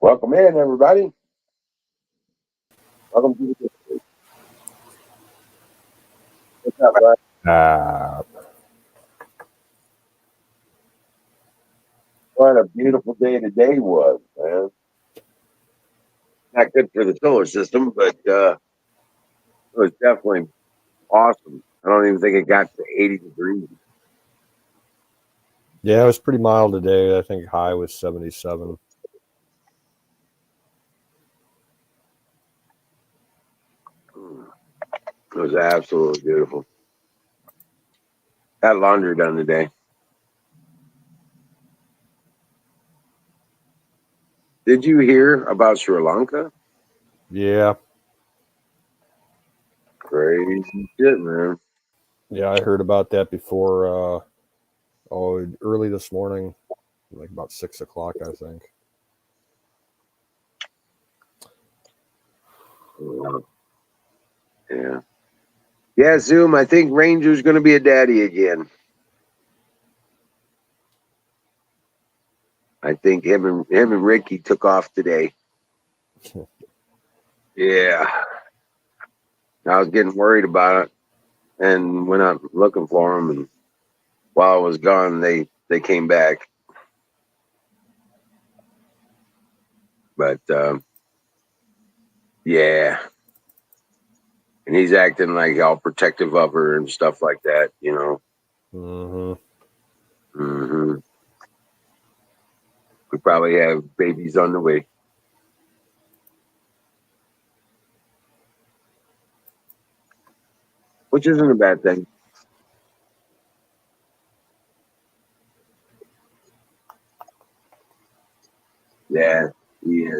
Welcome in, everybody. Welcome to the What's up, bud? Uh, What a beautiful day today was, man. Not good for the solar system, but it was definitely awesome. I don't even think it got to 80 degrees. yeah, it was pretty mild today. I think high was 77. It was absolutely beautiful. Got laundry done today. Did you hear about Sri Lanka? Yeah, Crazy shit, man. yeah, I heard about that before. Early this morning, like about 6 o'clock, I think. Yeah. Yeah. Yeah, Zoom. I think Ranger's going to be a daddy again. I think him and Ricky took off today. Yeah. I was getting worried about it and went out looking for him. And while I was gone, they came back. But yeah, and he's acting like all protective of her and stuff like that. Hmm. Hmm. We probably have babies on the way. Which isn't a bad thing. Yeah, yeah.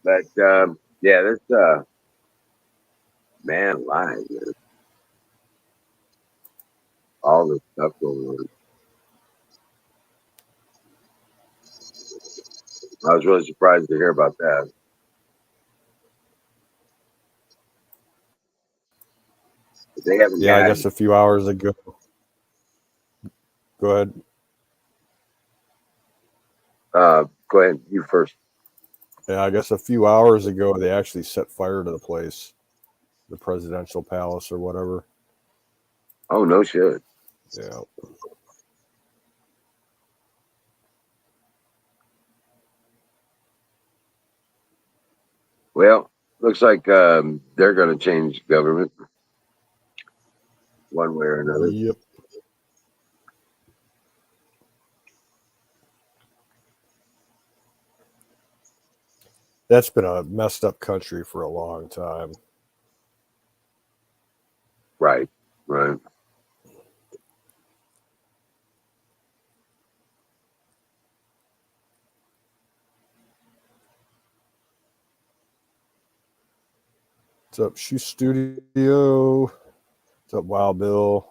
But yeah, this man alive, man. All this stuff going on. I was really surprised to hear about that. But they haven't Yeah, I had. guess a few hours ago. Go ahead. Go ahead, you first. Yeah, I guess a few hours ago they actually set fire to the place, the presidential palace or whatever. Oh no shit. Yeah. Well, looks like they're going to change government one way or another. Yep. That's been a messed up country for a long time. Right, right. What's up, Shoe Studio? What's up, Wild Bill?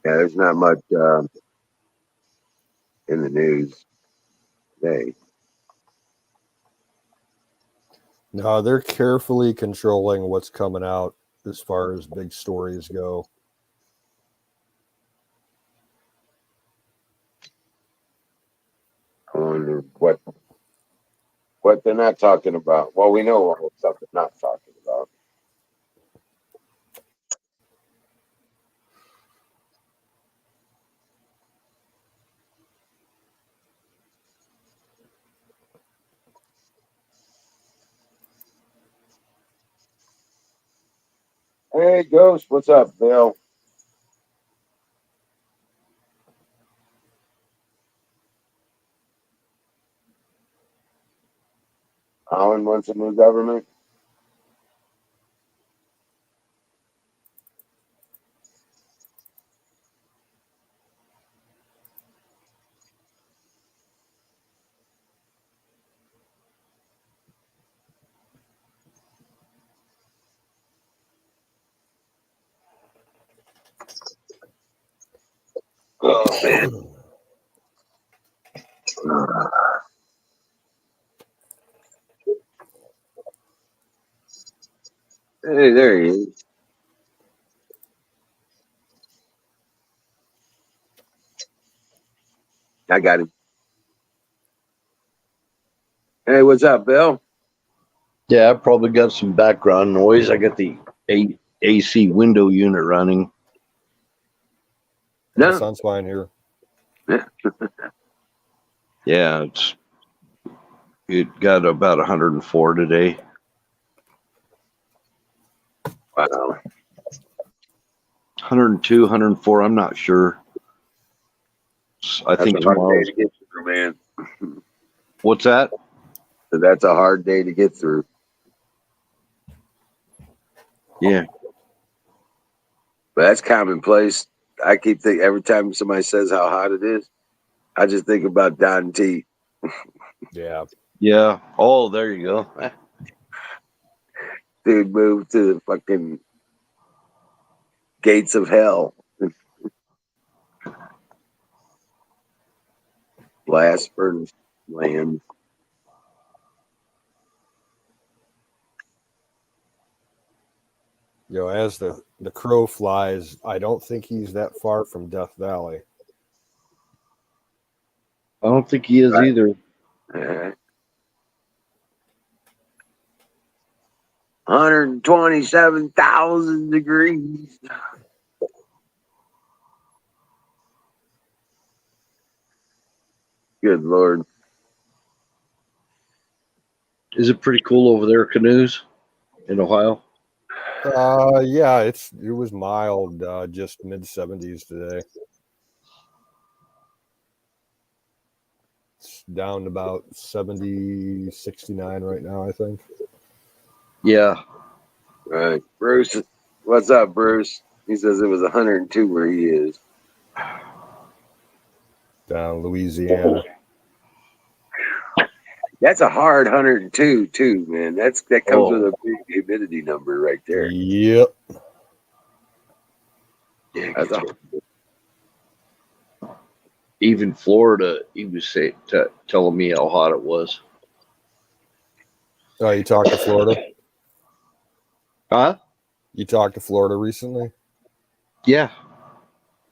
Yeah, there's not much in the news today. No, they're carefully controlling what's coming out as far as big stories go. I wonder what they're not talking about. Well, we know what stuff they're not talking about. Hey, Ghost, what's up, Bill? Holland wants a new government. Oh man. Hey, there he is. I got him. Hey, what's up, Bill? Yeah, I probably got some background noise. I got the AC window unit running. That No. sounds fine here. Yeah, it got about 104 today. Wow. 102, 104. I'm not sure. I That's think a hard day tomorrow's. to get through, man. What's that? That's a hard day to get through. Yeah. But that's commonplace. I keep thinking every time somebody says how hot it is, I just think about Don T. Yeah. Yeah. Oh, there you go. Dude moved to the fucking gates of hell. Blast furnace land. As the crow flies, I don't think he's that far from Death Valley. I don't think he is Right. either. 127,000 degrees. Good Lord. Is it pretty cool over there, Canoes, in Ohio? Yeah, it was mild, just mid-70s today. It's down to about 70, 69 right now, I think. Yeah. Right. Bruce, what's up, Bruce? He says it was 102 where he is. Down in Louisiana. That's a hard 102 too, man. That comes with Oh. a big humidity number right there. Yep. Yeah. That's a, Even Florida, he was telling me how hot it was. Oh, you talked to Florida? Huh? You talked to Florida recently? Yeah.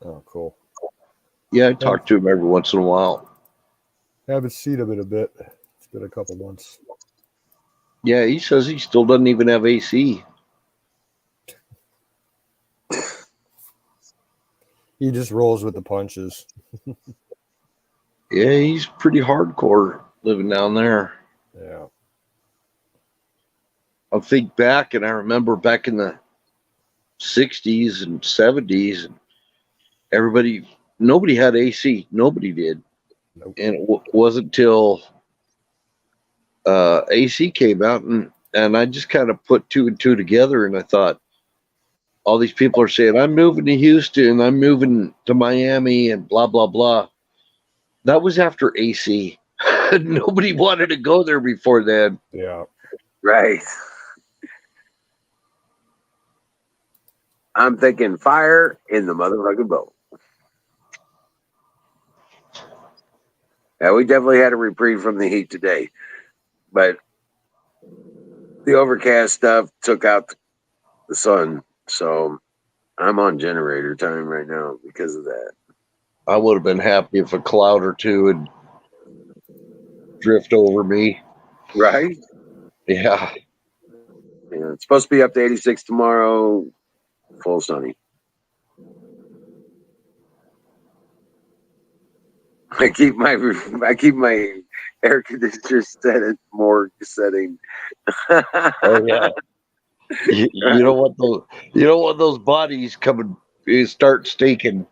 Oh, cool. Yeah, I talk to him every once in a while. Haven't seen him in a bit. It's been a couple months. Yeah, he says he still doesn't even have AC. He just rolls with the punches. Yeah, he's pretty hardcore living down there. Yeah. I think back, and I remember back in the 60s and 70s, and nobody had AC. Nobody did. Nope. And it wasn't till AC came out, and I just kind of put two and two together, and I thought, all these people are saying, I'm moving to Houston, I'm moving to Miami, and blah, blah, blah. That was after AC. Nobody wanted to go there before then. Yeah. right. I'm thinking fire in the motherfucking boat. Yeah, we definitely had a reprieve from the heat today, but the overcast stuff took out the sun. So I'm on generator time right now because of that. I would have been happy if a cloud or two would drift over me. Right? Yeah. Yeah, it's supposed to be up to 86 tomorrow, full sunny. I keep my air conditioner set at morgue setting. Oh yeah. You don't want those bodies coming start stinking.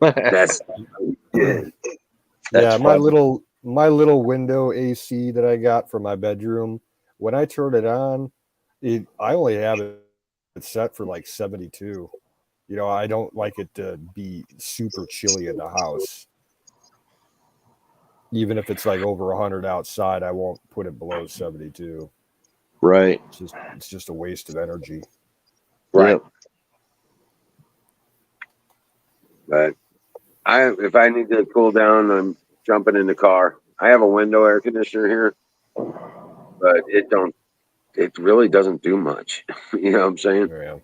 That's good. Yeah, my funny. little window AC that I got for my bedroom, when I turn it on, I only have it set for like 72. I don't like it to be super chilly in the house. Even if it's like over 100 outside, I won't put it below 72. Right. It's just a waste of energy. Right. Yep. But if I need to cool down, I'm jumping in the car. I have a window air conditioner here, but it really doesn't do much. You know what I'm saying? Yeah.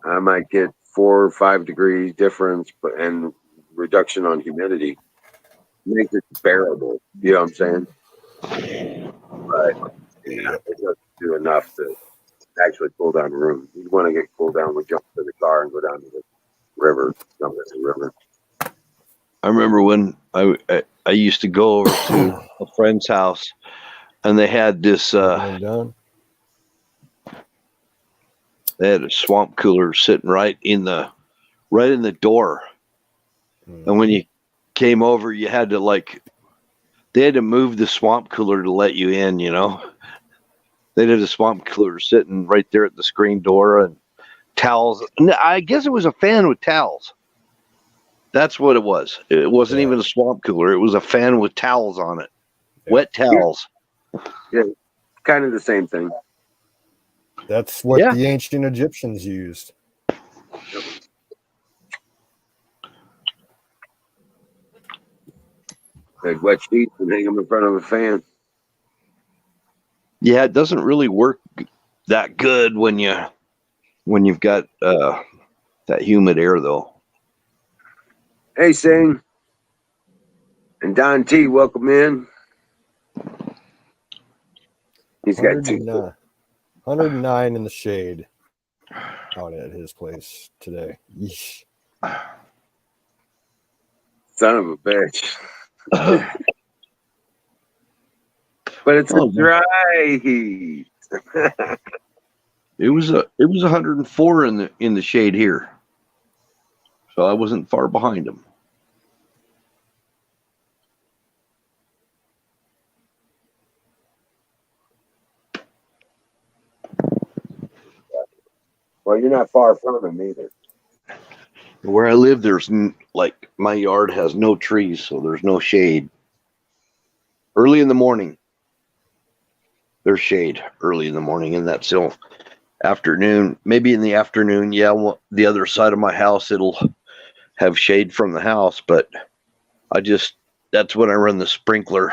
I might get 4 or 5 degrees difference, and reduction on humidity makes it bearable. You know what I'm saying? But yeah, Yep. it doesn't do enough to actually cool down the room. You want to get cooled down, we jump in the car and go down to the river, jump in the river. I remember when I used to go over to a friend's house, and they had this. And done. They had a swamp cooler sitting right in the door, and when you came over, you had to they had to move the swamp cooler to let you in. You know, they did a swamp cooler sitting right there at the screen door, and towels. I guess it was a fan with towels. That's what it was. It wasn't even a swamp cooler. It was a fan with towels on it, wet towels. Yeah, kind of the same thing. That's what the ancient Egyptians used. They had wet sheets and hang them in front of a fan. Yeah, it doesn't really work that good when you've got that humid air, though. Hey, Sing and Don T, welcome in. He's got 109 in the shade out at his place today. Yeesh. Son of a bitch. But it's a dry heat. It was 104 in the shade here, so I wasn't far behind him. Well, you're not far from him either. Where I live, there's my yard has no trees, so there's no shade. Early in the morning, there's shade early in the morning, and that's still afternoon. Maybe in the afternoon, the other side of my house, it'll have shade from the house, but that's when I run the sprinkler.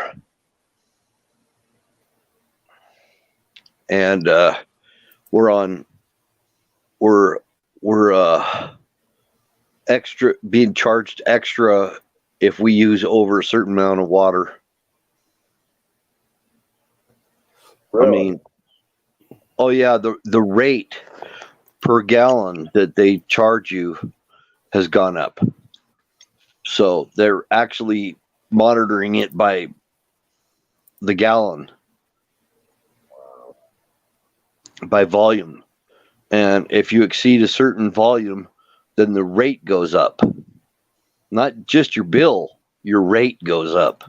And we're extra being charged extra if we use over a certain amount of water. Really? I mean, oh yeah, the rate per gallon that they charge you has gone up. So they're actually monitoring it by the gallon, by volume. And if you exceed a certain volume, then the rate goes up. Not just your bill, your rate goes up.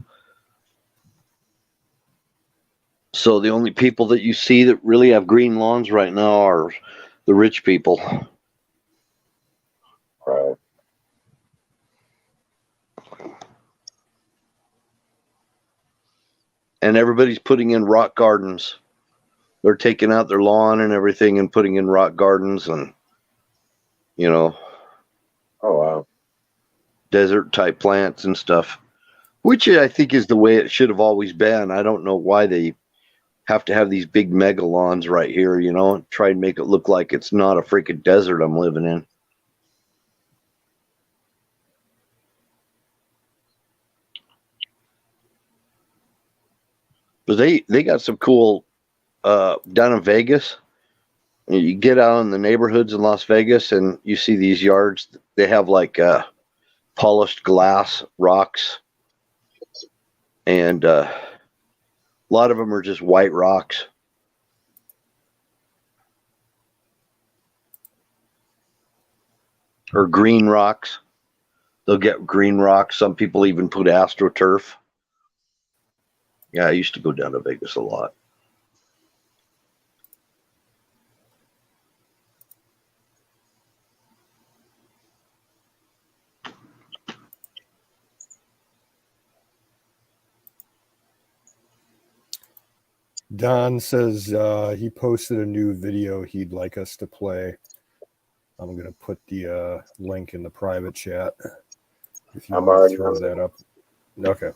So the only people that you see that really have green lawns right now are the rich people. Right. And everybody's putting in rock gardens. They're taking out their lawn and everything and putting in rock gardens and, oh wow, desert type plants and stuff, which I think is the way it should have always been. I don't know why they have to have these big mega lawns right here, try and make it look like it's not a freaking desert I'm living in. But they got some cool down in Vegas. You get out in the neighborhoods in Las Vegas and you see these yards. They have polished glass rocks, and a lot of them are just white rocks. Or green rocks. They'll get green rocks. Some people even put AstroTurf. Yeah, I used to go down to Vegas a lot. Don says he posted a new video he'd like us to play. I'm going to put the link in the private chat if you I'm want to already throw on that up. Okay.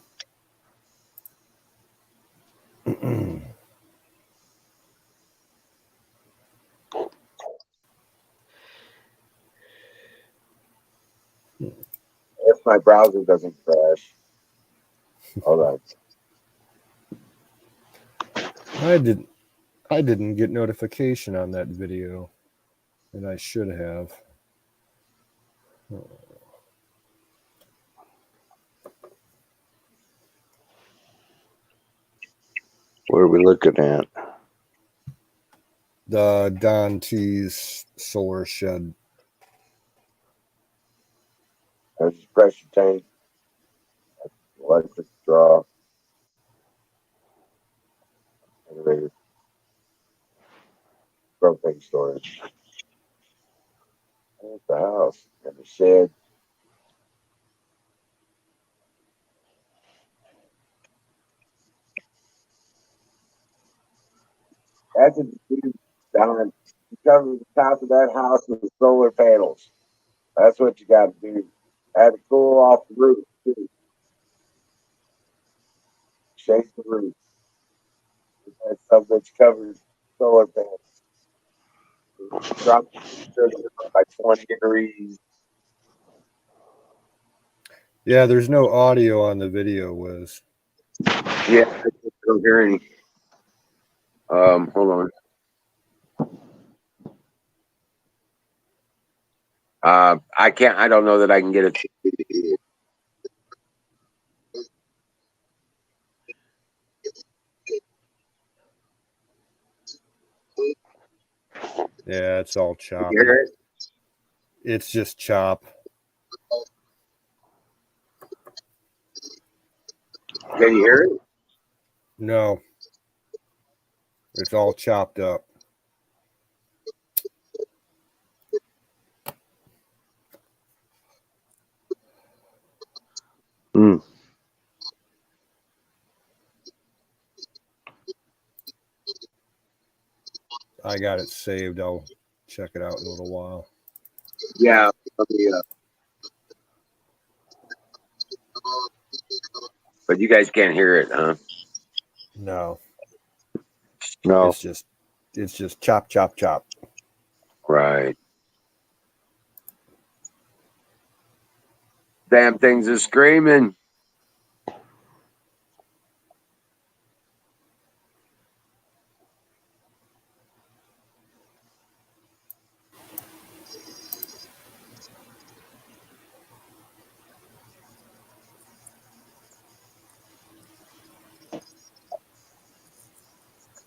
If my browser doesn't crash. Hold on. I didn't get notification on that video, and I should have. What are we looking at? The Don T's solar shed. There's a pressure tank. Electric draw. Generator. Propane storage. There's the house. And the shed. That's a dude down. You cover the top of that house with solar panels. That's what you got to do. Had to cool off the roof too. Shake the roof. That's something that's covered solar panels. Drop by 20 degrees. Yeah, there's no audio on the video, Wiz. Yeah, I don't hear any. Hold on. I can't. I don't know that I can get it. Yeah, it's all You choppy. hear it? It's just chop. Can you hear it? No. It's all chopped up. Mm. I got it saved. I'll check it out in a little while. Yeah. But you guys can't hear it, huh? No. No. It's just chop, chop, chop. Right. Damn things are screaming.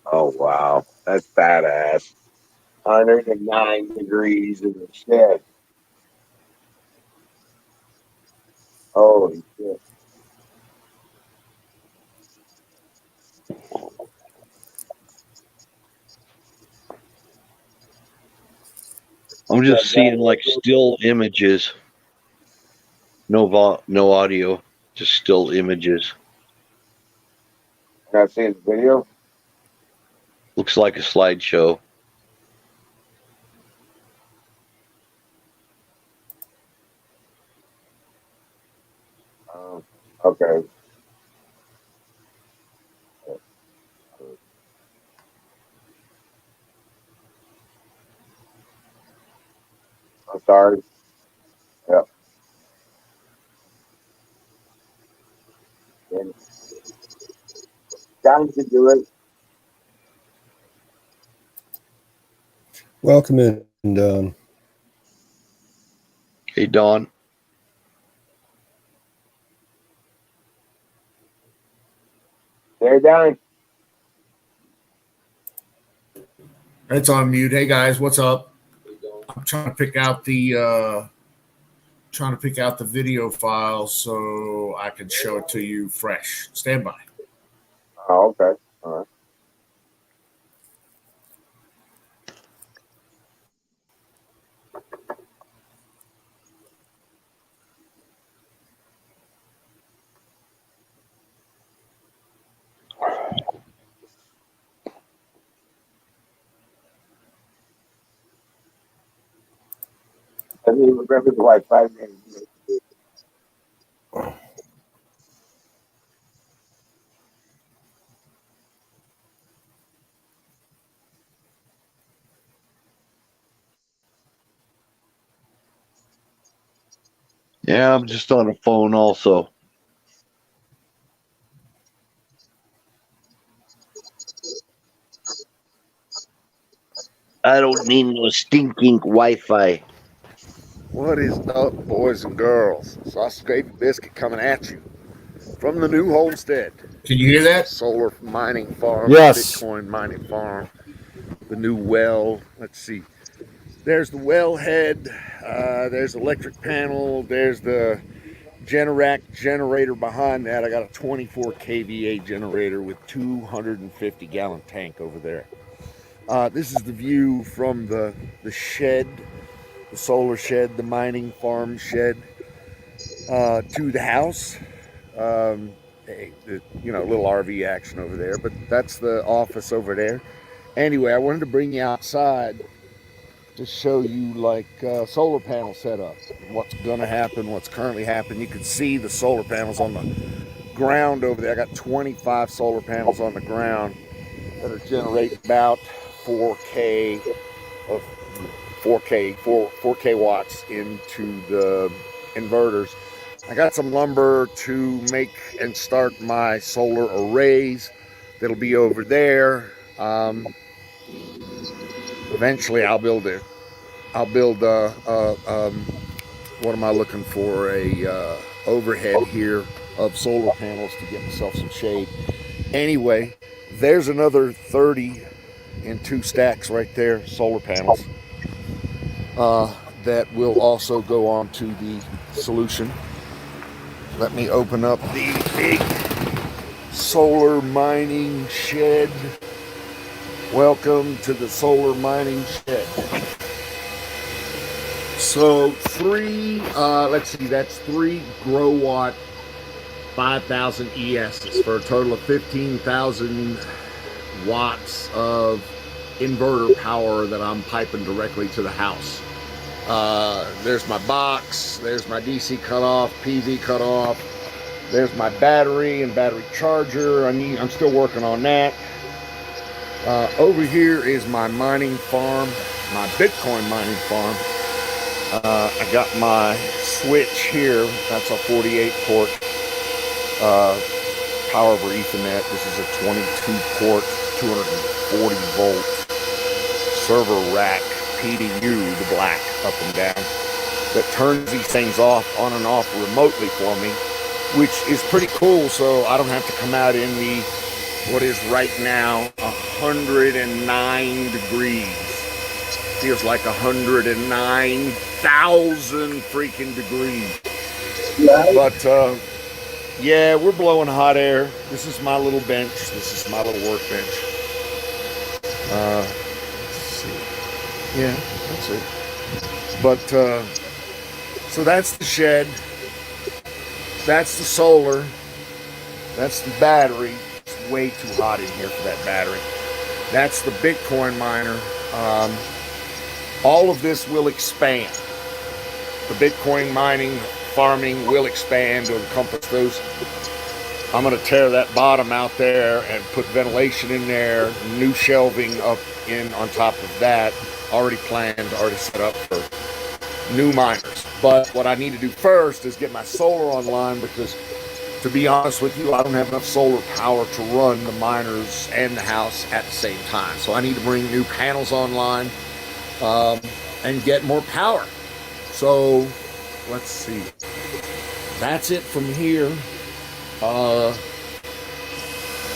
Oh wow, that's badass. 109 degrees in the shed. Holy shit. I'm just seeing like still images. No audio, just still images. Can I see the video? Looks like a slideshow. Okay. I'm sorry. Yep. And John can do it. Welcome in, Don. Hey, Don. They're done. It's on mute. Hey guys, what's up? I'm trying to pick out the video file so I can show it to you fresh. Stand by. Oh, okay. All right. mean, remember the Wi-Fi name. Yeah, I'm just on a phone also. I don't need no stinking Wi-Fi. What is up, boys and girls? Sausage Gravy Biscuit coming at you from the new homestead. Can you hear that? Solar mining farm, Yes. Bitcoin mining farm, the new well. Let's see. There's the wellhead. There's the electric panel. There's the Generac generator behind that. I got a 24 kVA generator with 250 gallon tank over there. This is the view from the shed, the solar shed, the mining farm shed, to the house. Little RV action over there, but that's the office over there. Anyway, I wanted to bring you outside to show you solar panel setup, what's gonna happen, what's currently happening. You can see the solar panels on the ground over there. I got 25 solar panels on the ground that are generating about 4K watts into the inverters. I got some lumber to make and start my solar arrays that'll be over there. Eventually I'll build what am I looking for? A overhead here of solar panels to get myself some shade. Anyway, there's another 30 in 2 stacks right there, solar panels, that will also go on to the solution. Let me open up the big solar mining shed. Welcome to the solar mining shed. So that's 3 Grow Watt 5000 ESs for a total of 15,000 watts of inverter power that I'm piping directly to the house. There's my box, there's my DC cutoff, PV cutoff, there's my battery and battery charger. I'm still working on that. Over here is my mining farm, my Bitcoin mining farm. I got my switch here. That's a 48 port power over Ethernet. This is a 22 port 240 volt server rack PDU, the black up and down, that turns these things off on and off remotely for me, which is pretty cool. So I don't have to come out in the what is right now 109 degrees. Feels like 109,000 freaking degrees. But yeah, we're blowing hot air. This is my little bench. This is my little workbench. Let's see. Yeah, that's it. But so that's the shed. That's the solar. That's the battery. It's way too hot in here for that battery. That's the Bitcoin miner. All of this will expand. The Bitcoin mining, farming will expand to encompass those. I'm going to tear that bottom out there and put ventilation in there, new shelving up in on top of that, already planned, already set up for new miners. But what I need to do first is get my solar online, because to be honest with you, I don't have enough solar power to run the miners and the house at the same time. So I need to bring new panels online and get more power. So let's see. That's it from here.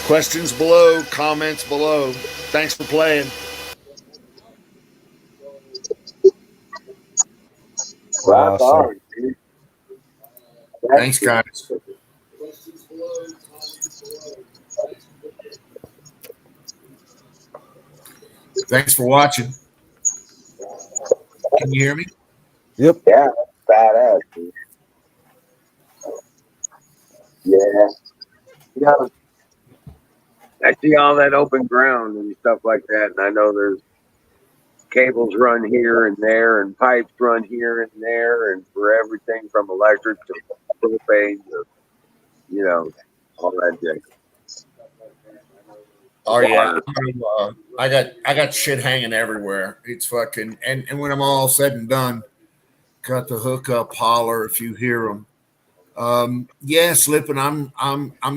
Questions below, comments below. Thanks for playing. Rock Awesome. on, dude. Thanks, guys. Thanks for watching. Can you hear me? Yep. Yeah, that's badass, dude. Yeah. You know, I see all that open ground and stuff like that, and I know there's cables run here and there, and pipes run here and there, and for everything from electric to propane to, you know, all that junk. Oh yeah, Water. I got shit hanging everywhere. It's fucking and when I'm all said and done, got the hookup holler if you hear them. Yeah, slipping. I'm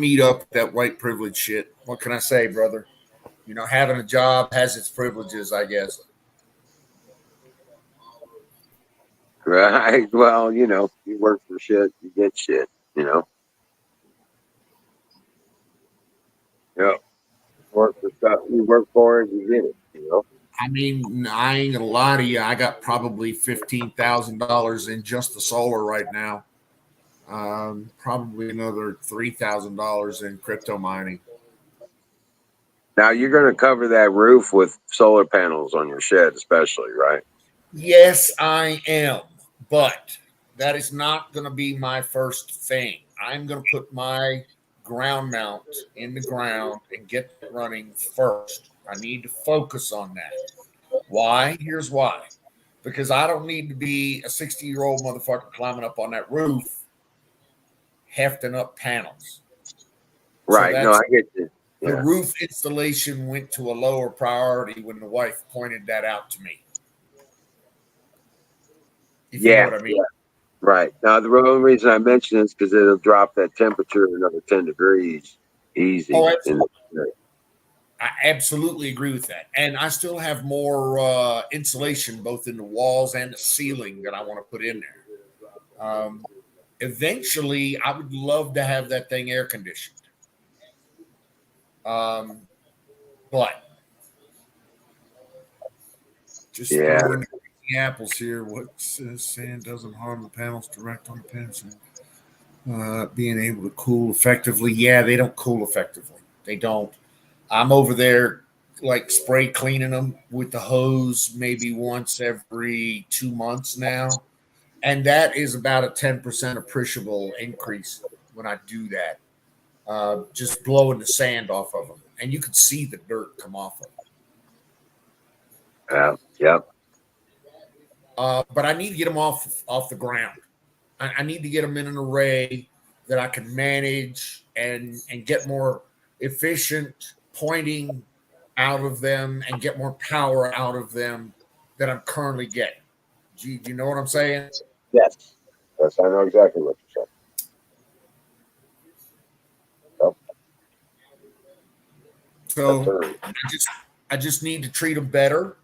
eat up with that white privilege shit. What can I say, brother? You know, having a job has its privileges, I guess. Right. Well, you know, you work for shit, you get shit, you know. Yeah. Work for stuff you work for it, you get it, you know. I mean, I ain't gonna lie to you. I got probably $15,000 in just the solar right now. Probably another $3,000 in crypto mining. Now you're gonna cover that roof with solar panels on your shed, especially, right? Yes, I am, but that is not going to be my first thing. I'm going to put my ground mount in the ground and get it running first. I need to focus on that. Why? Here's why. Because I don't need to be a 60-year-old motherfucker climbing up on that roof, hefting up panels. Right. No, I get you. The Yeah. roof installation went to a lower priority when the wife pointed that out to me. If you know what I mean. Yeah. Right. Now the only reason I mention this because it'll drop that temperature another 10 degrees easy. Oh, absolutely. I absolutely agree with that. And I still have more insulation both in the walls and the ceiling that I want to put in there. Eventually, I would love to have that thing air conditioned. But just throwing the apples here. What says sand doesn't harm the panels direct on the panels. Being able to cool effectively. Yeah, they don't cool effectively. They don't. I'm over there like spray cleaning them with the hose maybe once every 2 months now. And that is about a 10% appreciable increase when I do that. Just blowing the sand off of them. And you can see the dirt come off of them. Yep. But I need to get them off the ground. I need to get them in an array that I can manage and get more efficient pointing out of them and get more power out of them that I'm currently getting. Do you know what I'm saying? Yes. Yes, I know exactly what you're saying. Yep. So I just need to treat them better.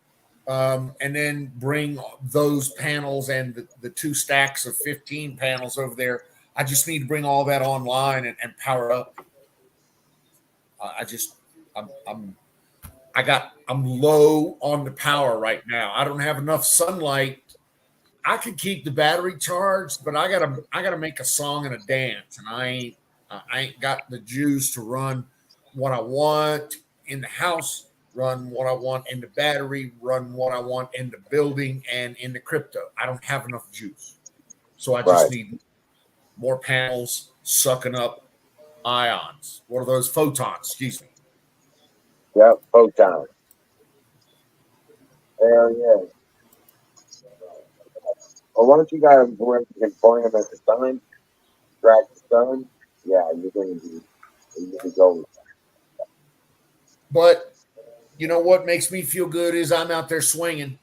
And then bring those panels and the 2 stacks of 15 panels over there. I just need to bring all that online and power up. I'm low on the power right now. I don't have enough sunlight. I can keep the battery charged, but I gotta make a song and a dance, and I ain't got the juice to run what I want in the house. Run what I want in the battery, run what I want in the building and in the crypto. I don't have enough juice. So I just need more panels sucking up ions. What are those? Photons, excuse me. Yep, photons. Hell yeah. Well, why don't you guys where you can point them at the sun, track the sun? Yeah, you're going to go. But you know what makes me feel good is I'm out there swinging.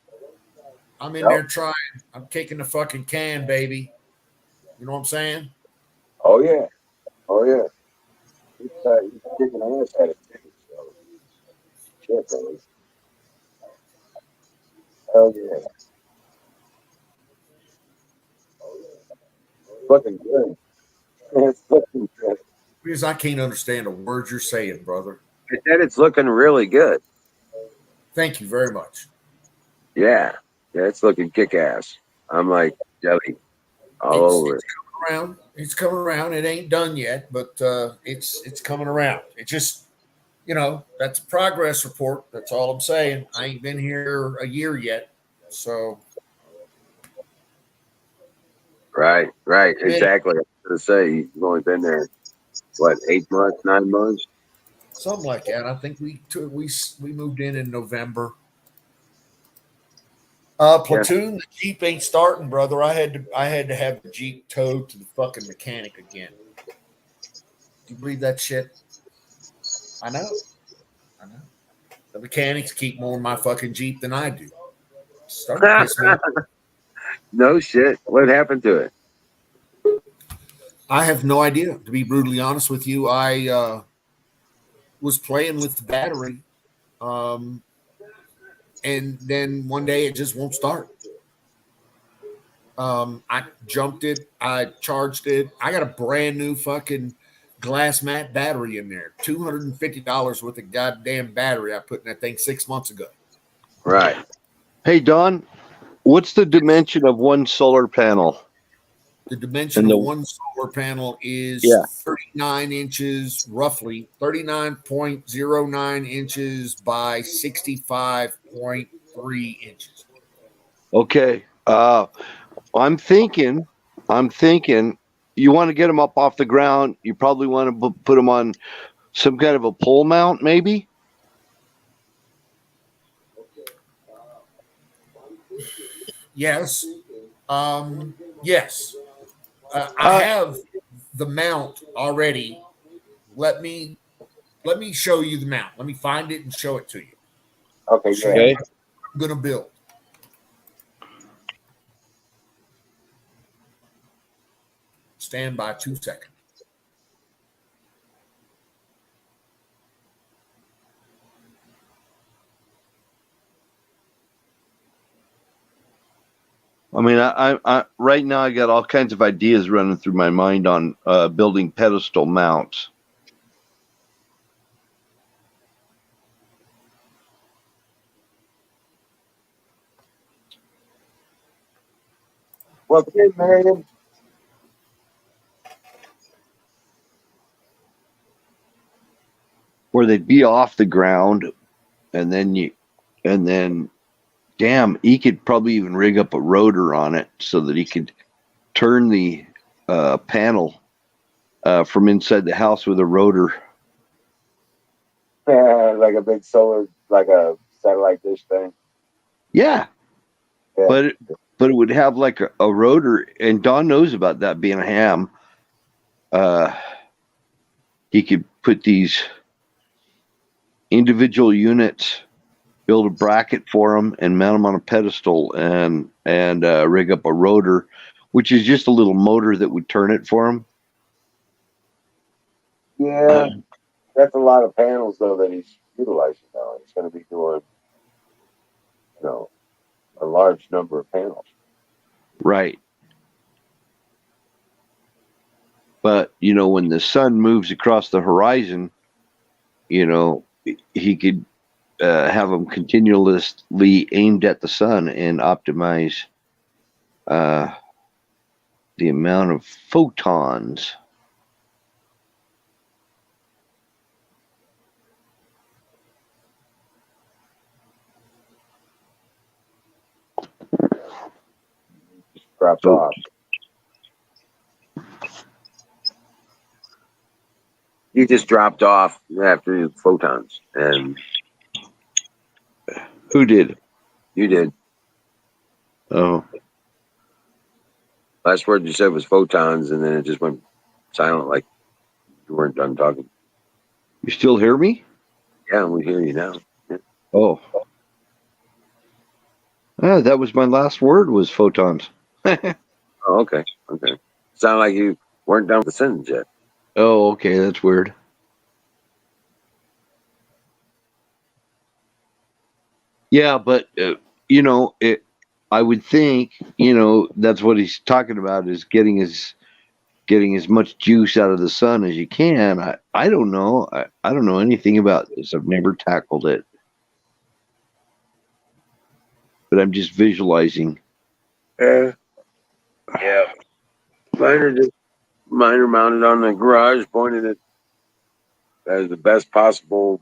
I'm in there trying. I'm kicking the fucking can, baby. You know what I'm saying? Oh, yeah. Oh, yeah. He's kicking ass at it, too. So. Shit, baby. Hell yeah. Looking good. It's looking good. Because I can't understand a word you're saying, brother. I said it's looking really good. Thank you very much. Yeah. Yeah, it's looking kick-ass. I'm like jelly all over it. It's coming around. It ain't done yet, but it's coming around. It just, that's a progress report. That's all I'm saying. I ain't been here a year yet, so. Right. Exactly. I was going to say, you've only been there, 8 months, 9 months? Something like that. I think we moved in November. Platoon, the Jeep ain't starting, brother. I had to have the Jeep towed to the fucking mechanic again. Do you believe that shit? I know. The mechanics keep more in my fucking Jeep than I do. Starting to piss me off. No shit. What happened to it? I have no idea, to be brutally honest with you. I was playing with the battery, and then one day it just won't start. I jumped it, I charged it. I got a brand new fucking glass mat battery in there. $250 worth of goddamn battery I put in that thing 6 months ago. Right. Hey, Don, what's the dimension of one solar panel? The dimension of one solar panel is 39 inches, roughly 39.09 inches by 65.3 inches. Okay. I'm thinking you want to get them up off the ground. You probably want to put them on some kind of a pole mount, maybe. Yes. Yes. I have the mount already. Let me show you the mount. Let me find it and show it to you. Okay. Okay. I'm gonna build. Stand by 2 seconds. I mean, I right now I got all kinds of ideas running through my mind on building pedestal mounts. Well, kid, Marion. Where they'd be off the ground, and then damn, he could probably even rig up a rotor on it so that he could turn the panel from inside the house with a rotor. Like a big solar, like a satellite dish thing. Yeah. Yeah. But it would have like a rotor, and Don knows about that being a ham. He could put these individual units, build a bracket for them, and mount them on a pedestal, and rig up a rotor, which is just a little motor that would turn it for him. Yeah, that's a lot of panels though that he's utilizing now. He's going to be doing, a large number of panels. Right. But when the sun moves across the horizon, he could have them continuously aimed at the sun and optimize the amount of photons. Dropped off. He just dropped off after the photons, and Who did? you did. Oh, Last word you said was photons, and then it just went silent, like you weren't done talking. you still hear me? Yeah, we hear you now. Oh. That was my last word, was photons. Oh, okay. Sound like you weren't done with the sentence yet. Oh, okay, that's weird. Yeah, but I would think that's what he's talking about, is getting as much juice out of the sun as you can. I don't know. I don't know anything about this. I've never tackled it, but I'm just visualizing. Yeah. Mine are mounted on the garage, pointed at as the best possible,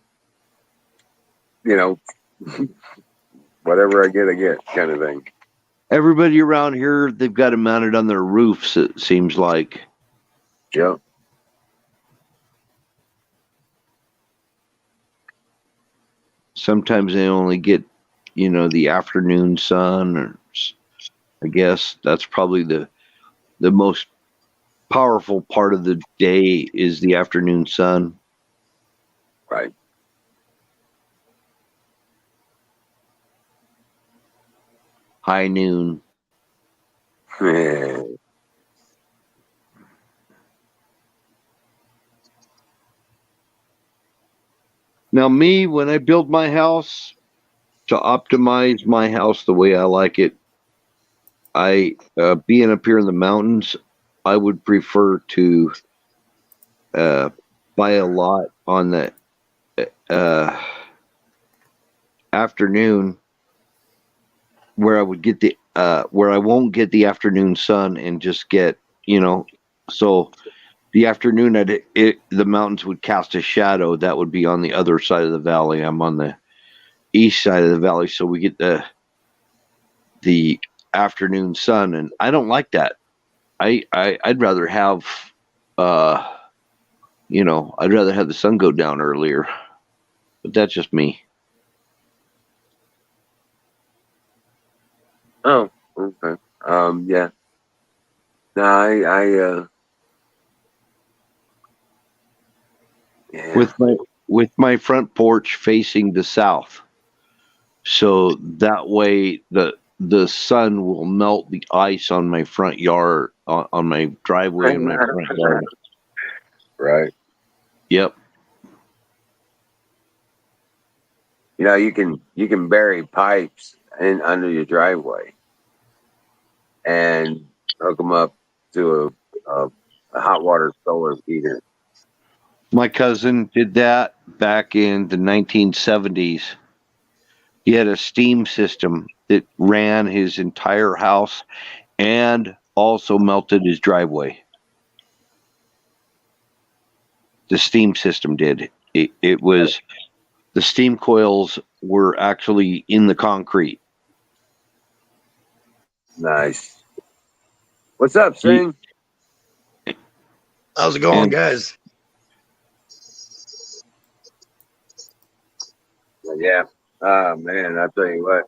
whatever I get kind of thing. Everybody around here, they've got it mounted on their roofs, it seems like. Yeah. Sometimes they only get the afternoon sun, or I guess that's probably the most powerful part of the day is the afternoon sun. Right. High noon. Yeah. Now, me, when I build my house, to optimize my house the way I like it, being up here in the mountains, I would prefer to buy a lot on the afternoon, where I would get where I won't get the afternoon sun, and just get, so the afternoon the mountains would cast a shadow that would be on the other side of the valley. I'm on the east side of the valley, so we get the afternoon sun, and I don't like that. I'd rather have I'd rather have the sun go down earlier, but that's just me. Oh, okay. Yeah. No, I yeah. With my front porch facing the south, so that way the sun will melt the ice on my front yard, on my driveway and my front yard. Right. Yep. You can bury pipes under your driveway and hook them up to a hot water solar heater. My cousin did that back in the 1970s. He had a steam system that ran his entire house and also melted his driveway. The steam system did. It was, the steam coils were actually in the concrete. Nice. What's up, Sing? How's it going, guys? Yeah. Oh man, I tell you what.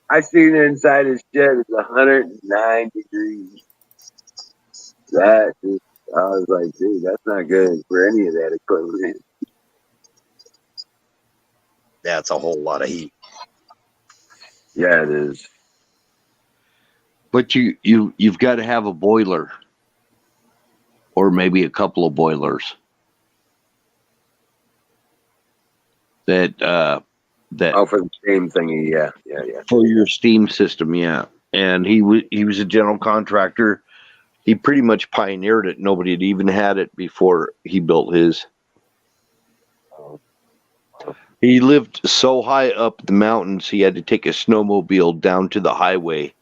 I seen inside his shed. It's 109 degrees. I was like, dude, that's not good for any of that equipment. That's a whole lot of heat. Yeah, it is. But you've got to have a boiler, or maybe a couple of boilers. That Oh, for the same thingy, yeah. For your steam system, yeah. And he was a general contractor. He pretty much pioneered it. Nobody had even had it before he built his. He lived so high up the mountains, he had to take a snowmobile down to the highway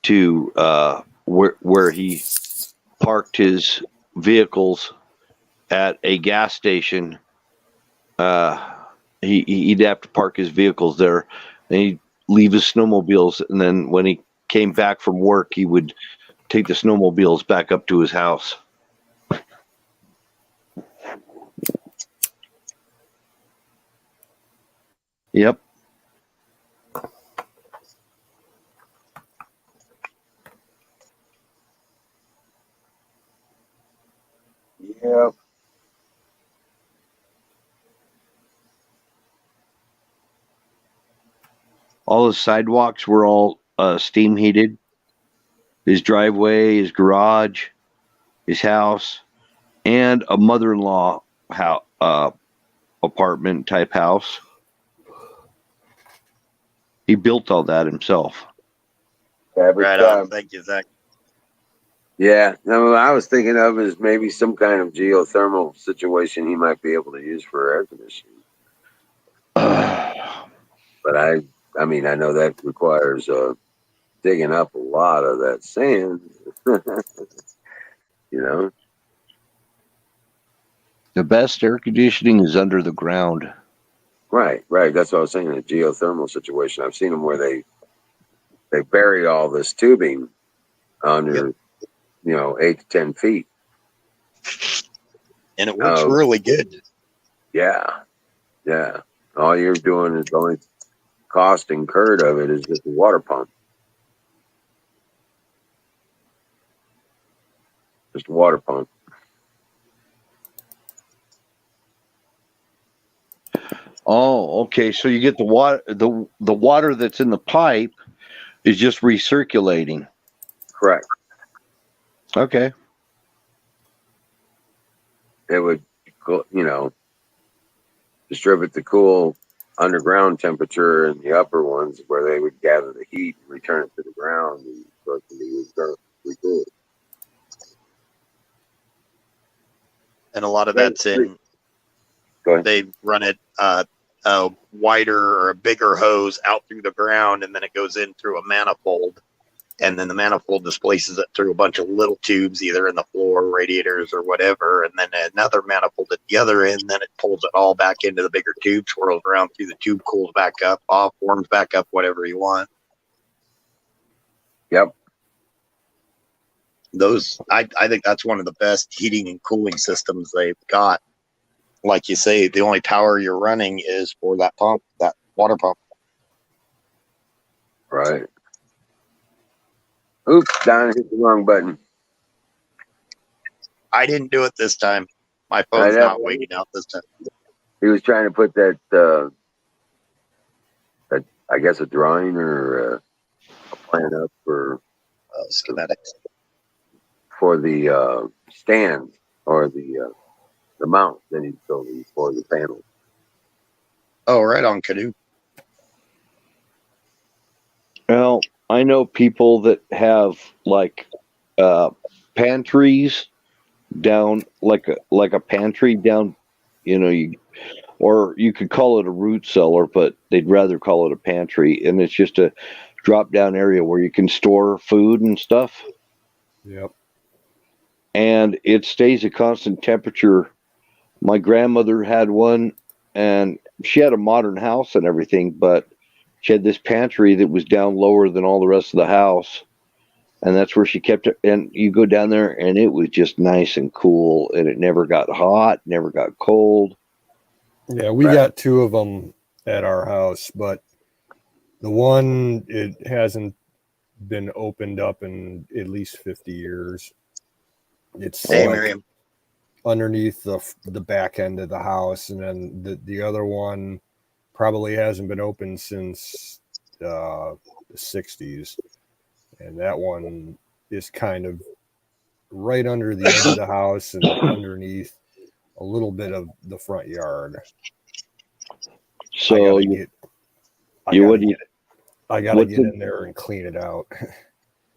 to where he parked his vehicles at a gas station. He'd have to park his vehicles there, and he'd leave his snowmobiles, and then when he came back from work, he would take the snowmobiles back up to his house. Yep. Yeah. All the sidewalks were all steam heated. His driveway, his garage, his house, and a mother-in-law apartment type house. He built all that himself. Right on. Thank you, Zach. Yeah. No, I was thinking of is maybe some kind of geothermal situation he might be able to use for air conditioning. But I mean, I know that requires digging up a lot of that sand. The best air conditioning is under the ground. Right. That's what I was saying. A geothermal situation. I've seen them where they bury all this tubing under, 8 to 10 feet. And it works really good. Yeah. Yeah. All you're doing is the only cost incurred of it is just the water pump. Just a water pump. Oh, okay. So you get the water. The water that's in the pipe is just recirculating. Correct. Okay. It would, distribute the cool underground temperature in the upper ones where they would gather the heat and return it to the ground and so it can be recooled. And a lot of that's in. Go ahead. They run it a wider or a bigger hose out through the ground, and then it goes in through a manifold, and then the manifold displaces it through a bunch of little tubes, either in the floor, radiators, or whatever, and then another manifold at the other end. Then it pulls it all back into the bigger tube, swirls around through the tube, cools back up, off, warms back up, whatever you want. Yep. Those, I think that's one of the best heating and cooling systems they've got. Like you say, the only power you're running is for that pump, that water pump. Right. Oops, Don hit the wrong button. I didn't do it this time. My phone's not waiting out this time. He was trying to put that, I guess, a drawing or a plan up for schematics for the stand or the mount that he's building for the panel. Oh, right on, Canoe. Well, I know people that have like pantries down, like a pantry down, or you could call it a root cellar, but they'd rather call it a pantry, and it's just a drop down area where you can store food and stuff. Yep. And it stays a constant temperature. My grandmother had one, and she had a modern house and everything, but she had this pantry that was down lower than all the rest of the house. And that's where she kept it. And you go down there and it was just nice and cool, and it never got hot, never got cold. Yeah, we got two of them at our house, but the one, it hasn't been opened up in at least 50 years. It's Miriam. Underneath the back end of the house, and then the other one probably hasn't been open since the 60s, and that one is kind of right under the edge of the house and underneath a little bit of the front yard. So I gotta get in there and clean it out.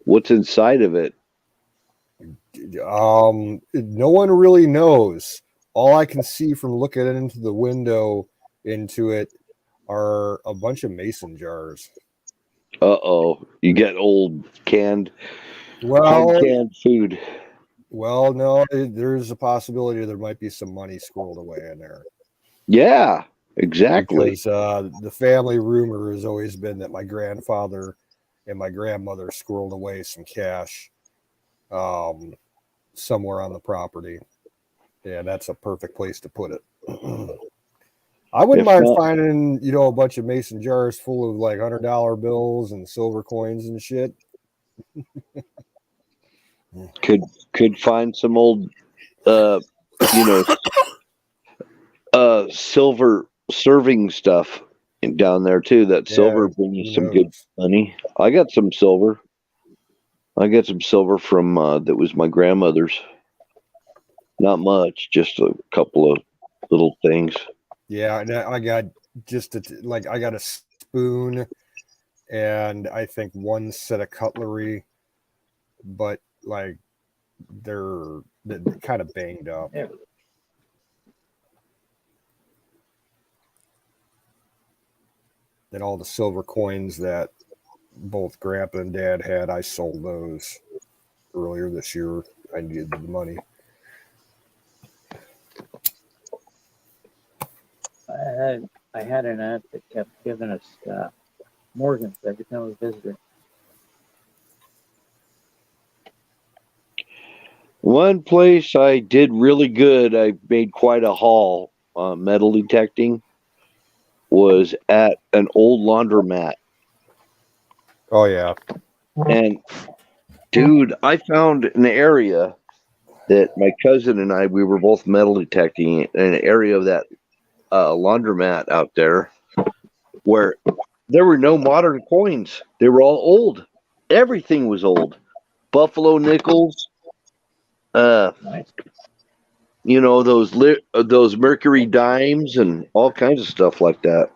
What's inside of it? No one really knows. All I can see from looking into the window into it are a bunch of mason jars. You get old canned food. Well, no, there's a possibility there might be some money squirreled away in there. Yeah, exactly. Because the family rumor has always been that my grandfather and my grandmother squirreled away some cash somewhere on the property. Yeah, that's a perfect place to put it. I wouldn't mind finding, a bunch of mason jars full of like $100 bills and silver coins and shit. Could find some old, silver serving stuff down there too. That silver brings some good money. I got some silver. From that was my grandmother's. Not much, just a couple of little things. Yeah, and I got I got a spoon and I think one set of cutlery, but like they're kind of banged up. Yeah. And all the silver coins that both Grandpa and Dad had, I sold those earlier this year. I needed the money. I had an aunt that kept giving us Morgans every time we visited. One place I did really good, I made quite a haul, metal detecting was at an old laundromat. Oh yeah. And dude, I found an area that my cousin and I, we were both metal detecting in an area of that laundromat out there where there were no modern coins. They were all old. Everything was old. Buffalo nickels, Nice. you know, those Mercury dimes and all kinds of stuff like that.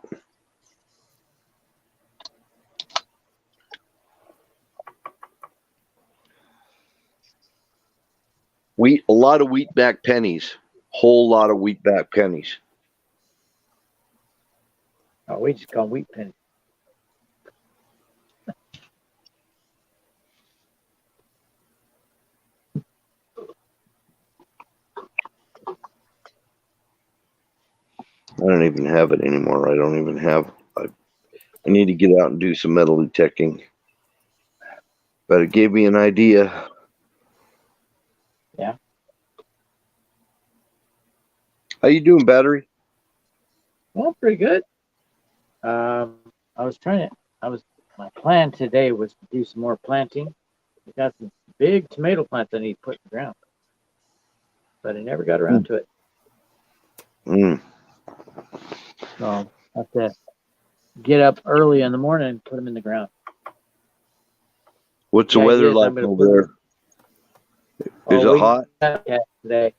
A lot of wheatback pennies, whole lot of wheatback pennies. Oh, we just call them wheat pennies. I don't even have it anymore. I need to get out and do some metal detecting. But it gave me an idea. Yeah. How you doing, Battery? Well, pretty good. My plan today was to do some more planting. We got some big tomato plants I need to put in the ground, but I never got around to it. Mm. So I have to get up early in the morning and put them in the ground. What's the The weather idea is like I'm gonna over there? Is it we hot? got that today.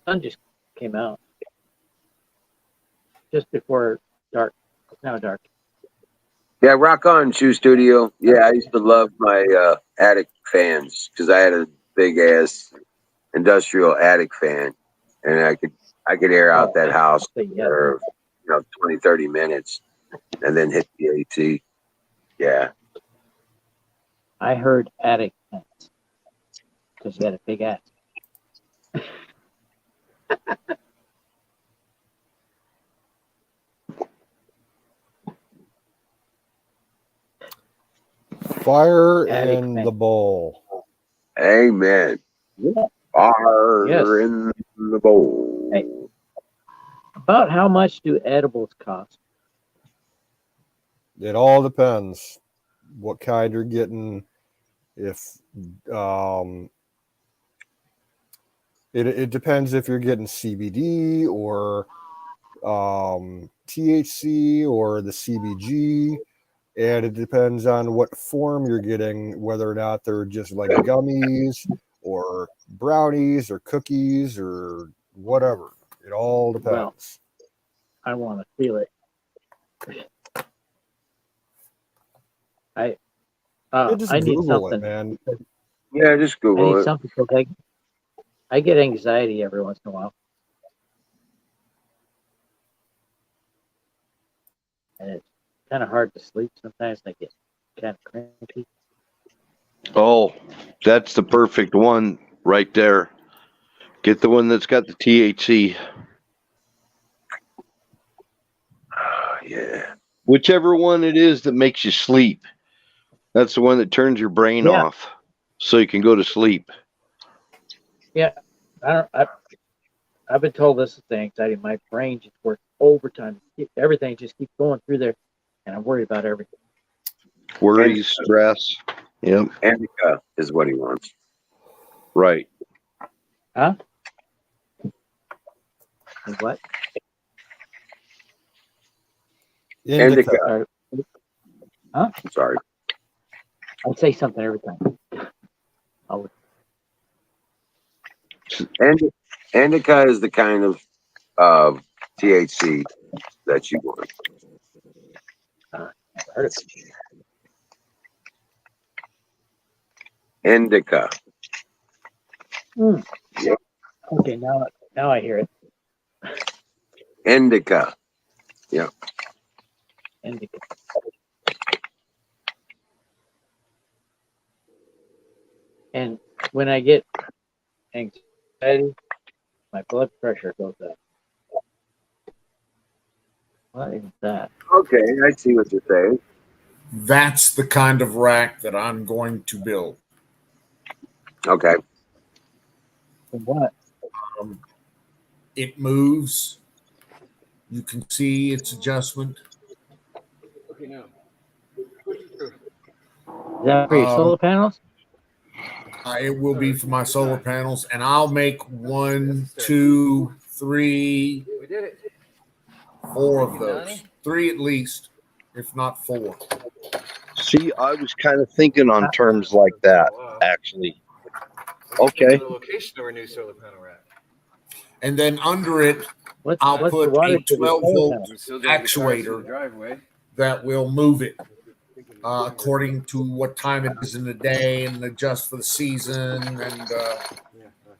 Sun just came out just before dark. It's now dark. Yeah, rock on, Shoe Studio. Yeah, I used to love my attic fans because I had a big ass industrial attic fan, and I could air out that house Yeah. for 20, 30 minutes, and then hit the AC. Yeah, I heard attic plants because you had a big ass. Fire Attic in fan. the bowl. amen. Yeah. Fire Yes. in the bowl. Hey. About how much do edibles cost? It all depends what kind you're getting. If it depends if you're getting CBD or THC or the CBG, and it depends on what form you're getting, whether or not they're just like gummies or brownies or cookies or whatever. It all depends. I want to feel it. Just I need Google something. it, man. Yeah, just I Google need it. something because I get anxiety every once in a while. And it's kind of hard to sleep sometimes. I get kind of cranky. Oh, that's the perfect one right there. Get the one that's got the THC. Yeah. Whichever one it is that makes you sleep. That's the one that turns your brain off so you can go to sleep. Yeah. I've been told this is the anxiety. My brain just works overtime. Everything just keeps going through there, and I'm worried about everything. Worries, stress. Yep. Indica is what he wants. Right. Huh? And what? Indica. Huh? I'm sorry. I say something every time. Indica is the kind of THC that you want. Heard it. Indica. Mm. Yep. Okay, now I hear it. Indica. Yeah. Indica. And when I get anxiety, my blood pressure goes up. What is that? Okay, I see what you're saying. That's the kind of rack that I'm going to build. Okay. And what? it moves. You can see its adjustment. Okay, now. Is that for your solar panels? It will be for my solar panels, and I'll make 1, 2, 3, We did it. 4 of those. 3 at least, if not 4. See, I was kind of thinking on terms like that, actually. Okay. The location of our new solar panel rack. And then under it, I'll What's the put water a to the 12 solar volt panel? We still drive the cars through actuator the driveway. that will move it according to what time it is in the day and adjust for the season. And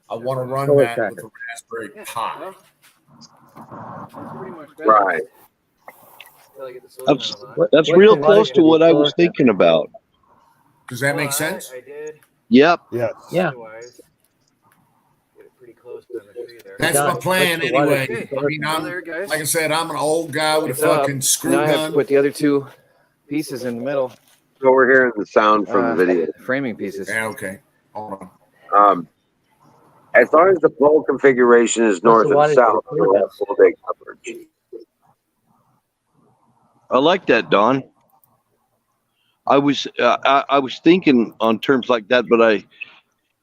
I want to run Solar that tracker. with a Raspberry Pi. Well, that's pretty much balanced. Right. Until I get the solar That's, panel on. that's What's real the water close to to the what I solar was thinking about. Does that make Well, sense? I did. Yep. Yes. Yeah. Otherwise, get it pretty close to the tree there. That's Done. my plan What's the water anyway. to the Okay. solar I mean, Well, I'm, there, guys. like I said, I'm an old guy with a It's up. fucking screw Now I have to gun. put the other two pieces in the middle, So we're hearing the sound from the video. framing pieces. Yeah, okay. Hold on. As long as the pole configuration is north the and wattage south, of the you'll have full day coverage. I like that, Don. I was thinking on terms like that, but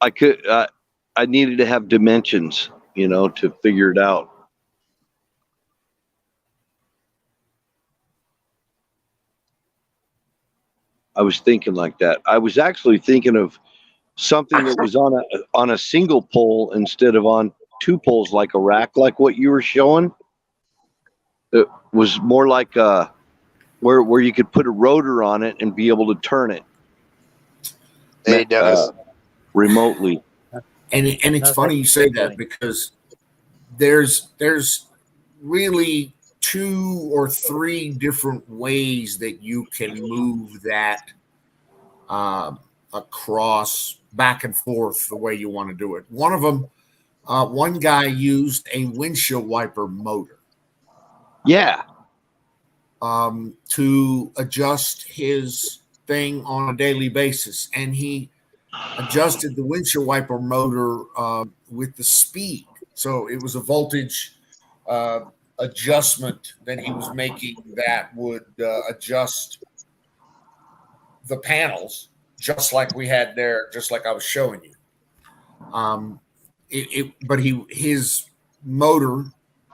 I needed to have dimensions, to figure it out. I was thinking like that. I was actually thinking of something that was on a single pole instead of on 2 poles, like a rack, like what you were showing. It was more like where you could put a rotor on it and be able to turn it. Hey, Dennis. Remotely. And it's That's funny you say that funny. because there's really 2 or 3 different ways that you can move that across back and forth the way you want to do it. One of them, one guy used a windshield wiper motor Yeah. to adjust his thing on a daily basis, and he adjusted the windshield wiper motor with the speed. So it was a voltage adjustment that he was making that would adjust the panels just like we had there, just like I was showing you. But his motor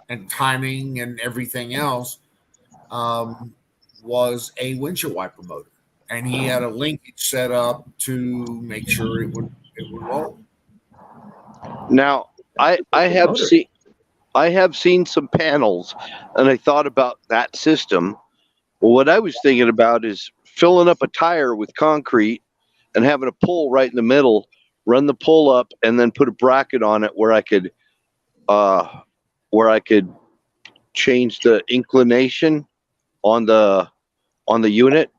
and timing and everything else was a windshield wiper motor, and he had a linkage set up to make sure it would roll. Now, I have seen some panels, and I thought about that system. Well, what I was thinking about is filling up a tire with concrete and having a pole right in the middle, run the pole up, and then put a bracket on it where I could change the inclination on the unit.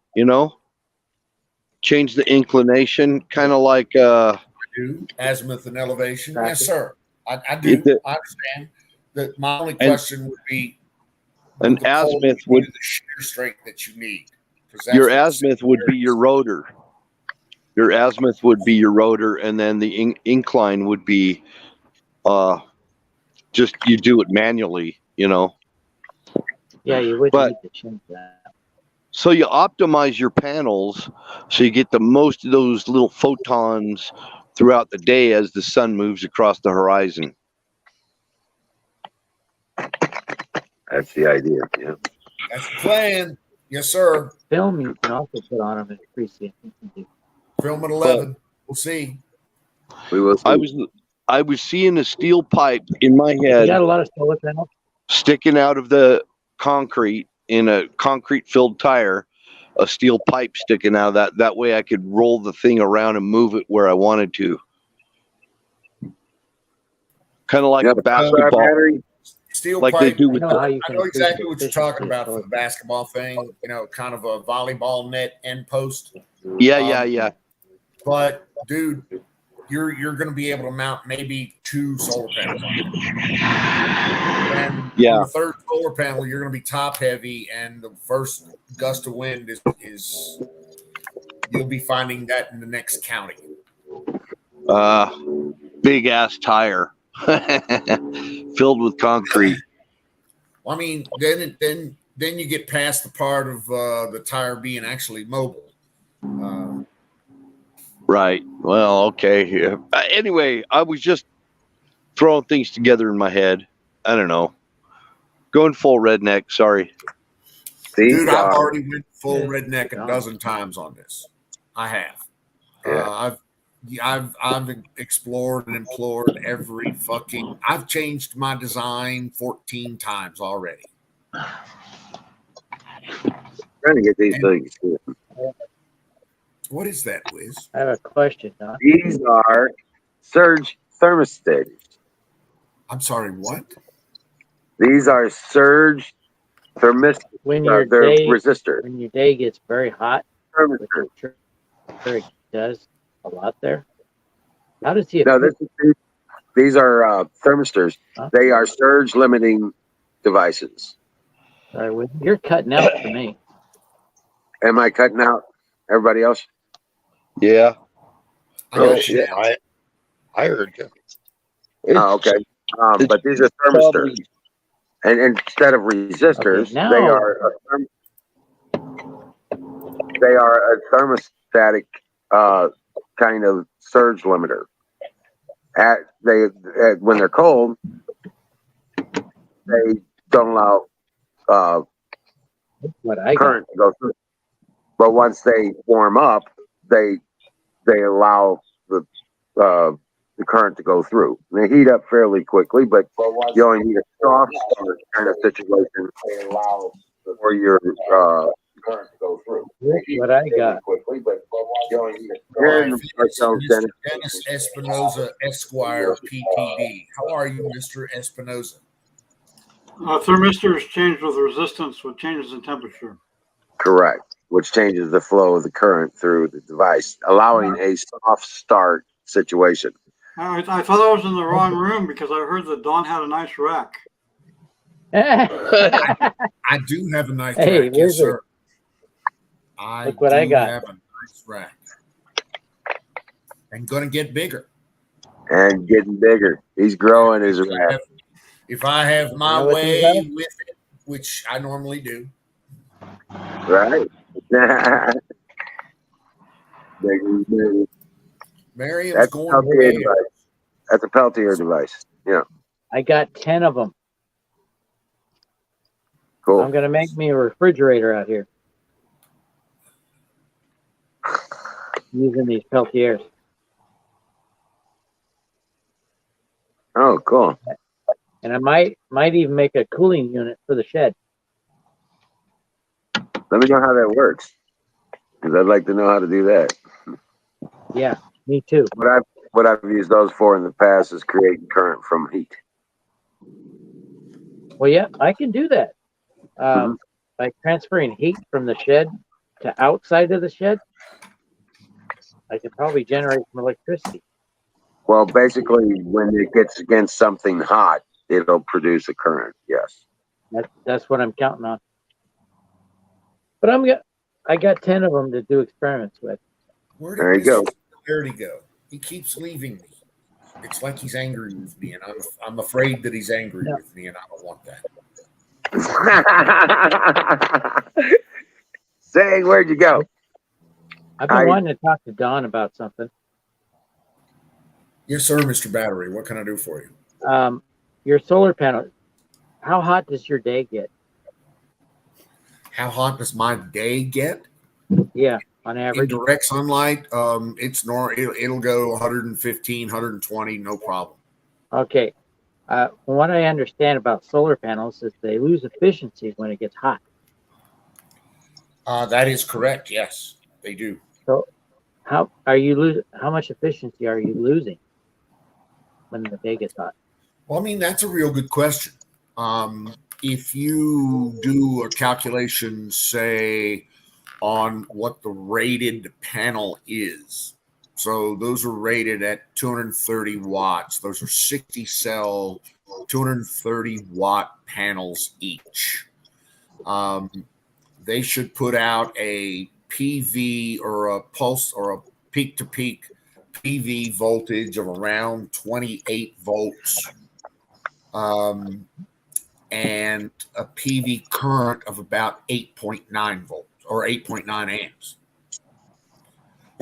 Change the inclination, kind of like Azimuth and elevation. Tracking. Yes, sir. I do. It- I understand. My only question would be an the pole azimuth give you would the shear strength that you need. 'Cause that's your what azimuth would be your rotor. Your azimuth would be your rotor, and then the incline would be just you do it manually, Yeah, you would But- need to change that. So you optimize your panels so you get the most of those little photons throughout the day as the sun moves across the horizon. That's the idea. Yeah. That's the plan. Yes, sir. Film you can also put on them and increase the intensity. Film at 11. We'll see. We will. I was seeing a steel pipe in my You head got a lot of solar panels? sticking out of the concrete in a concrete filled tire, a steel pipe sticking out of that. That way I could roll the thing around and move it where I wanted to. Kind of like Yeah, a the basketball, battery. Steel like they pipe. do I with know how you I can know increase exactly the what you're efficiency talking of about solar for the basketball thing, kind of a volleyball net end post. yeah. But dude, you're going to be able to mount maybe 2 solar panels on it. And Yeah. on the third solar panel, you're going to be top heavy, and the first gust of wind is you'll be finding that in the next county. Big ass tire. filled with concrete. Well, I mean, then you get past the part of the tire being actually mobile. Right. Well, okay. Yeah. Anyway, I was just throwing things together in my head. I don't know. Going full redneck. Sorry. Dude, I've already went full redneck a dozen times on this. I have. I've explored and implored every fucking. I've changed my design 14 times already. Trying to get these things. What is that, Wiz? I have a question, Don. These are surge thermistors. I'm sorry, what? These are surge thermistors. When your They're day resistors. when your day gets very hot, which Thermistors. I'm sure it does a lot there. How does he? No, these are thermistors. Huh? They are surge limiting devices. Sorry, you're cutting out for me. Am I cutting out everybody else? Yeah. Oh, shit. I heard you. Oh, okay. But these are thermistors. And instead of resistors, Okay, now- they are a thermostatic kind of surge limiter. When they're cold, they don't allow What I got. current to go through. But once they warm up, they allow the current to go through. They heat up fairly quickly, but you only need a soft start kind of situation for your current to go through. What I got. Quickly, but you only need All right, ourselves, Mr. Dennis Espinoza, Esquire, PPD. How are you, Mr. Espinoza? Thermistors change with resistance, which changes in temperature. Correct, which changes the flow of the current through the device, allowing a soft start situation. I thought I was in the wrong room because I heard that Don had a nice rack. I do have a nice Hey, rack, yes, Wizard. sir. Look what I got. Have a nice rack. And gonna get bigger. And getting bigger. He's growing his rack. If I have my You know what way these are? with it, which I normally do. Right? Bigger. Miriam's That's a going Peltier way. device. That's a Peltier device. Yeah, I got 10 of them. cool. I'm gonna make me a refrigerator out here using these Peltiers. Oh, cool. And I might even make a cooling unit for the shed. Let me know how that works, because I'd like to know how to do that. Yeah, me too. What I've used those for in the past is creating current from heat. Well, yeah, I can do that. By transferring heat from the shed to outside of the shed, I can probably generate some electricity. Well, basically, when it gets against something hot, it'll produce a current. Yes. That's what I'm counting on. But I got 10 of them to do experiments with. There you go. Where'd he go? He keeps leaving me. It's like he's angry with me, and I'm afraid that he's angry with me, and I don't want that. Say, where'd you go? I've been wanting to talk to Don about something. Yes, sir, Mr. Battery. What can I do for you? Your solar panel, how hot does your day get? How hot does my day get? Yeah, on In average. direct sunlight, it'll go 115, 120, no problem. Okay. From what I understand about solar panels is they lose efficiency when it gets hot. That is correct. Yes, they do. So how much efficiency are you losing when the day gets hot? Well, I mean, that's a real good question. If you do a calculation, say, on what the rated panel is, so those are rated at 230 watts. Those are 60 cell, 230 watt panels each. They should put out a PV or a pulse or a peak to peak PV voltage of around 28 volts and a PV current of about 8.9 volts or 8.9 amps.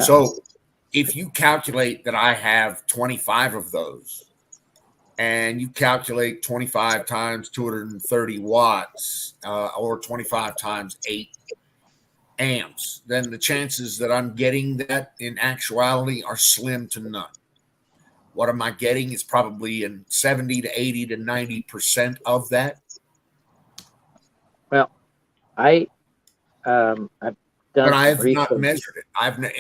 So if you calculate that I have 25 of those, and you calculate 25 times 230 watts, or 25 times 8 amps, then the chances that I'm getting that in actuality are slim to none. What am I getting is probably in 70 to 80 to 90% of that. Well, I've done But I have some not research. measured it.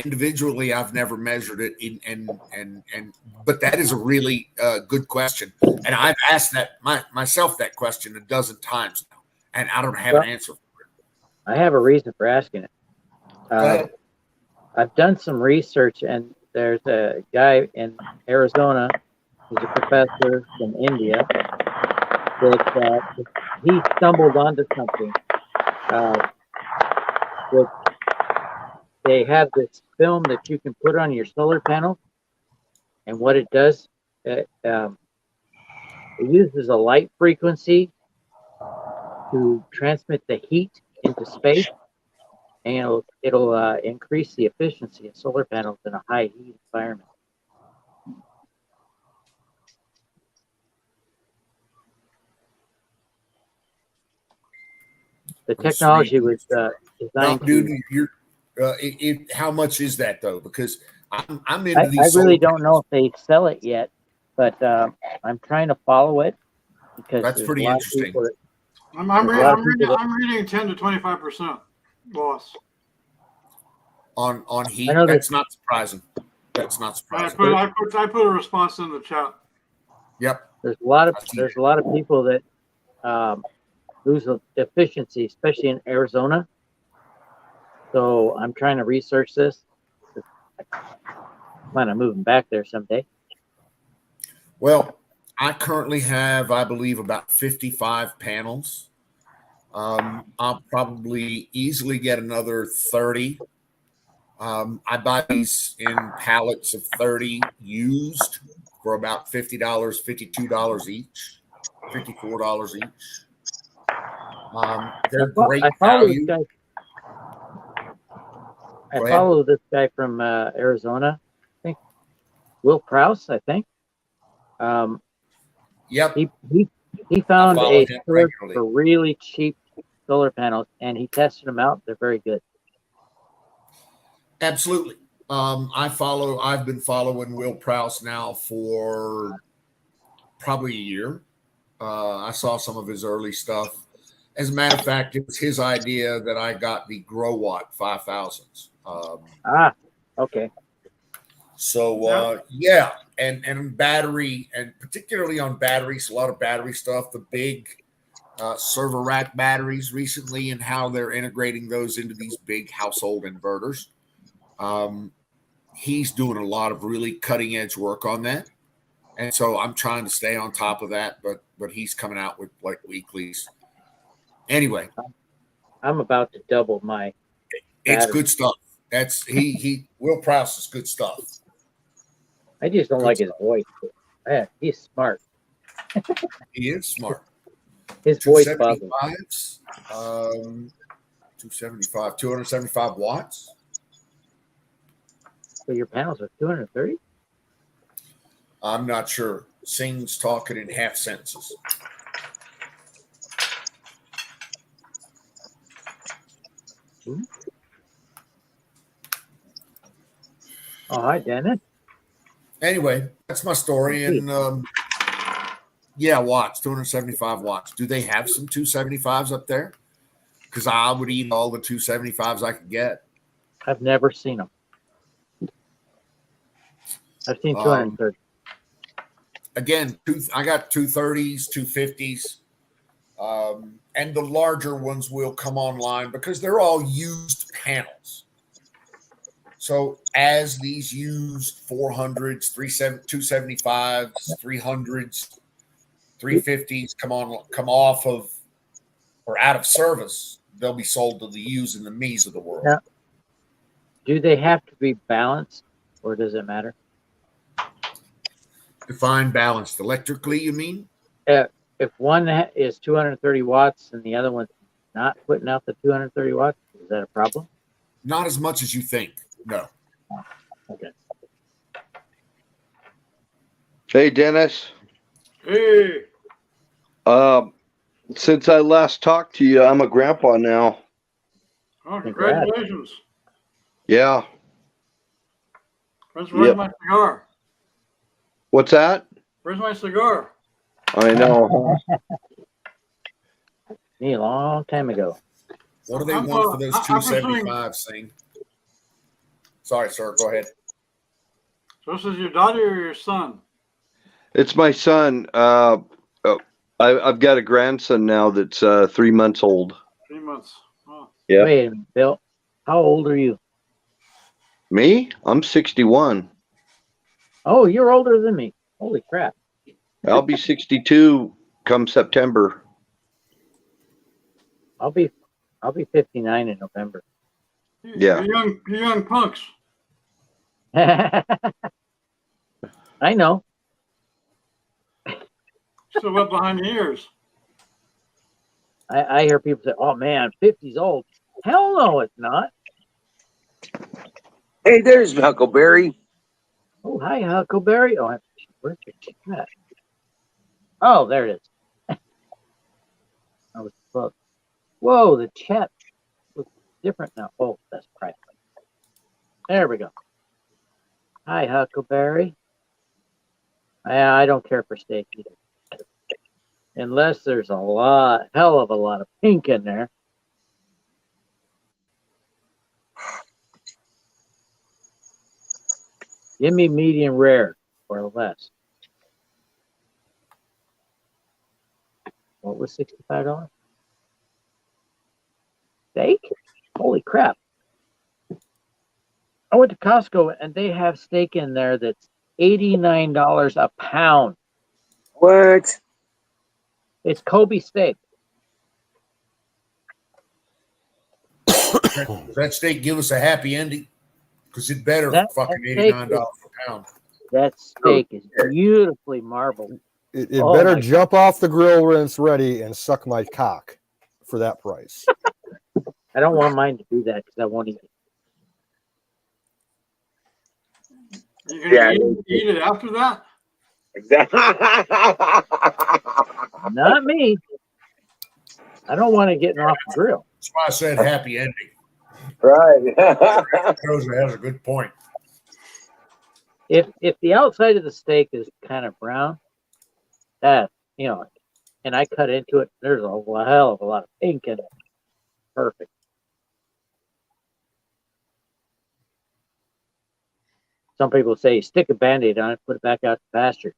Individually, I've never measured it. But that is a really good question, and I've asked myself that question a dozen times now, and I don't have an answer for it. I have a reason for asking it. Go ahead. I've done some research, and there's a guy in Arizona who's a professor from India that he stumbled onto something. They have this film that you can put on your solar panel, and what it does, it uses a light frequency to transmit the heat into space, and it'll increase the efficiency of solar panels in a high heat environment. The technology was designed No, dude, to. you're. How much is that though? Because I'm into these. I really solar don't know if they sell it yet, but I'm trying to follow it because That's there's pretty a lot interesting. Of people that, I'm there's a lot of people that- reading 10 to 25% loss. on heat. I know That's not surprising. That's not I surprising. put a response in the chat. Yep. there's a lot of people that lose efficiency, especially in Arizona. So I'm trying to research this. I plan on moving back there someday. Well, I currently have, I believe, about 55 panels. I'll probably easily get another 30. I buy these in pallets of 30 used for about $50, $52 each, $54 each. They're great I follow value. this guy. I Go ahead. follow this guy from Arizona. I think Will Prowse. I think. Yep. He found follow a him source regularly. for really cheap solar panels, and he tested them out. They're very good. Absolutely. I've been following Will Prowse now for probably a year. I saw some of his early stuff. As a matter of fact, it was his idea that I got the GrowWatt 5000s. Okay. So yeah, and battery, and particularly on batteries, a lot of battery stuff. The big server rack batteries recently, and how they're integrating those into these big household inverters. He's doing a lot of really cutting edge work on that, and so I'm trying to stay on top of that. But he's coming out with like weeklies. Anyway, I'm about to double my. it's battery. good stuff. That's he Will Prowse is good stuff. I just don't Good like his voice. Yeah, he's smart. He is smart. His voice bothers me. 275s, 275 watts. So your panels are 230? I'm not sure. Sing's talking in half sentences. Oh, hi, Dennis. Anyway, that's my story. And yeah, watts, 275 watts. Do they have some 275s up there? Because I would eat all the 275s I could get. I've never seen them. I've seen 230. Again, I got 230s, 250s. And the larger ones will come online because they're all used panels. So as these used 400s, 275s, 300s, 350s come off of or out of service, they'll be sold to the yous and the me's of the world. Now, do they have to be balanced, or does it matter? Define balanced electrically, you mean? if one is 230 watts and the other one's not putting out the 230 watts, is that a problem? Not as much as you think. No. Okay. Hey, Dennis. Hey, Since I last talked to you, I'm a grandpa now. oh, Congrats. congratulations. Yeah. Where's Yep. my cigar? What's that? Where's my cigar? I know. Me a long time ago. What do they I'm, want for those I'm pursuing- 275, Sing? Sorry, sir. Go ahead. So this is your daughter or your son? It's my son. I've got a grandson now that's 3 months old. 3 months. Oh, Yeah. Wait a minute, Bill. How old are you? Me? I'm 61. Oh, you're older than me. Holy crap. I'll be 62 come September. I'll be 59 in November. Yeah. You're young punks. I know. Still wet behind the ears. I hear people say, "Oh man, 50's old." Hell no, it's not. Hey, there's Huckleberry. Oh, hi, Huckleberry. Oh, where's the cat? Oh, there it is. I was close. Whoa, the chat looks different now. Oh, that's private. There we go. Hi, Huckleberry. I don't care for steak either. Unless there's hell of a lot of pink in there. Give me medium rare or less. What was $65? Steak? Holy crap. I went to Costco and they have steak in there that's $89 a pound. What? It's Kobe steak. That steak give us a happy ending because it better That fucking steak $89 a pound. That steak is beautifully marbled. It Oh better my jump off the grill when it's ready and suck my cock for that price. I don't want mine to do that because I won't eat it. You gonna Yeah. eat it after that? Not me. I don't want it getting off the grill. That's why I said happy ending. Right. Rosa has a good point. If the outside of the steak is kind of brown, and I cut into it, there's a hell of a lot of pink in it. Perfect. Some people say stick a Band-Aid on it, put it back out to pasture.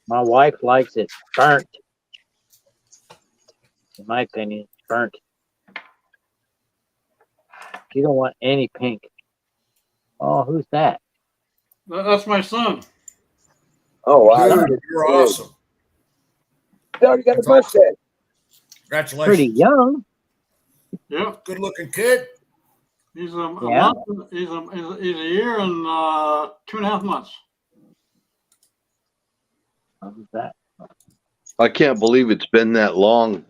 My wife likes it burnt. In my opinion, it's burnt. She don't want any pink. Oh, who's that? That's my son. Oh, wow. Dude, you're awesome. You already got a mustache. Congratulations. Pretty young. Yeah, Good looking kid. he's Yeah. he's a year and 2.5 months. How's that? I can't believe it's been that long.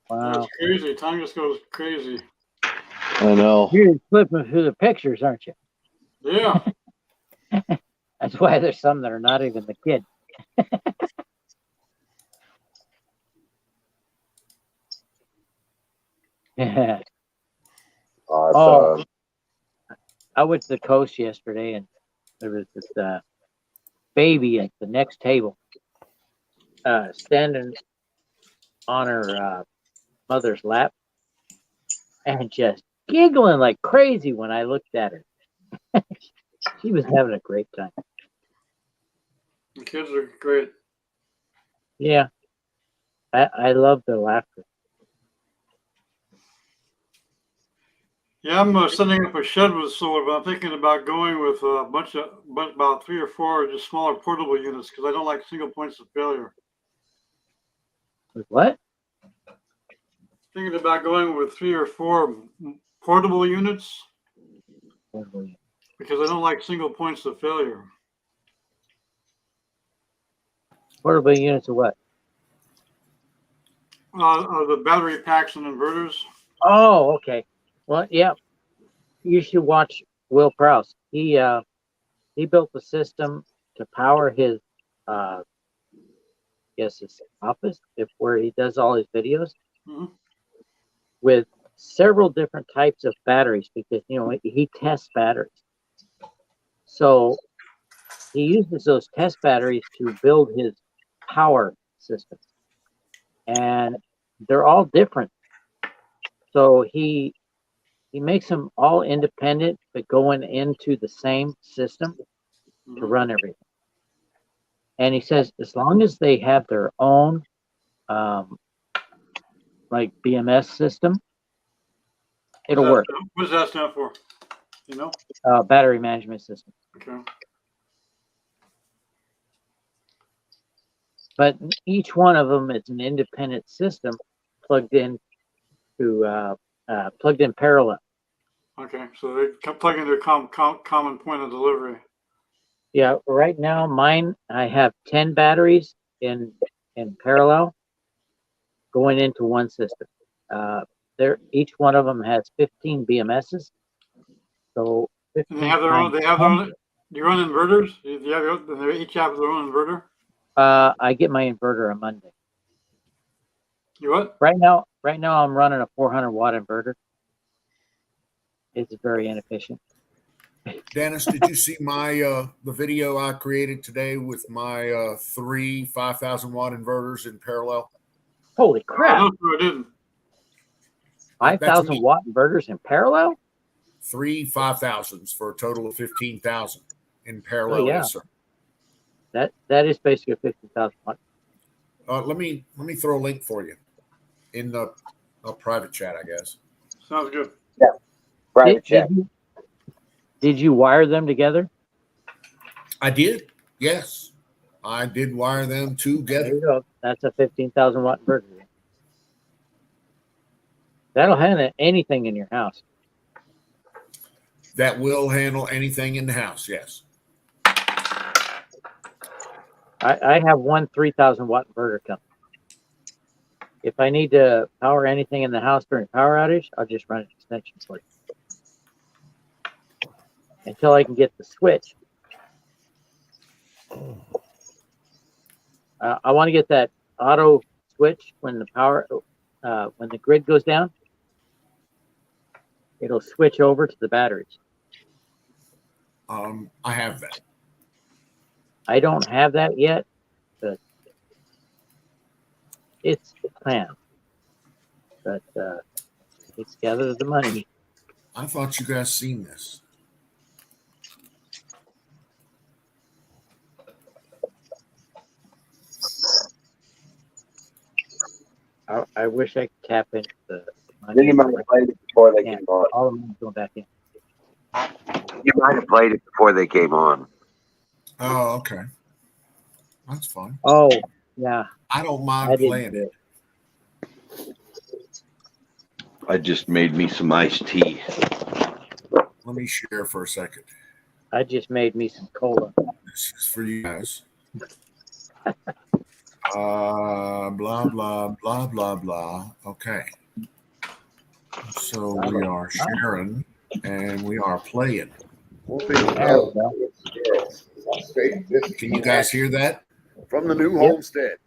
Wow. It's crazy. Time just goes crazy. I know. You're flipping through the pictures, aren't you? Yeah. That's why there's some that are not even the kid. Yeah. Awesome. I went to the coast yesterday and there was this baby at the next table standing on her mother's lap and just giggling like crazy when I looked at her. She was having a great time. The kids are great. Yeah. I love their laughter. Yeah, I'm setting up a shed with solar, but I'm thinking about going with about 3 or 4 just smaller portable units because I don't like single points of failure. With what? Thinking about going with 3 or 4 portable units because I don't like single points of failure. Portable units of what? The battery packs and inverters. Oh, okay. Well, yeah. You should watch Will Prowse. He built the system to power his his office, where he does all his videos, with several different types of batteries, because he tests batteries. So he uses those test batteries to build his power system, and they're all different. So he makes them all independent, but going into the same system to run everything. And he says as long as they have their own like BMS system, it'll work. What does that stand for? You know? Battery management system. Okay. But each one of them is an independent system plugged in parallel. Okay, so they plug into a common point of delivery. Yeah, right now mine, I have 10 batteries in parallel going into one system. Each one of them has 15 BMSs. So 15 and they have their own. They have their own. Do you run inverters? They each have their own inverter. I get my inverter on Monday. You what? Right now I'm running a 400 watt inverter. It's very inefficient. Dennis, did you see my the video I created today with my 3 5,000 watt inverters in parallel? Holy crap! No, I didn't. 5,000 watt inverters in parallel? 3 5,000s for a total of 15,000 in parallel. Oh, yeah. Yes, sir. That is basically a 50,000 watt. Let me throw a link for you in the private chat, I guess. Sounds good. Yeah, private chat. Did you wire them together? I did. Yes, I did wire them together. There you go. That's a 15,000 watt inverter. That'll handle anything in your house. That will handle anything in the house. Yes. I have one 3,000 watt inverter coming. If I need to power anything in the house during power outage, I'll just run an extension for you. Until I can get the switch. I want to get that auto switch when the power, when the grid goes down. It'll switch over to the batteries. I have that. I don't have that yet, but it's the plan. But it's gather the money. I thought you guys seen this. I wish I could tap into the I think you might have played it before they came on. all the money's going back in. You might have played it before they came on. Oh, okay. That's fine. Oh, yeah. I don't I mind didn't playing do it. I just made me some iced tea. Let me share for a second. I just made me some cola. This is for you guys. Blah, blah, blah, blah, blah. Okay. So we are sharing and we are playing. There we go. Can you guys hear that? From the new homestead,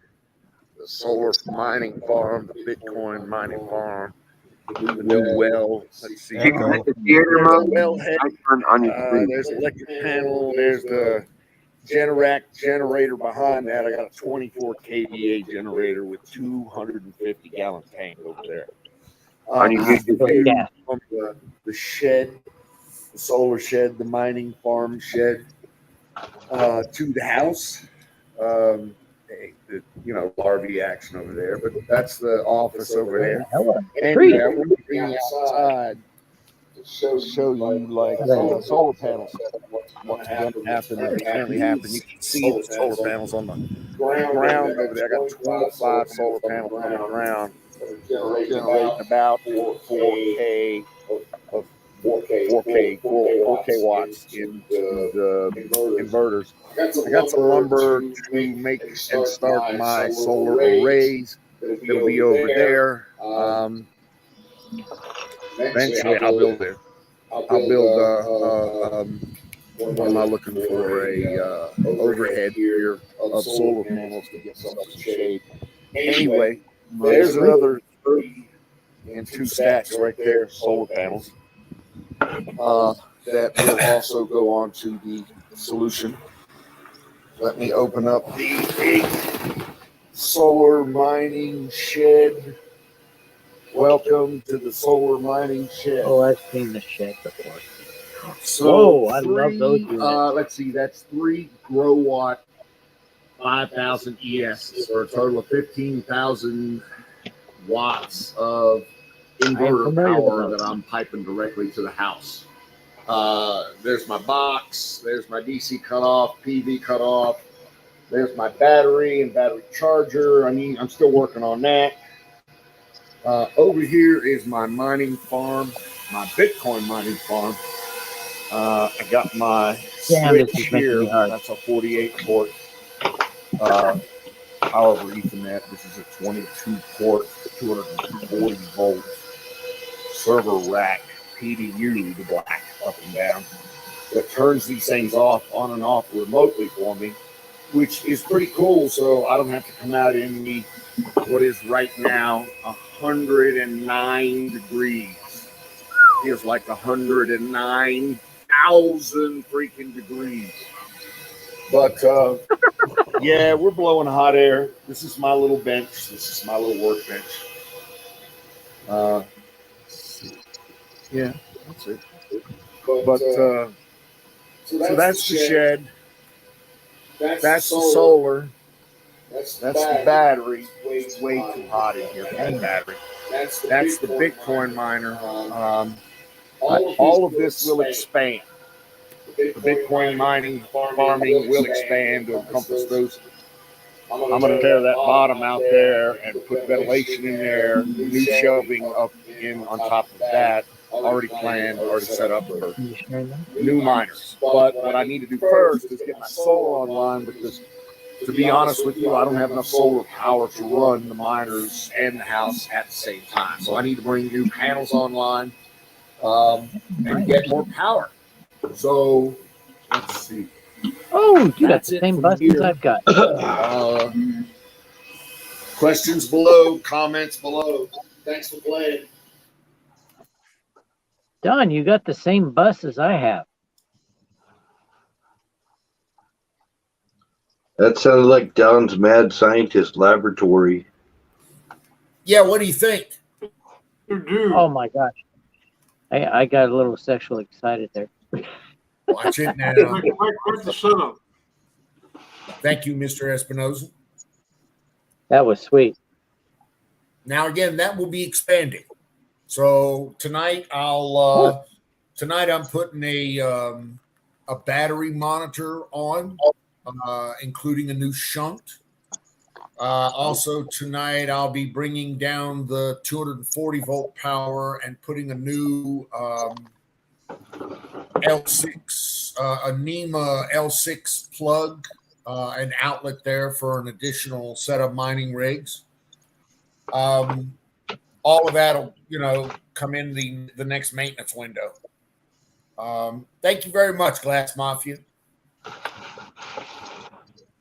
the solar mining farm, the Bitcoin mining farm, the new well. Let's see. You can hit the theater mode Wellhead. on your screen. There's the electric panel. There's the Generac generator behind that. I got a 24 kVA generator with 250 gallon tank over there. On your YouTube. Yeah. From the shed, the solar shed, the mining farm shed, to the house. RV action over there, but that's the office over there. Hello. And Tree. we're moving outside to show you like the solar panels. What's going to happen? That apparently happened. You can see the solar panels on the ground over there. I got 25 solar panels on the ground, generating about 4K of 4K watts in the inverters. I got some lumber to make and start my solar arrays. It'll be over there. Eventually, I'll build there. I'll build. What am I looking for? A overhead here of solar panels to get some shade. Anyway, there's another 3 and 2 stacks right there, solar panels. That will also go on to the solution. Let me open up the big solar mining shed. Welcome to the solar mining shed. Oh, I've seen the shed before. So I love those units. let's see, that's 3 Grow Watt 5000 ES for a total of 15,000 watts of inverter familiar with power those. that I'm piping directly to the house. There's my box. There's my DC cutoff, PV cutoff. There's my battery and battery charger. I'm still working on that. Over here is my mining farm, my Bitcoin mining farm. I got my Damn, this switch is making here. me hard. That's a 48 port power over Ethernet. This is a 22 port, 240 volt server rack PDU, the black up and down, that turns these things off, on and off remotely for me, which is pretty cool. So I don't have to come out in the what is right now 109 degrees. Feels like 109,000 freaking degrees. But yeah, we're blowing hot air. This is my little bench. This is my little workbench. Yeah, that's it. But so that's the shed. That's the solar. That's the battery. It's way too hot in here for that battery. That's the Bitcoin miner. All of this will expand. The Bitcoin mining, farming will expand to encompass those. I'm going to tear that bottom out there and put ventilation in there, new shelving up in on top of that. Already planned, already set up for new miners. But what I need to do first is get my solar online, because to be honest with you, I don't have enough solar power to run the miners and the house at the same time. So I need to bring new panels online and get more power. So let's see. Oh, you got That's the it same from buses here. I've got. Questions below, comments below. Thanks for playing. Don, you got the same bus as I have. That sounded like Don's mad scientist laboratory. Yeah, what do you think? You do. Oh my gosh. I got a little sexually excited there. Watch it now. Quite the setup. Thank you, Mr. Espinoza. That was sweet. Now again, that will be expanding. So tonight I'm putting a battery monitor on, including a new shunt. Also tonight I'll be bringing down the 240 volt power and putting a new L6 a NEMA L6 plug, an outlet there for an additional set of mining rigs. All of that'll, come in the next maintenance window. Thank you very much, Glass Mafia.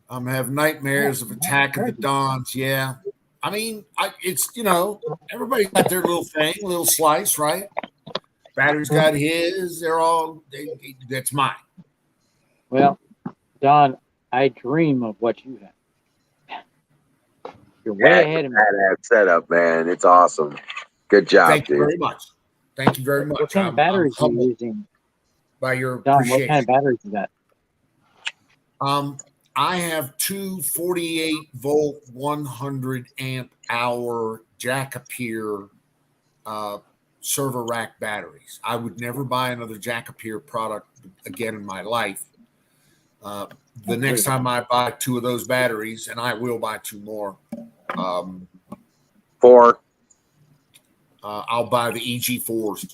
I'm gonna have nightmares of Attack of the Dons. Yeah, I mean, it's everybody's got their little thing, little slice, right? Battery's got his. That's mine. Well, Don, I dream of what you have. You're way ahead of me. Badass setup, man. It's awesome. Good job, Thank you dude. very much. Thank you very much. What kind of batteries are you humbled using? by your Don, appreciation. what kind of batteries you got? I have two 48 volt, 100 amp hour Jacopere server rack batteries. I would never buy another Jacopere product again in my life. The next time I buy two of those batteries, and I will buy two more, 4. I'll buy the EG4s.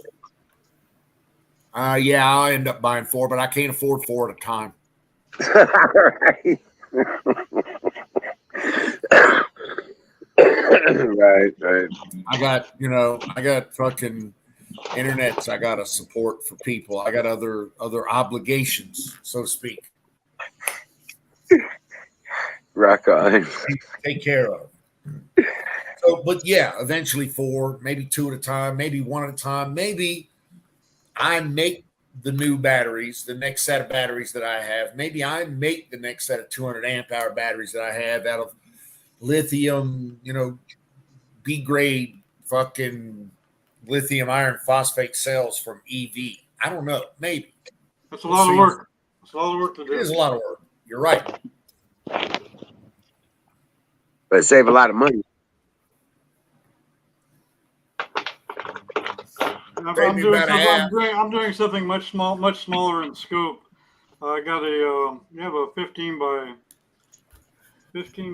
Yeah, I'll end up buying 4, but I can't afford 4 at a time. Right. Right. I got fucking internets I got to support for people. I got other obligations, so to speak. Rock on. Take care of. So, but yeah, eventually 4, maybe 2 at a time, maybe 1 at a time. Maybe I make the new batteries, the next set of batteries that I have. Maybe I make the next set of 200 amp hour batteries that I have out of lithium, B grade fucking lithium iron phosphate cells from EV. I don't know. Maybe. That's a lot of work. It's a lot of work to do. It is a lot of work. You're right. But save a lot of money. I'm doing something much smaller in scope. I got a 15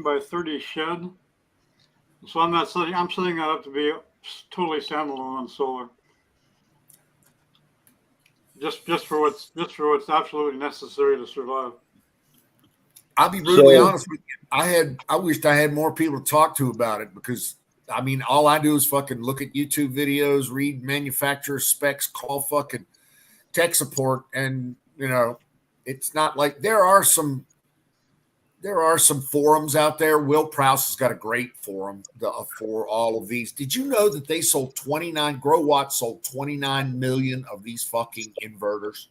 by 30 shed. So I'm setting that up to be totally standalone on solar. Just for what's absolutely necessary to survive. I'll be brutally honest with you. I wished I had more people to talk to about it, because I mean, all I do is fucking look at YouTube videos, read manufacturer specs, call fucking tech support, and it's not like there are some forums out there. Will Prouse has got a great forum for all of these. Did you know that they sold GrowWatt sold 29 million of these fucking inverters?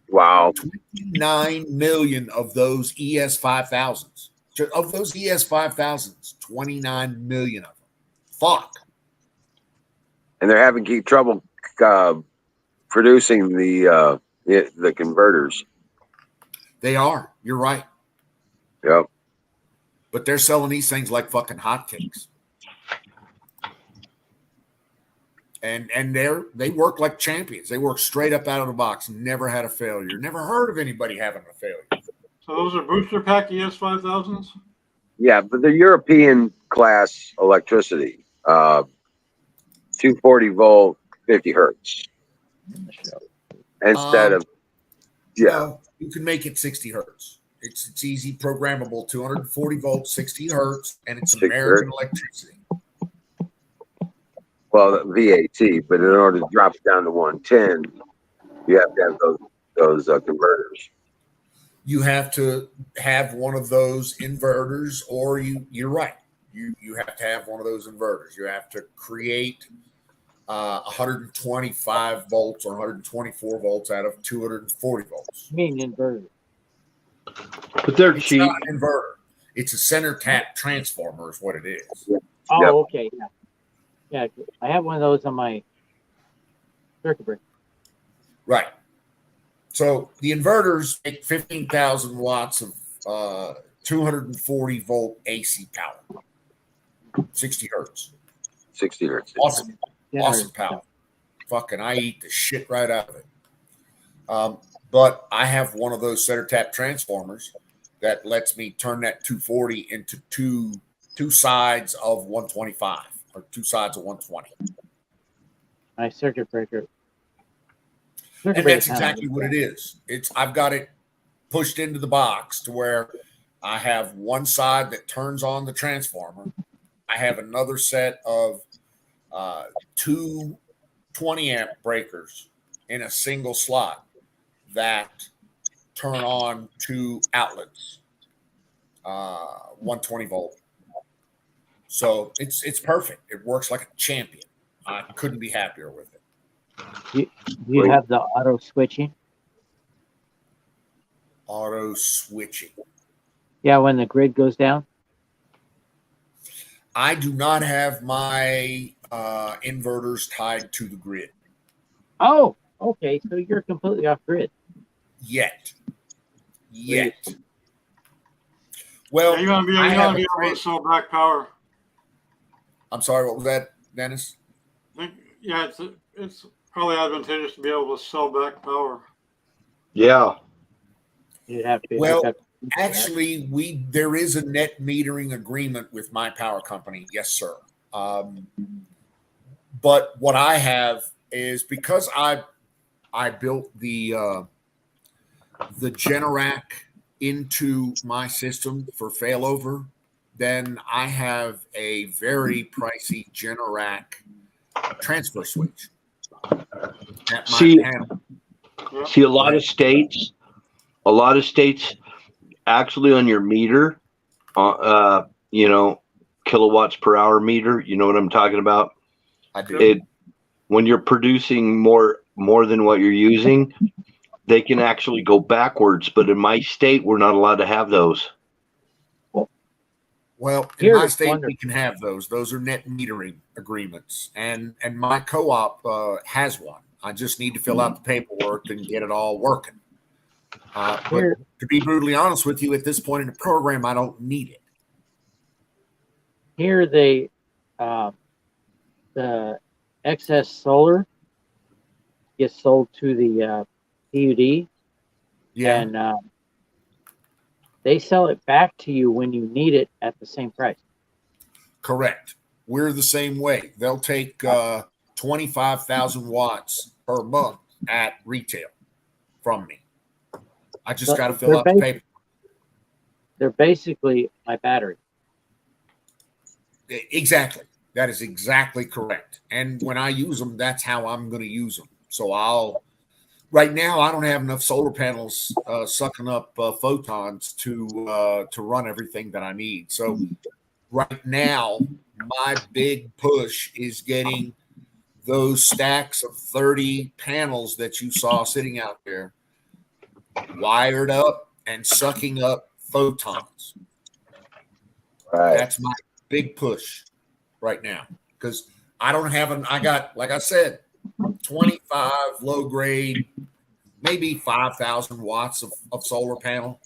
Wow. 29 million of those ES5000s. Of those ES5000s, 29 million of them. Fuck. And they're having trouble producing the converters. They are. You're right. Yep. But they're selling these things like fucking hotcakes. And they work like champions. They work straight up out of the box. Never had a failure. Never heard of anybody having a failure. So those are booster pack ES5000s? Yeah, but the European class electricity, 240 volt, 50 hertz. Instead of, you can make it 60 hertz. It's easy programmable, 240 volts, 60 hertz, and it's American electricity. Well, VAT, but in order to drop it down to 110, you have to have those converters. You have to have one of those inverters, or you're right. You have to have one of those inverters. You have to create 125 volts or 124 volts out of 240 volts. I mean inverter. But they're It's cheap. not an inverter. It's a center tap transformer is what it is. Oh, Yep. okay. Yeah, I have one of those on my circuit breaker. Right. So the inverters make 15,000 watts of 240 volt AC power, 60 hertz. 60 hertz. Awesome. Yeah, Awesome power. Fucking, I eat the shit right out of it. But I have one of those center tap transformers that lets me turn that 240 into two sides of 125 or two sides of 120. my circuit breaker. And that's exactly what it is. I've got it pushed into the box to where I have one side that turns on the transformer. I have another set of two 20 amp breakers in a single slot that turn on two outlets, 120 volt. So it's perfect. It works like a champion. I couldn't be happier with it. You have the auto switching? Auto switching. Yeah, when the grid goes down? I do not have my inverters tied to the grid. Oh, okay. So you're completely off grid. Yet. Well, You're gonna be able to sell back power. I'm sorry, what was that, Dennis? Yeah, it's probably advantageous to be able to sell back power. Yeah. You have to. Well, actually, there is a net metering agreement with my power company. Yes, sir. But what I have is because I built the Generac into my system for failover, then I have a very pricey Generac transfer switch. That might See, handle. see, a lot of states actually on your meter, you know, kilowatts per hour meter. You know what I'm talking about? I do. It when you're producing more than what you're using, they can actually go backwards. But in my state, we're not allowed to have those. Well, in Here my it's state, we wonderful. can have those. Those are net metering agreements, and my co-op has one. I just need to fill out the paperwork and get it all working. But Here, to be brutally honest with you, at this point in the program, I don't need it. here they, the excess solar gets sold to the PUD, Yeah, and they sell it back to you when you need it at the same price. correct. We're the same way. They'll take 25,000 watts per month at retail from me. I just So got to fill they're out the basi- paper. They're basically my battery. Exactly. That is exactly correct. And when I use them, that's how I'm going to use them. So right now, I don't have enough solar panels sucking up photons to run everything that I need. So right now, my big push is getting those stacks of 30 panels that you saw sitting out there wired up and sucking up photons. Right. That's my big push right now because I don't have I got, like I said, 25 low grade, maybe 5,000 watts of solar panel.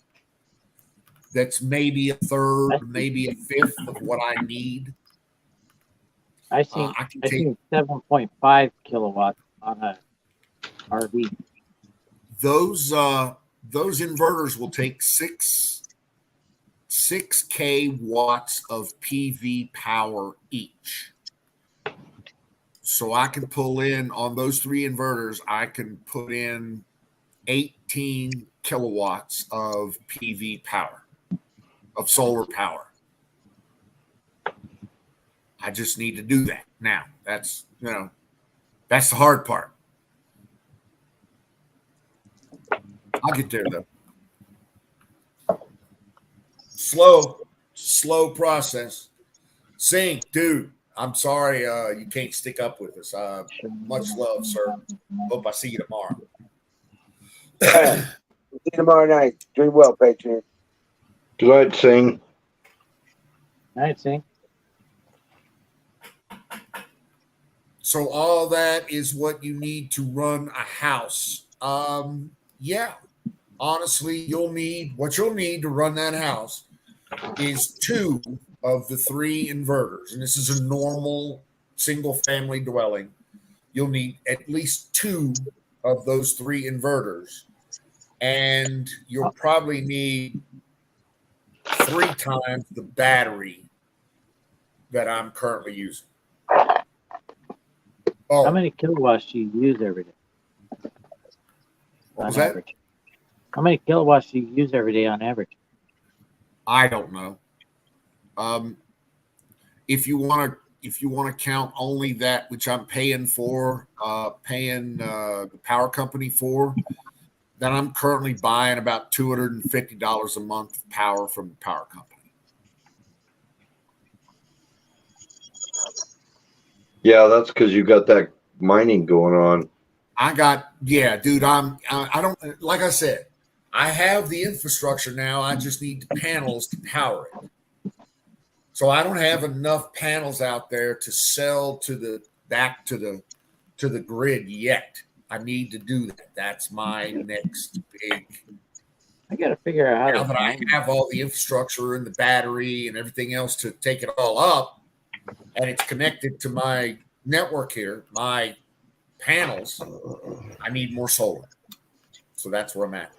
That's maybe a third, maybe a fifth of what I need. I I can take seen 7.5 kilowatts on a RV. those inverters will take 6K watts of PV power each. So I can pull in on those three inverters, I can put in 18 kilowatts of PV power, of solar power. I just need to do that now. That's the hard part. I'll get there though. Slow process. Sing, dude. I'm sorry you can't stick up with us. Much love, sir. Hope I see you tomorrow. See you tomorrow night. Drink well, Patriot. Go ahead, Sing. I'd say. So all that is what you need to run a house. Yeah. Honestly, what you'll need to run that house is 2 of the 3 inverters. And this is a normal single family dwelling. You'll need at least 2 of those 3 inverters. And you'll probably need 3 times the battery that I'm currently using. How many kilowatts do you use every day? What was on that? average? How many kilowatts do you use every day on average? I don't know. If you want to count only that which I'm paying for, the power company for, then I'm currently buying about $250 a month of power from the power company. Yeah, that's because you got that mining going on. Dude, I don't, like I said, I have the infrastructure now. I just need the panels to power it. So I don't have enough panels out there to sell back to the grid yet. I need to do that. That's my next big. I got to figure out how Now to. that I have all the infrastructure and the battery and everything else to take it all up, and it's connected to my network here, my panels, I need more solar. So that's where I'm at.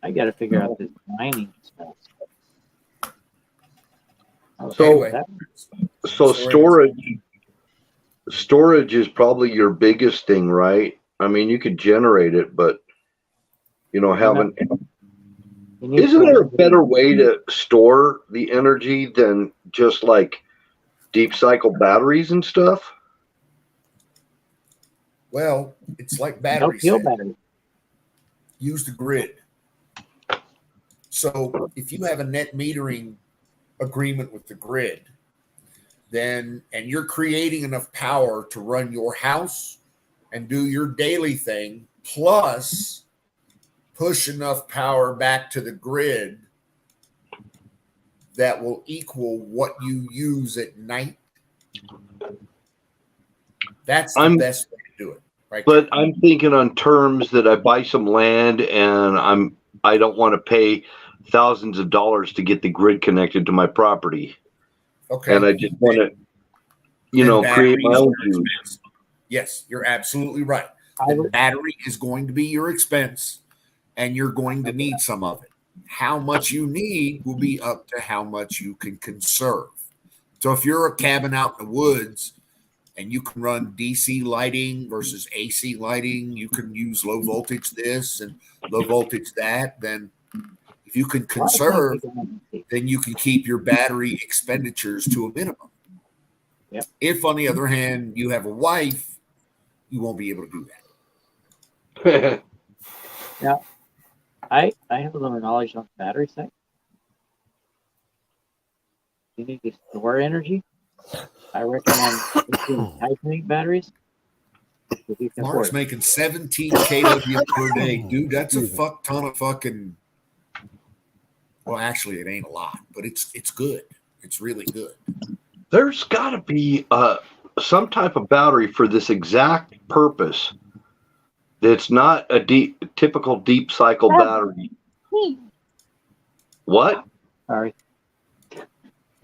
I got to figure out this mining stuff. So, Anyway. so storage. storage is probably your biggest thing, right? I mean, you could generate it, but having You need isn't there a to- better way to store the energy than just like deep cycle batteries and stuff? Well, it's like No battery fuel sales. battery. Use the grid. So if you have a net metering agreement with the grid, and you're creating enough power to run your house and do your daily thing, plus push enough power back to the grid that will equal what you use at night. That's the best way to do it. Right. But I'm thinking on terms that I buy some land and I don't want to pay thousands of dollars to get the grid connected to my property. Okay. And I just want to, create my own juice. Yes, you're absolutely right. The battery is going to be your expense, and you're going to need some of it. How much you need will be up to how much you can conserve. So if you're a cabin out in the woods and you can run DC lighting versus AC lighting, you can use low voltage this and low voltage that, then if you can conserve, then you can keep your battery expenditures to a minimum. Yep. If, on the other hand, you have a wife, you won't be able to do that. Now, I have a little knowledge on the battery side. You need to store energy. I recommend titanate batteries. If you can Mark's afford it. making 17 kW per day. Dude, that's a fuck ton of fucking. Well, actually, it ain't a lot, but it's good. It's really good. There's got to be some type of battery for this exact purpose. That's not a typical deep cycle battery. What? Sorry,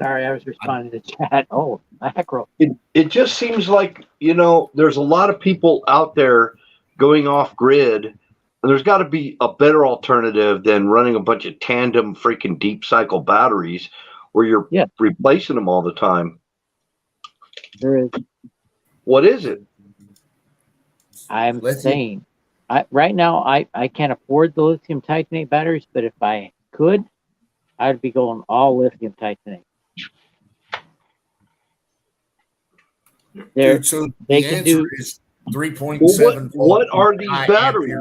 I was responding to chat. Oh, mackerel. It just seems like, there's a lot of people out there going off grid, and there's got to be a better alternative than running a bunch of tandem freaking deep cycle batteries where you're replacing them all the time. There is. What is it? I'm saying, right now, I can't afford the lithium titanate batteries, but if I could, I'd be going all lithium titanate. Dude, so they the can answer do is 3.7 what are these batteries?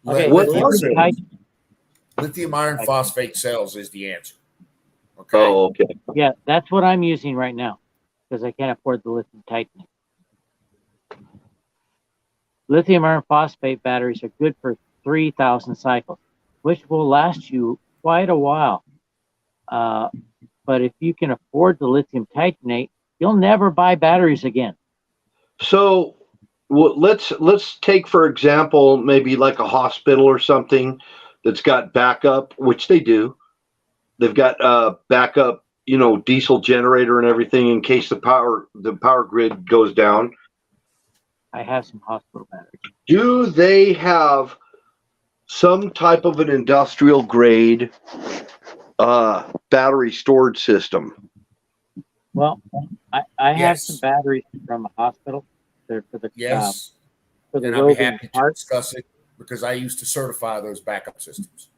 Okay, What are they? Lithium iron phosphate cells is the answer. Okay. Oh, okay. Yeah, that's what I'm using right now because I can't afford the lithium titanate. Lithium iron phosphate batteries are good for 3,000 cycles, which will last you quite a while. But if you can afford the lithium titanate, you'll never buy batteries again. So let's take, for example, maybe like a hospital or something that's got backup, which they do. They've got backup, diesel generator and everything in case the power grid goes down. I have some hospital batteries. Do they have some type of an industrial grade battery storage system? Well, I have some batteries from a hospital. They're for the for the and I'll be roving happy to heart. discuss it because I used to certify those backup systems.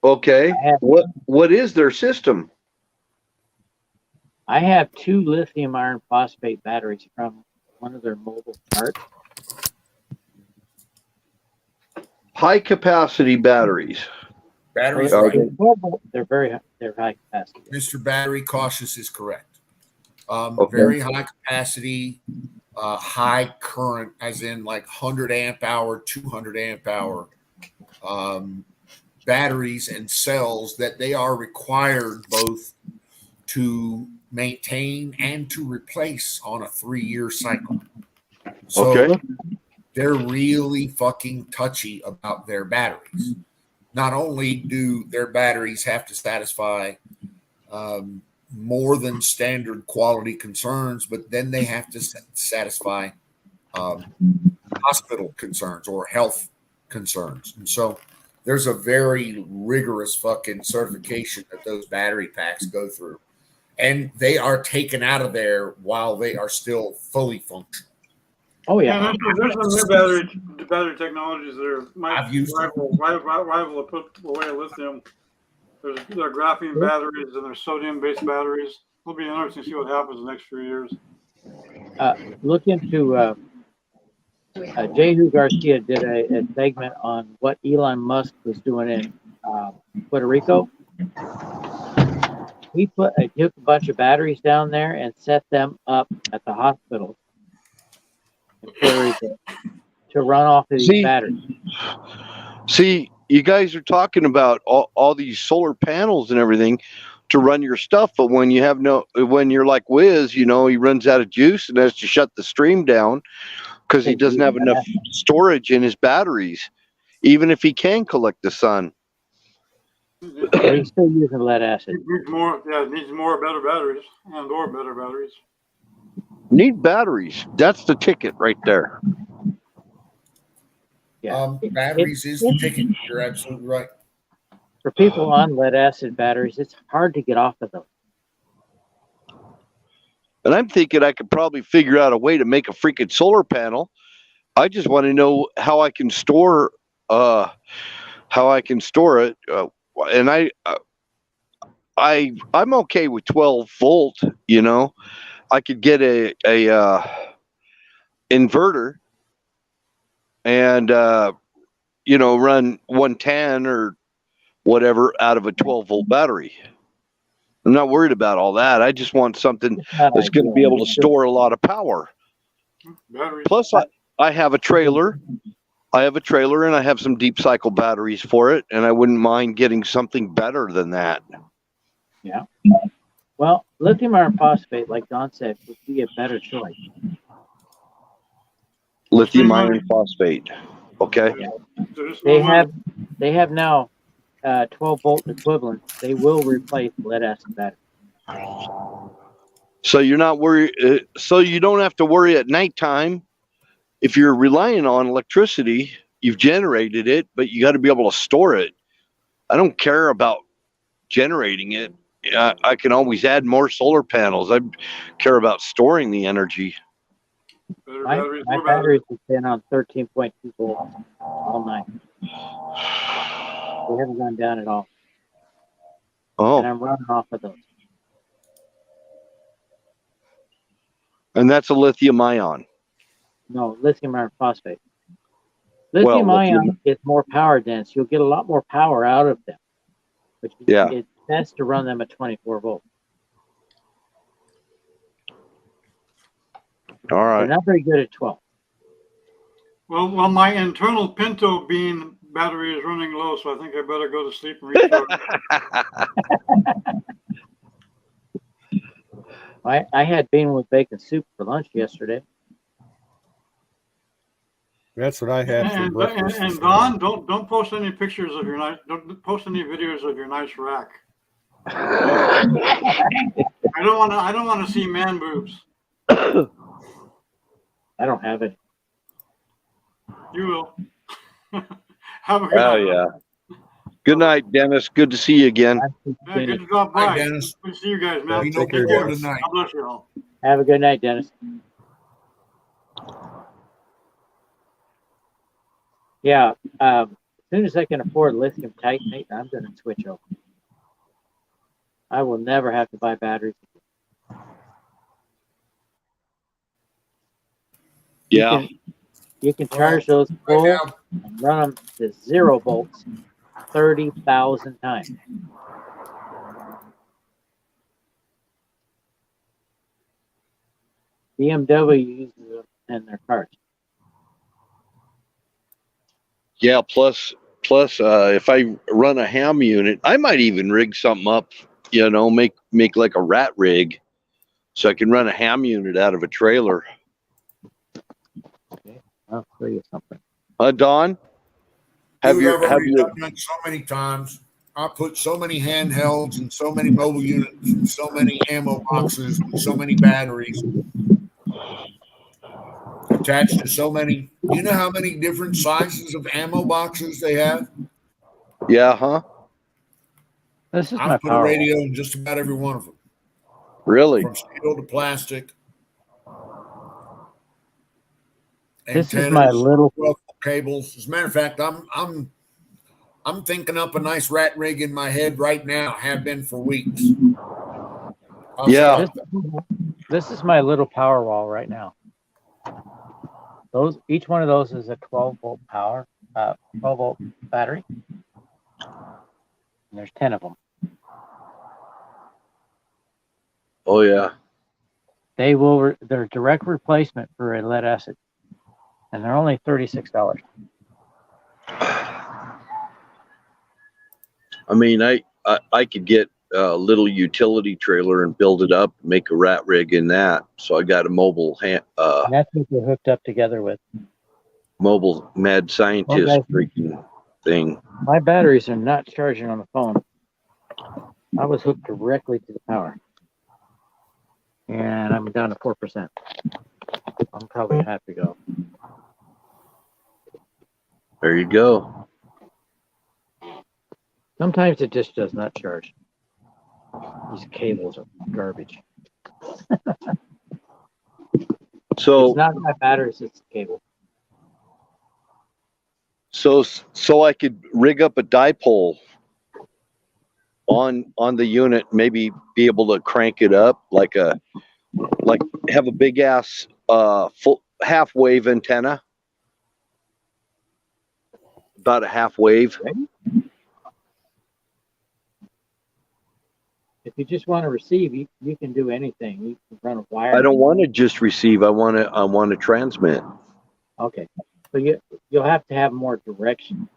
Okay. What is their system? I have 2 lithium iron phosphate batteries from one of their mobile carts. High capacity batteries. Batteries, Are right. They're they're high capacity. Mr. Battery Cautious is correct. Okay. Very high capacity, high current, as in like 100 amp hour, 200 amp hour batteries and cells that they are required both to maintain and to replace on a 3-year cycle. So Okay. they're really fucking touchy about their batteries. Not only do their batteries have to satisfy more than standard quality concerns, but then they have to satisfy hospital concerns or health concerns. And so there's a very rigorous fucking certification that those battery packs go through. and they are taken out of there while they are still fully functional. Oh Yeah, yeah. there's some new battery technologies that are might I've used them. rival to put away lithium. There are graphene batteries and there's sodium-based batteries. It'll be interesting to see what happens in the next few years. Look into Jehu Garcia did a segment on what Elon Musk was doing in Puerto Rico. He took a bunch of batteries down there and set them up at the hospital in Puerto Rico to run off of these batteries. See, you guys are talking about all these solar panels and everything to run your stuff, but when you're like Wiz, he runs out of juice and has to shut the stream down because he doesn't have enough storage in his batteries, even if he can collect the sun. He's still using lead acid. It needs more better batteries or better batteries. Need batteries. That's the ticket right there. Yeah. Batteries is the ticket. You're absolutely right. For people on lead acid batteries, it's hard to get off of them. And I'm thinking I could probably figure out a way to make a freaking solar panel. I just want to know how I can store it. And I'm okay with 12 volt. I could get a inverter and run 110 or whatever out of a 12 volt battery. I'm not worried about all that. I just want something that's going to be able to store a lot of power. Batteries. Plus, I have a trailer. And I have some deep cycle batteries for it, and I wouldn't mind getting something better than that. Yeah. Well, lithium iron phosphate, like Don said, would be a better choice. Lithium iron phosphate. Okay. Yeah. They have now 12 volt equivalent. They will replace lead acid batteries. So you're not worried. So you don't have to worry at nighttime. If you're relying on electricity, you've generated it, but you got to be able to store it. I don't care about generating it. I can always add more solar panels. I care about storing the energy. My batteries have been on 13.2 volts all night. They haven't gone down at all. Oh. And I'm running off of those. And that's a lithium ion. No, lithium iron phosphate. Lithium ion is more power dense. You'll get a lot more power out of them. But it's best to run them at 24 volts. All right. They're not very good at 12. Well, my internal Pinto bean battery is running low, so I think I better go to sleep and recharge. I had bean with bacon soup for lunch yesterday. That's what I had for breakfast. And Don, don't post any pictures of your don't post any videos of your nice rack. I don't want to see man boobs. I don't have it. You will. Have a good night. Yeah. Good night, Dennis. Good to see you again. Yeah, good to drop by. Hi, Dennis. Good to see you guys, man. Be no Take care. good tonight. God bless you all. Have a good night, Dennis. Yeah, as soon as I can afford lithium titanate, I'm going to switch over. I will never have to buy batteries. Yeah. You can charge those full and run them to 0 volts 30,000 times. BMW uses them in their cars. Yeah, plus, if I run a ham unit, I might even rig something up, make like a rat rig, so I can run a ham unit out of a trailer. Okay, I'll show you something. Don, have you done that so many times? I put so many handhelds and so many mobile units and so many ammo boxes and so many batteries attached to so many. You know how many different sizes of ammo boxes they have? Yeah, huh? This is I my put power. a radio in just about every one of them. Really? from steel to plastic. This is my little. Cables. As a matter of fact, I'm thinking up a nice rat rig in my head right now. Have been for weeks. Yeah. This is my little power wall right now. Each one of those is a 12-volt power, 12-volt battery. And there's 10 of them. Oh yeah. They're direct replacement for a lead acid, and they're only $36. I mean, I could get a little utility trailer and build it up, make a rat rig in that. So I got a mobile And that's what they're hooked up together with. mobile mad scientist Okay. freaking thing. My batteries are not charging on the phone. I was hooked directly to the power. And I'm down to 4%. I'm probably have to go. There you go. Sometimes it just does not charge. These cables are garbage. So It's not my batteries, it's the cable. so I could rig up a dipole on the unit, maybe be able to crank it up like have a big ass full half wave antenna, about a half wave. If you just want to receive, you can do anything. You can run a wire. I don't want to just receive. I want to transmit. Okay. So you'll have to have more direction.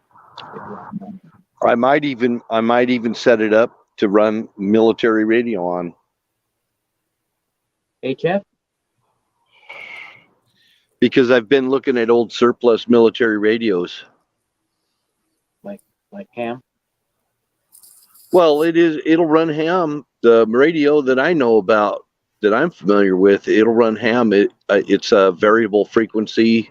I might even set it up to run military radio on. HF? Because I've been looking at old surplus military radios. Like ham? Well, it'll run ham. The radio that I know about, that I'm familiar with, it'll run ham. It's a variable frequency,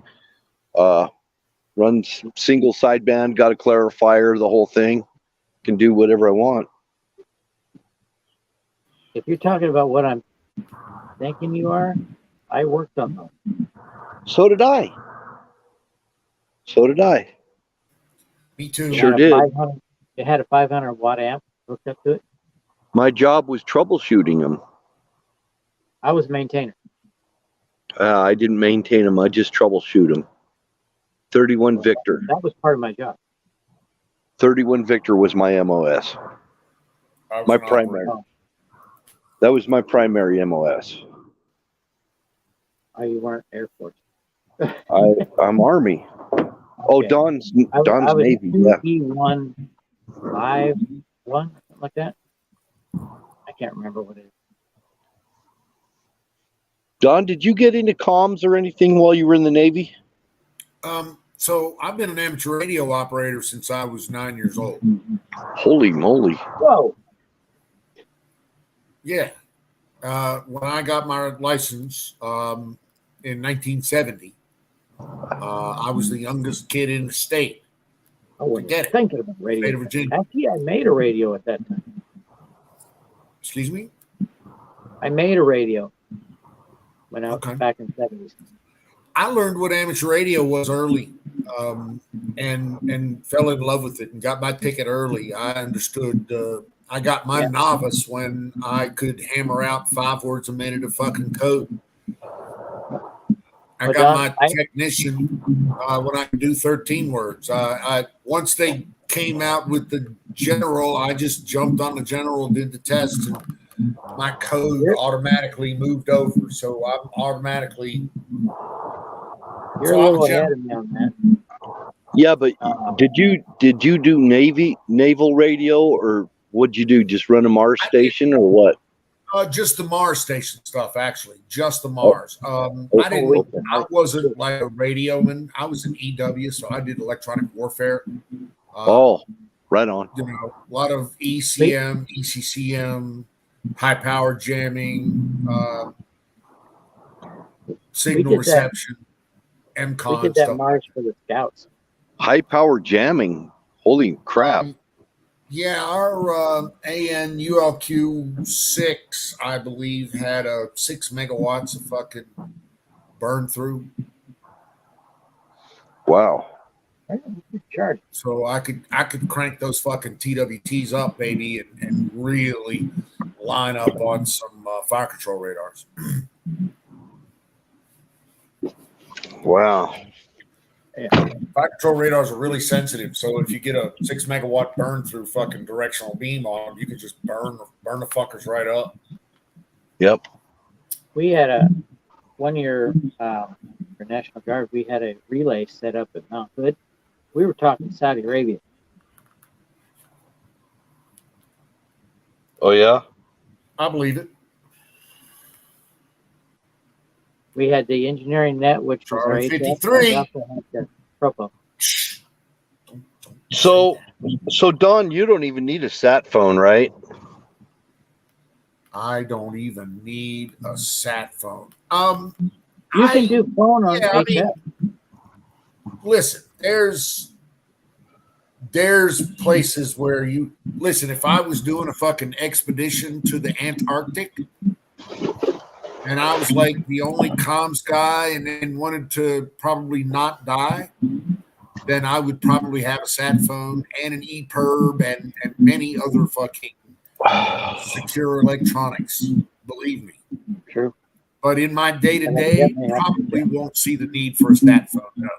runs single sideband, got a clarifier, the whole thing. Can do whatever I want. If you're talking about what I'm thinking you are, I worked on those. So did I. Me too. Sure did. It had a 500 watt amp hooked up to it. My job was troubleshooting them. I was maintainer. I didn't maintain them. I just troubleshoot them. 31 Victor. That was part of my job. 31 Victor was my MOS. My primary. That was my primary MOS. Oh, you weren't Air Force. I'm Army. Oh, Okay. Don's I was Navy. Yeah. E151, something like that. I can't remember what it is. Don, did you get into comms or anything while you were in the Navy? So I've been an amateur radio operator since I was 9 years old. Holy moly. Whoa. Yeah. When I got my license in 1970, I was the youngest kid in the state. I wasn't Forget it. thinking about radio. State of Virginia. Actually, I made a radio at that time. Excuse me? I made a radio when I was Okay. back in the 70s. I learned what amateur radio was early, and fell in love with it and got my ticket early. I understood. I got my novice when I could hammer out 5 words a minute of fucking code. I But got Don, my technician when I could do 13 words. I once they came out with the general, I just jumped on the general, did the test, and my code automatically moved over. So I'm automatically. You're So a I'm little general. ahead of me on that. Yeah, but did you do naval radio, or what'd you do? Just run a Mars station or what? Just the Mars station stuff, actually. Just the Mars. I wasn't like a radioman. I was an EW, so I did electronic warfare. Right on. You know, a lot of ECM, ECCM, high power jamming, signal reception, We MCON did that stuff. Mars for the Scouts. High power jamming. Holy crap. Yeah, our ANULQ 6, I believe, had a 6 megawatts of fucking burn through. Wow. Charge. So I could crank those fucking TWTs up, baby, and really line up on some fire control radars. Wow. Fire control radars are really sensitive, so if you get a 6 megawatt burn through fucking directional beam on them, you can just burn the fuckers right up. Yep. We had a 1 year for National Guard. We had a relay set up at Mount Hood. We were talking Saudi Arabia. Oh yeah. I believe it. We had the engineering net, which was our Charlie HF. 53. We also had the Propo. So Don, you don't even need a sat phone, right? I don't even need a sat phone. You can do phone on HF. Listen, there's places where you listen. If I was doing a fucking expedition to the Antarctic and I was like the only comms guy and wanted to probably not die, then I would probably have a sat phone and an EPIRB and many other fucking secure electronics. Believe me. True. But in my day-to-day, probably won't see the need for a sat phone. No.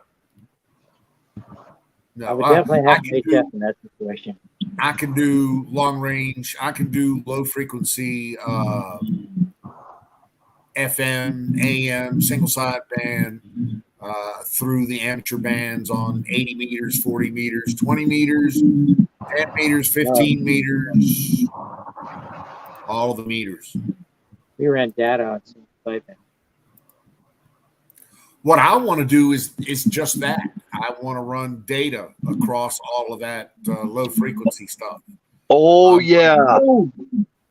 I would definitely have HF in that situation. I can do long range. I can do low frequency FM, AM, single sideband through the amateur bands on 80 meters, 40 meters, 20 meters, 10 meters, 15 meters, all of the meters. We ran data on some sideband. What I want to do is just that. I want to run data across all of that low frequency stuff. Oh yeah.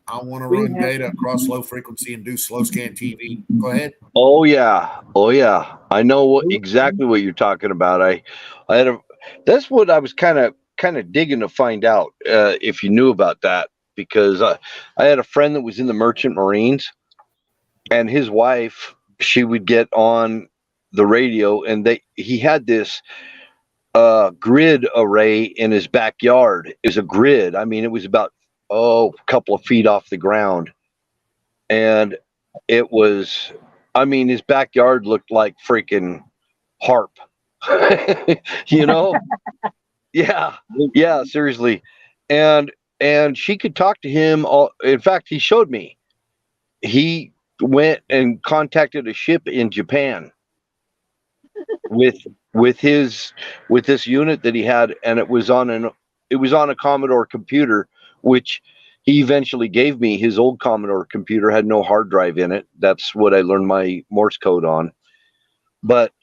I want to run data across low frequency and do slow scan TV. Go ahead. Oh yeah. Oh yeah. I know exactly what you're talking about. I had that's what I was kind of digging to find out if you knew about that, because I had a friend that was in the Merchant Marines, and his wife, she would get on the radio, and he had this grid array in his backyard. It was a grid. I mean, it was about a couple of feet off the ground, and it was, I mean, his backyard looked like freaking HARP. You know? Yeah, seriously. And she could talk to him. In fact, he showed me. He went and contacted a ship in Japan with this unit that he had, and it was on a Commodore computer, which he eventually gave me. His old Commodore computer had no hard drive in it. That's what I learned my Morse code on. But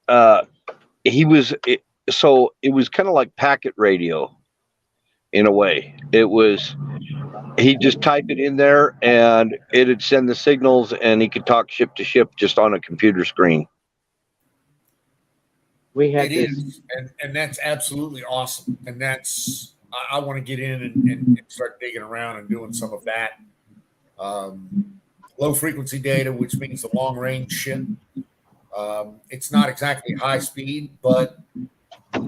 it was kind of like packet radio in a way. He just typed it in there and it'd send the signals, and he could talk ship to ship just on a computer screen. We had it is, and that's absolutely awesome. And that's, I want to get in and start digging around and doing some of that. Low frequency data, which means the long range shit. It's not exactly high speed, but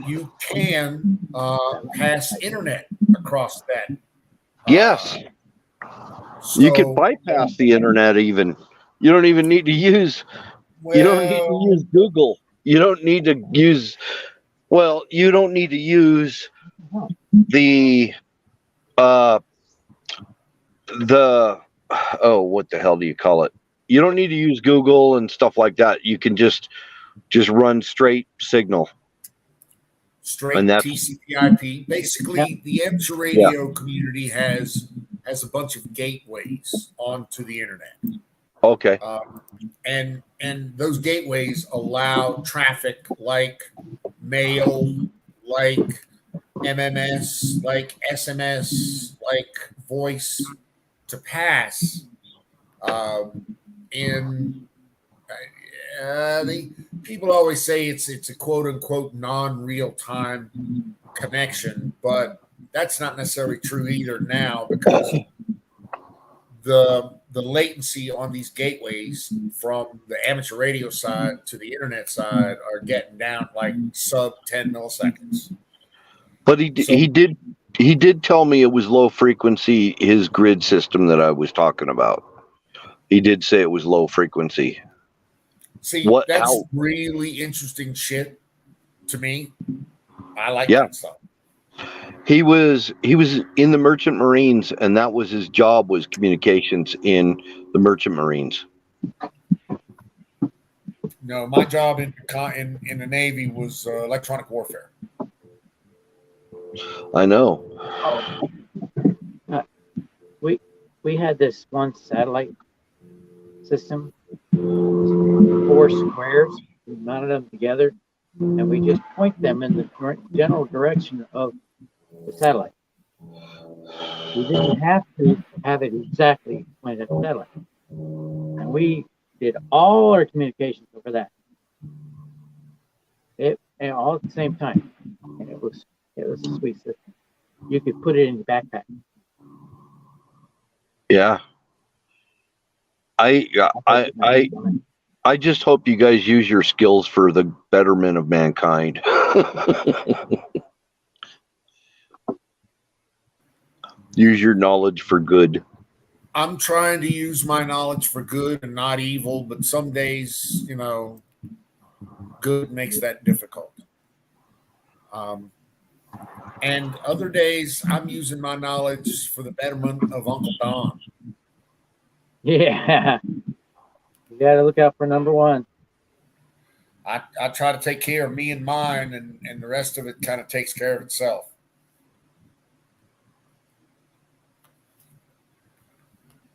you can pass internet across that. Yes. So, you can bypass the internet even. You don't even need to use Google. You don't need to use the what the hell do you call it? You don't need to use Google and stuff like that. You can just run straight signal. Straight TCP/IP. Basically, the amateur radio community has a bunch of gateways onto the internet. Okay. And those gateways allow traffic like mail, like MMS, like SMS, like voice to pass. People always say it's a quote unquote non-real time connection, but that's not necessarily true either now, because the latency on these gateways from the amateur radio side to the internet side are getting down like sub 10 milliseconds. But he did tell me it was low frequency, his grid system that I was talking about. He did say it was low frequency. See, that's really interesting shit to me. I like that stuff. He was in the Merchant Marines, and that was his job, was communications in the Merchant Marines. No, my job in the Navy was electronic warfare. I know. We had this one satellite system, 4 squares. We mounted them together, and we just point them in the general direction of the satellite. We didn't have to have it exactly pointed at the satellite, and we did all our communications over that. And all at the same time, and it was a sweet system. You could put it in your backpack. Yeah. I just hope you guys use your skills for the betterment of mankind. Use your knowledge for good. I'm trying to use my knowledge for good and not evil, but some days, good makes that difficult. And other days, I'm using my knowledge for the betterment of Uncle Don. Yeah. You got to look out for number one. I try to take care of me and mine, and the rest of it kind of takes care of itself.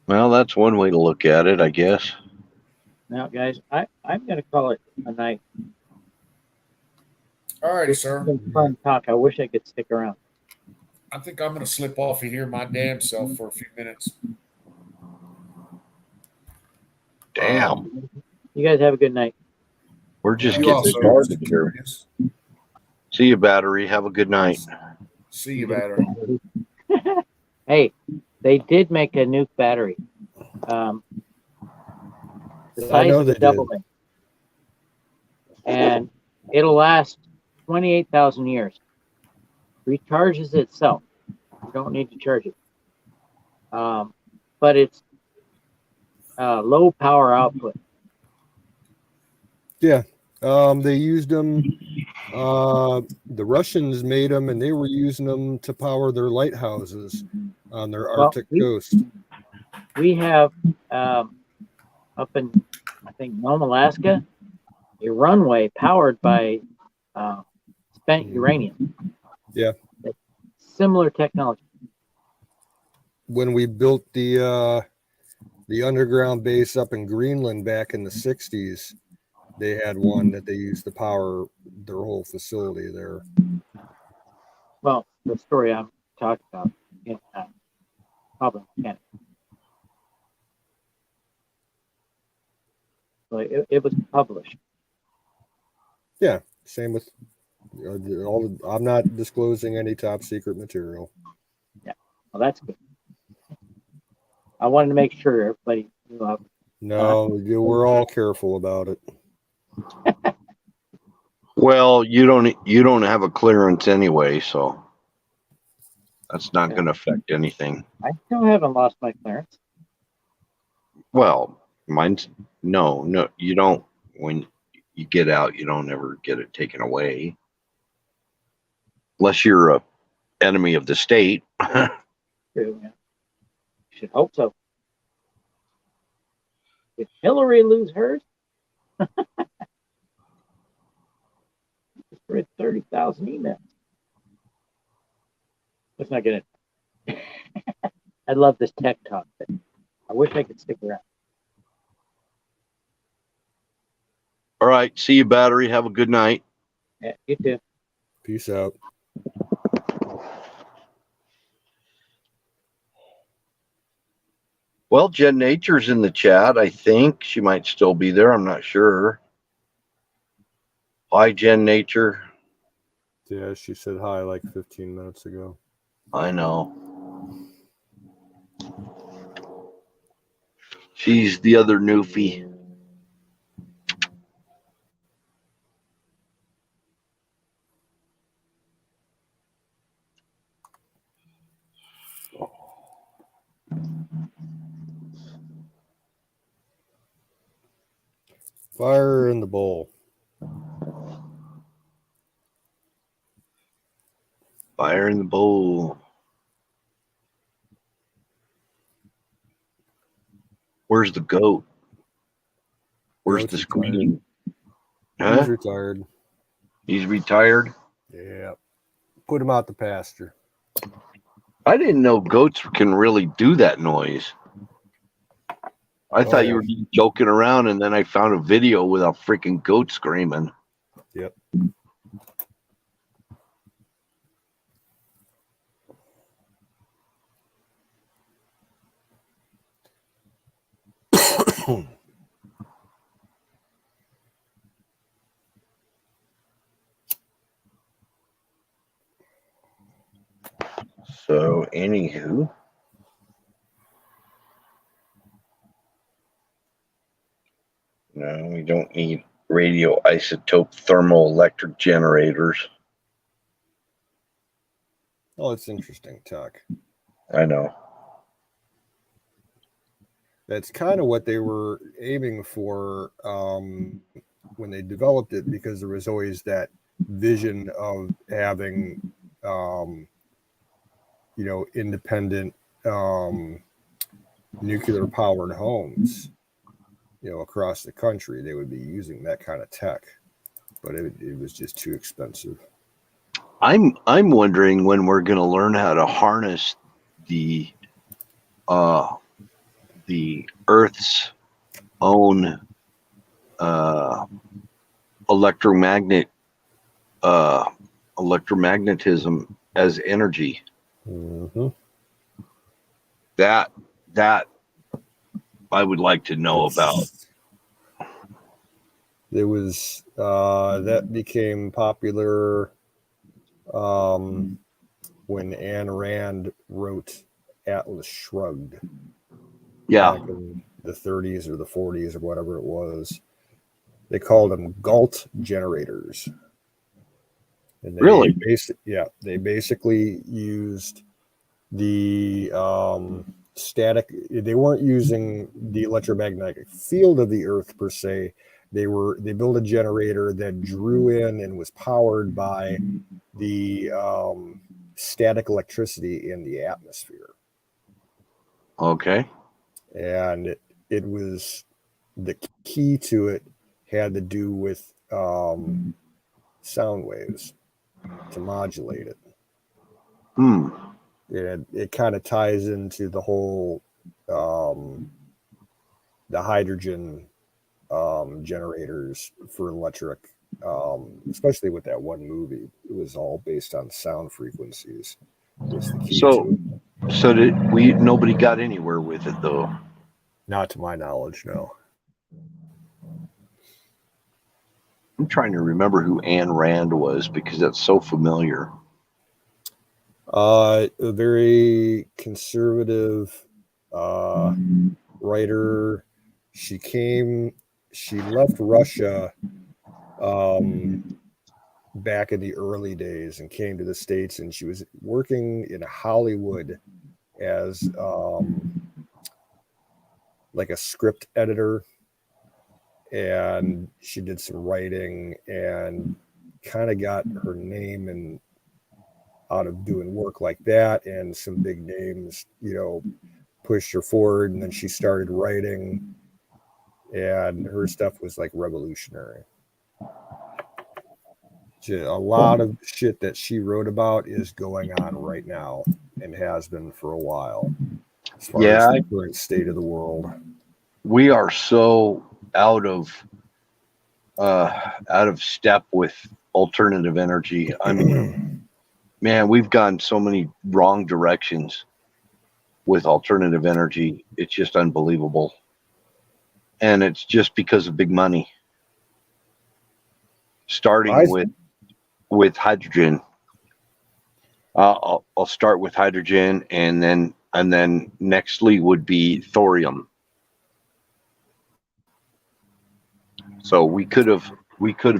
Well, that's one way to look at it, I guess. Now, guys, I'm going to call it a night. All righty, sir. It's been fun talk. I wish I could stick around. I think I'm going to slip off of here my damn self for a few minutes. Damn. You guys have a good night. We're just You getting also, started Mr. here. Curious. See you, Battery. Have a good night. See you, Battery. Hey, they did make a nuke battery. The I size know of they a doubling. And it'll last 28,000 years. Recharges itself. You don't need to charge it. But it's low power output. Yeah. They used them. The Russians made them, and they were using them to power their lighthouses on their Arctic coast. We have up in, I think, Nome, Alaska, a runway powered by spent uranium. Yeah. Similar technology. When we built the underground base up in Greenland back in the 60s, they had one that they used to power their whole facility there. Well, the story I'm talking about in Auburn, Canada. So it was published. Yeah, same with I'm not disclosing any top secret material. Yeah, well, that's good. I wanted to make sure everybody knew. No, we're all careful about it. Well, you don't have a clearance anyway, so that's not going to affect anything. I still haven't lost my clearance. Well, mine's no, you don't. When you get out, you don't ever get it taken away, unless you're a enemy of the state. True, yeah. Should hope so. Did Hillary lose hers? Read 30,000 emails. Let's not get it. I love this tech talk, but I wish I could stick around. All right. See you, Battery. Have a good night. Yeah, you too. Peace out. Well, Jen Nature's in the chat. I think she might still be there. I'm not sure. Hi, Jen Nature. Yeah, she said hi like 15 minutes ago. I know. She's the other newfie. Fire in the bowl. Fire in the bowl. Where's the goat? Where's Goat's the retired. screen? He's Huh? retired. He's retired? Yeah. Put him out the pasture. I didn't know goats can really do that noise. I thought you were joking around, and then I found a video with a freaking goat screaming. Yep. So, anywho. No, we don't need radioisotope thermoelectric generators. Oh, it's interesting, Tuck. I know. That's kind of what they were aiming for when they developed it, because there was always that vision of having, independent nuclear powered homes, across the country. They would be using that kind of tech, but it was just too expensive. I'm wondering when we're going to learn how to harness the Earth's own electromagnetism as energy. Mm-hmm. That I would like to know about. There was that became popular when Ayn Rand wrote Atlas Shrugged. Yeah. Back in the 30s or the 40s or whatever it was. They called them GALT generators. And Really? They basically used the static. They weren't using the electromagnetic field of the Earth per se. They built a generator that drew in and was powered by the static electricity in the atmosphere. Okay. And it was, the key to it had to do with sound waves to modulate it. It kind of ties into the whole the hydrogen generators for electric, especially with that one movie. It was all based on sound frequencies. Was the key to it. So nobody got anywhere with it though? Not to my knowledge, no. I'm trying to remember who Ayn Rand was because that's so familiar. A very conservative writer. She left Russia back in the early days and came to the States, and she was working in Hollywood as like a script editor, and she did some writing and kind of got her name and out of doing work like that, and some big names, pushed her forward, and then she started writing, and her stuff was like revolutionary. A lot of shit that she wrote about is going on right now and has been for a while, as far as the current state of the world. We are so out of step with alternative energy. I mean, man, we've gone so many wrong directions with alternative energy. It's just unbelievable. And it's just because of big money. Starting with hydrogen. I'll start with hydrogen, and then nextly would be thorium. So we could have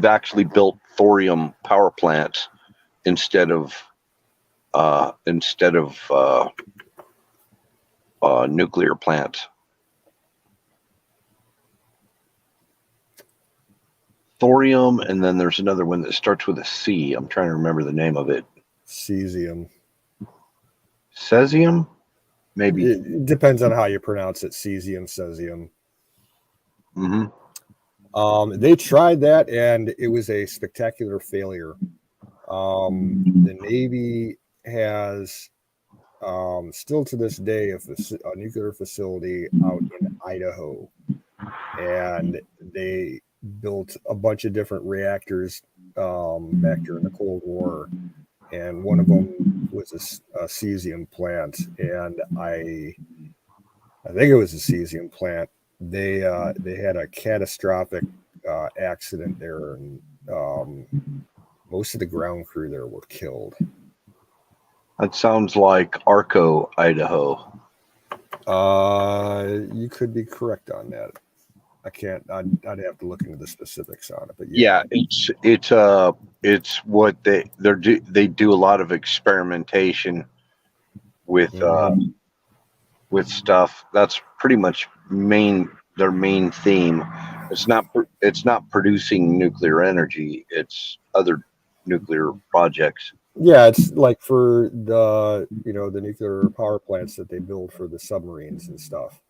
actually built thorium power plants instead of nuclear plants. Thorium, and then there's another one that starts with a C. I'm trying to remember the name of it. Cesium. Cesium? Maybe. It depends on how you pronounce it. Cesium, cesium. Mm-hmm. They tried that, and it was a spectacular failure. The Navy has still to this day a nuclear facility out in Idaho, and they built a bunch of different reactors back during the Cold War, and one of them was a cesium plant, and I think it was a cesium plant. They had a catastrophic accident there, and most of the ground crew there were killed. That sounds like Arco, Idaho. You could be correct on that. I can't. I'd have to look into the specifics on it, but yeah, it's what they do a lot of experimentation with stuff. That's pretty much their main theme. It's not producing nuclear energy. It's other nuclear projects. Yeah, it's like for the nuclear power plants that they build for the submarines and stuff,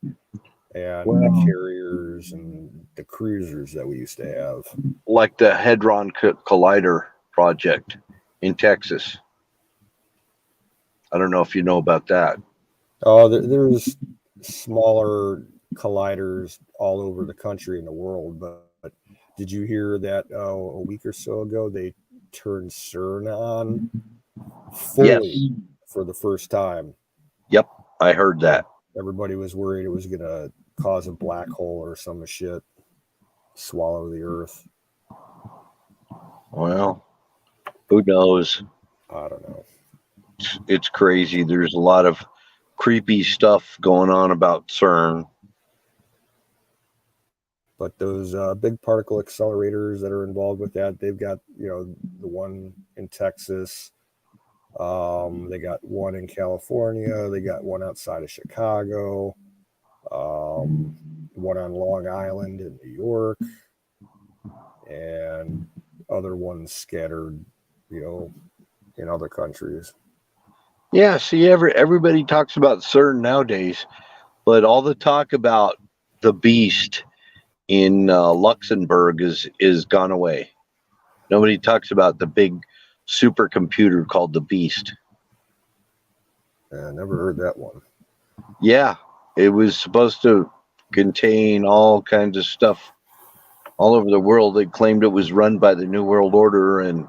and the carriers and the cruisers that we used to have, like the Hadron Collider project in Texas. I don't know if you know about that. Oh, there's smaller colliders all over the country and the world, but did you hear that a week or so ago they turned CERN on fully for the first time? Yep, I heard that. Everybody was worried it was going to cause a black hole or some shit, swallow the Earth. Well, who knows? I don't know. It's crazy. There's a lot of creepy stuff going on about CERN. But those big particle accelerators that are involved with that, they've got, the one in Texas. They got one in California. They got one outside of Chicago. One on Long Island in New York. And other ones scattered, in other countries. Yeah, see, everybody talks about CERN nowadays, but all the talk about the beast in Luxembourg is gone away. Nobody talks about the big supercomputer called the Beast. I never heard that one. Yeah, it was supposed to contain all kinds of stuff all over the world. They claimed it was run by the New World Order, and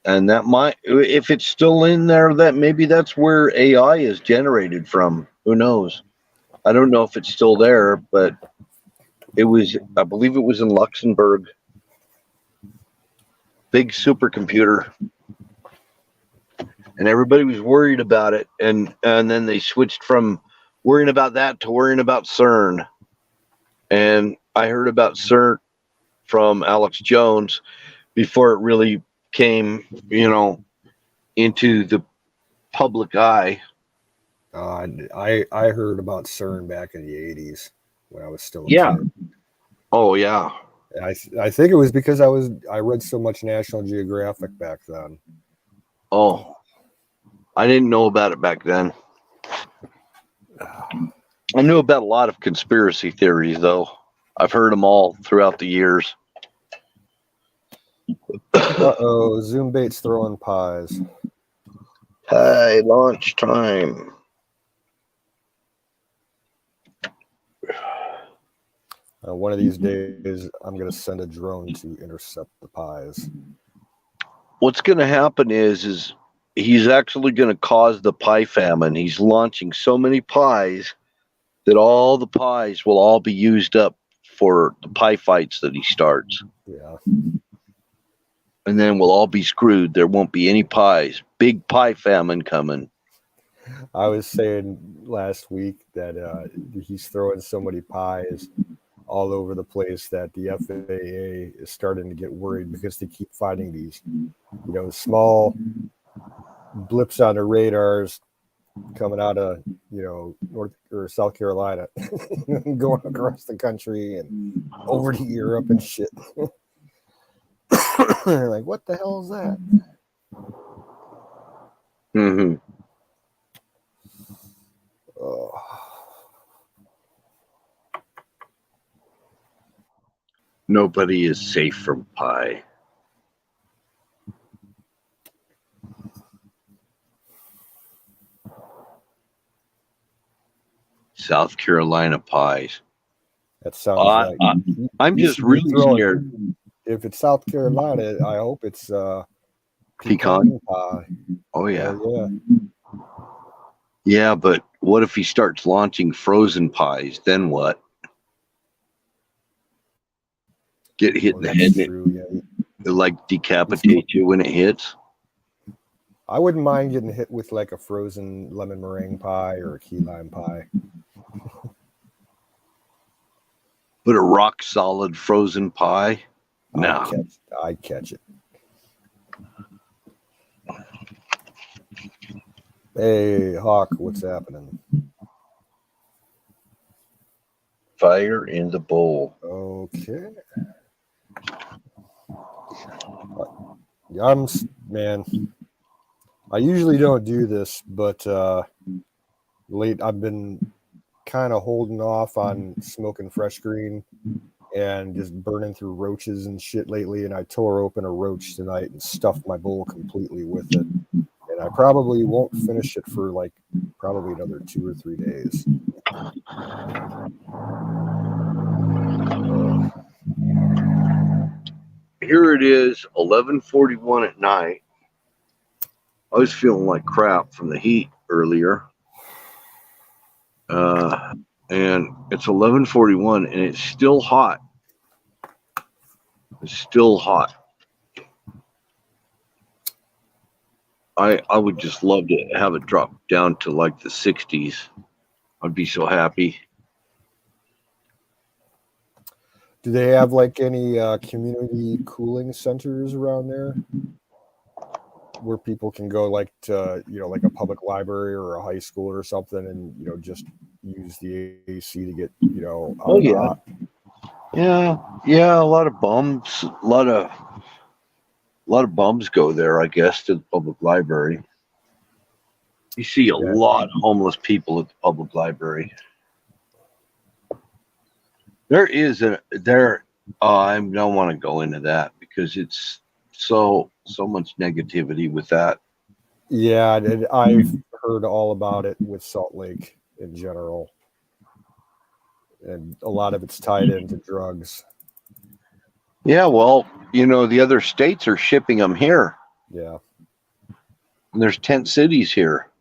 that might, if it's still in there, that maybe that's where AI is generated from. Who knows? I don't know if it's still there, but I believe it was in Luxembourg. Big supercomputer. And everybody was worried about it. And then they switched from worrying about that to worrying about CERN. And I heard about CERN from Alex Jones before it really came, into the public eye. I heard about CERN back in the 80s when I was still a kid. Oh yeah. I think it was because I read so much National Geographic back then. Oh, I didn't know about it back then. I knew about a lot of conspiracy theories, though. I've heard them all throughout the years. Uh-oh, Zoom bait's throwing pies. Hi, launch time. One of these days, I'm going to send a drone to intercept the pies. What's going to happen is he's actually going to cause the pie famine. He's launching so many pies that all the pies will all be used up for the pie fights that he starts. Yeah. and then we'll all be screwed. There won't be any pies. Big pie famine coming. I was saying last week that he's throwing so many pies all over the place that the FAA is starting to get worried because they keep finding these, small blips on the radars coming out of, North or South Carolina, going across the country and over to Europe and shit. Like, what the hell is that? Mm-hmm. Oh. Nobody is safe from pie. South Carolina pies. That sounds like I'm you just should be really throwing- scared. If it's South Carolina, I hope it's Pecan pie. Oh yeah. Yeah. Yeah, but what if he starts launching frozen pies? Then what? Get hit in the head, and True, yeah. it like decapitate you when it hits. I wouldn't mind getting hit with like a frozen lemon meringue pie or a key lime pie. But a rock solid frozen pie? No. I'd catch it. Hey, Hawk, what's happening? Fire in the bowl. Okay. Man, I usually don't do this, but late I've been kind of holding off on smoking fresh green and just burning through roaches and shit lately, and I tore open a roach tonight and stuffed my bowl completely with it. And I probably won't finish it for like probably another 2 or 3 days. Here it is, 11:41 at night. I was feeling like crap from the heat earlier. And it's 11:41 and it's still hot. It's still hot. I would just love to have it drop down to like the 60s. I'd be so happy. Do they have like any community cooling centers around there where people can go, like to, like a public library or a high school or something, and just use the AC to get Oh yeah. Yeah, a lot of bums, a lot of bums go there, I guess, to the public library. You see a lot of homeless people at the public library. I don't want to go into that because it's so much negativity with that. Yeah, I've heard all about it with Salt Lake in general, and a lot of it's tied into drugs. Yeah, well, the other states are shipping them here. Yeah, and there's tent cities here.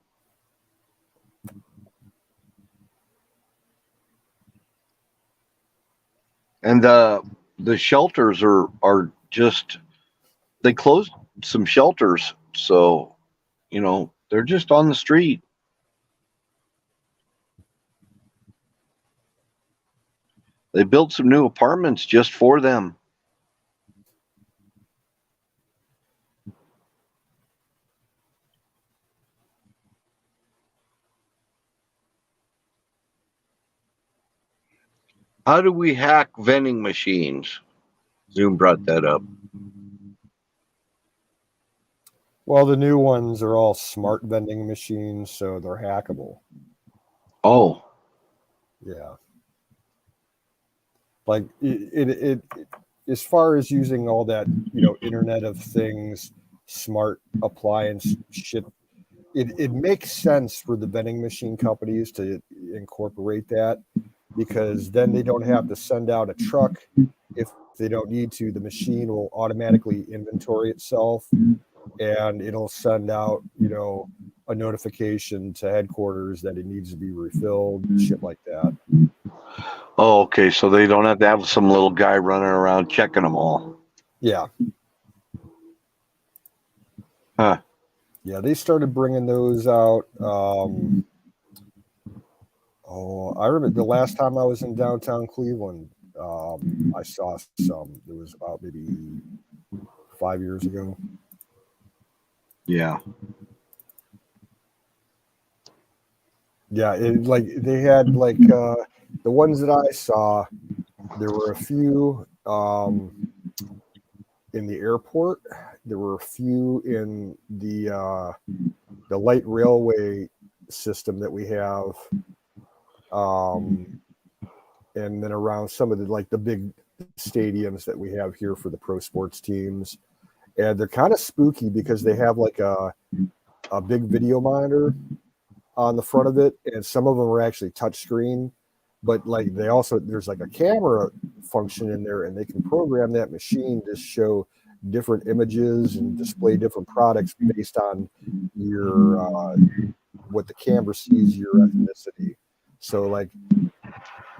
And the shelters are just, they closed some shelters, so they're just on the street. They built some new apartments just for them. How do we hack vending machines? Zoom brought that up. Well, the new ones are all smart vending machines, so they're hackable. Oh. Yeah. Like it as far as using all that, Internet of Things, smart appliance shit, it makes sense for the vending machine companies to incorporate that, because then they don't have to send out a truck if they don't need to. The machine will automatically inventory itself, and it'll send out, a notification to headquarters that it needs to be refilled, shit like that. Oh, okay. So they don't have to have some little guy running around checking them all. Yeah. Huh. Yeah, they started bringing those out. I remember the last time I was in downtown Cleveland, I saw some. It was about maybe 5 years ago. Yeah. Yeah, like they had like the ones that I saw. There were a few in the airport. There were a few in the light railway system that we have, and then around some of the big stadiums that we have here for the pro sports teams. And they're kind of spooky because they have like a big video monitor on the front of it, and some of them are actually touchscreen, but like they also there's like a camera function in there, and they can program that machine to show different images and display different products based on your what the camera sees your ethnicity. So like,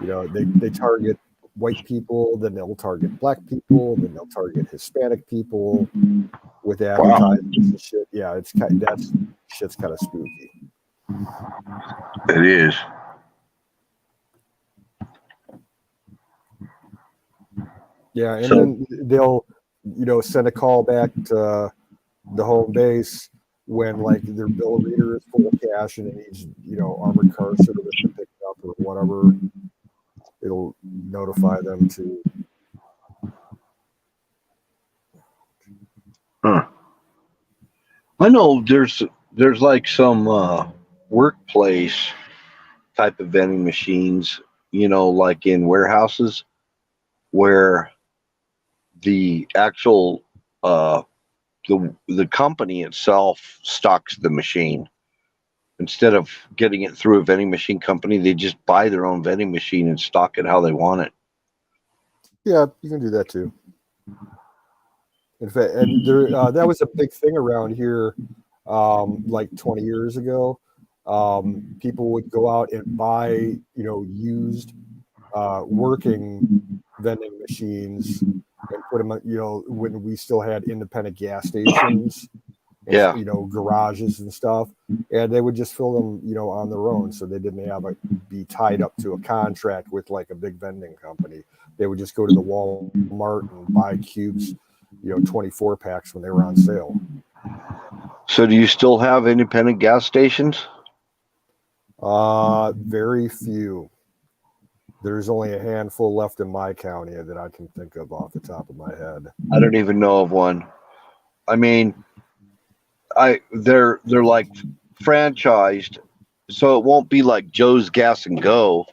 you know, they target white people, then they'll target black people, then they'll target Hispanic people with advertisements and shit. Yeah, that's shit's kind of spooky. It is. Yeah, and then they'll, you know, send a call back to the home base when like their bill reader is full of cash and it needs, you know, armored car service to pick it up or whatever. It'll notify them to. Huh. I know there's like some workplace type of vending machines, you know, like in warehouses where the actual the company itself stocks the machine. Instead of getting it through a vending machine company, they just buy their own vending machine and stock it how they want it. Yeah, you can do that too. In fact, and there that was a big thing around here, like 20 years ago. People would go out and buy, you know, used working vending machines and put them, you know, when we still had independent gas stations. Yeah. You know, garages and stuff, and they would just fill them, you know, on their own, so they didn't have to be tied up to a contract with like a big vending company. They would just go to the Walmart and buy cubes, you know, 24 packs when they were on sale. So do you still have independent gas stations? Very few. There's only a handful left in my county that I can think of off the top of my head. I don't even know of one. I mean, they're like franchised, so it won't be like Joe's Gas and Go.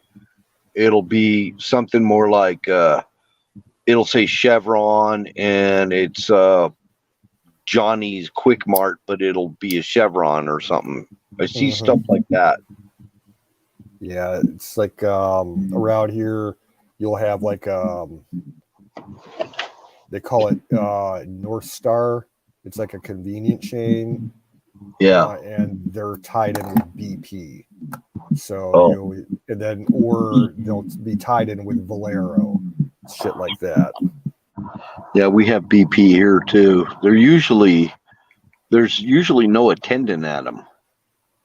It'll be something more like it'll say Chevron and it's Johnny's Quick Mart, but it'll be a Chevron or something. I see stuff like that. Yeah, it's like around here you'll have like they call it North Star. It's like a convenient chain. Yeah. And they're tied in with BP. So, you know, and then, or they'll be tied in with Valero, shit like that. Yeah, we have BP here too. There's usually no attendant at them.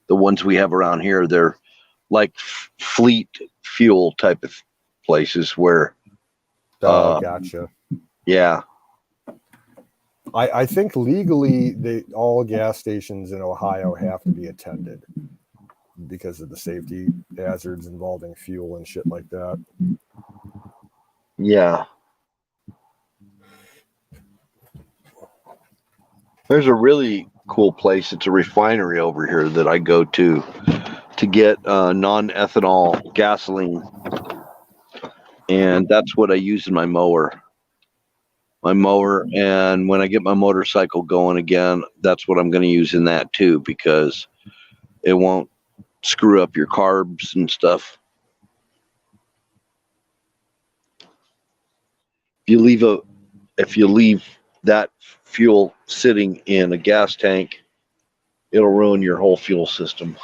The ones we have around here, they're like fleet fuel type of places where. Gotcha. Yeah. I think legally all gas stations in Ohio have to be attended because of the safety hazards involving fuel and shit like that. Yeah. There's a really cool place. It's a refinery over here that I go to get non-ethanol gasoline. And that's what I use in my mower. And when I get my motorcycle going again, that's what I'm going to use in that too, because it won't screw up your carbs and stuff. If you leave that fuel sitting in a gas tank, it'll ruin your whole fuel system.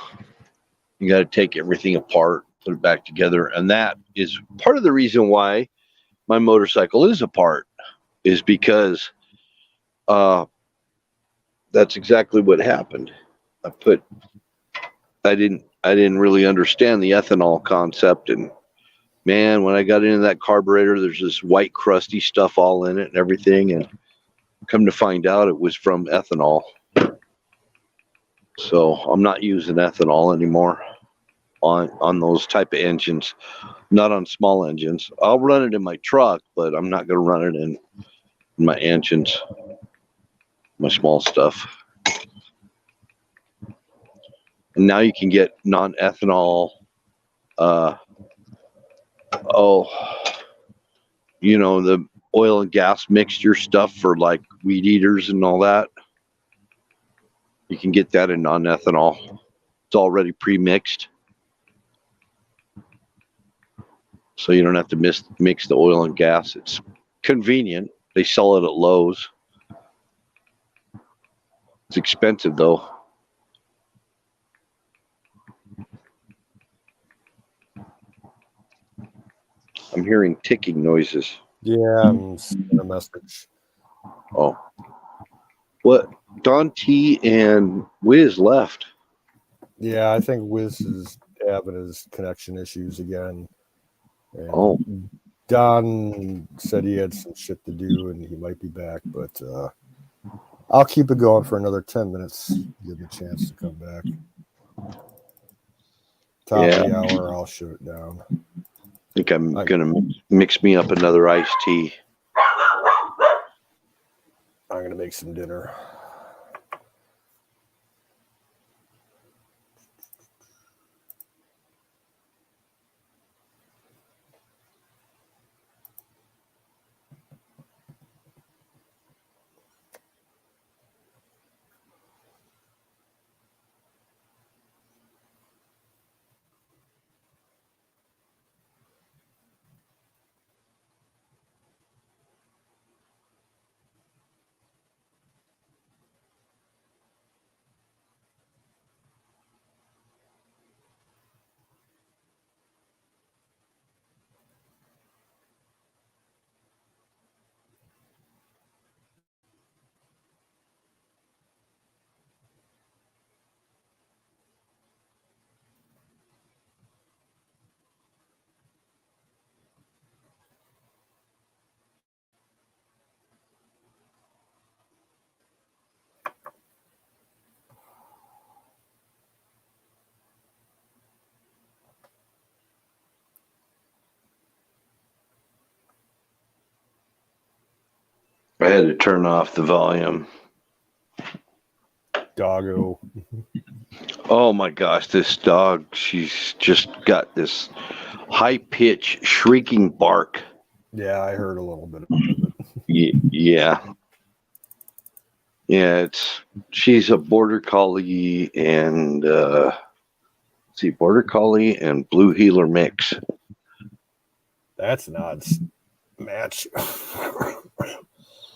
You got to take everything apart, put it back together, and that is part of the reason why my motorcycle is apart. Is because that's exactly what happened. I didn't really understand the ethanol concept, and man, when I got into that carburetor, there's this white crusty stuff all in it and everything, and come to find out it was from ethanol. So I'm not using ethanol anymore on those type of engines, not on small engines. I'll run it in my truck, but I'm not going to run it in my engines, my small stuff. And now you can get non-ethanol, the oil and gas mixture stuff for like weed eaters and all that. You can get that in non-ethanol. It's already pre-mixed. So you don't have to mix the oil and gas. It's convenient. They sell it at Lowe's. It's expensive though. I'm hearing ticking noises. Yeah, I'm sending a message. Oh. What? Don T and Wiz left. Yeah, I think Wiz is having his connection issues again. And Oh. Don said he had some shit to do and he might be back, but I'll keep it going for another 10 minutes. Give him a chance to come back. Top of the hour, I'll shut it down. I think I'm going to mix me up another iced tea. I'm going to make some dinner. I had to turn off the volume. Doggo. Oh my gosh, this dog, she's just got this high-pitched shrieking bark. Yeah, I heard a little bit of it. Yeah. Yeah, she's a border collie and border collie and blue heeler mix. That's an odd match.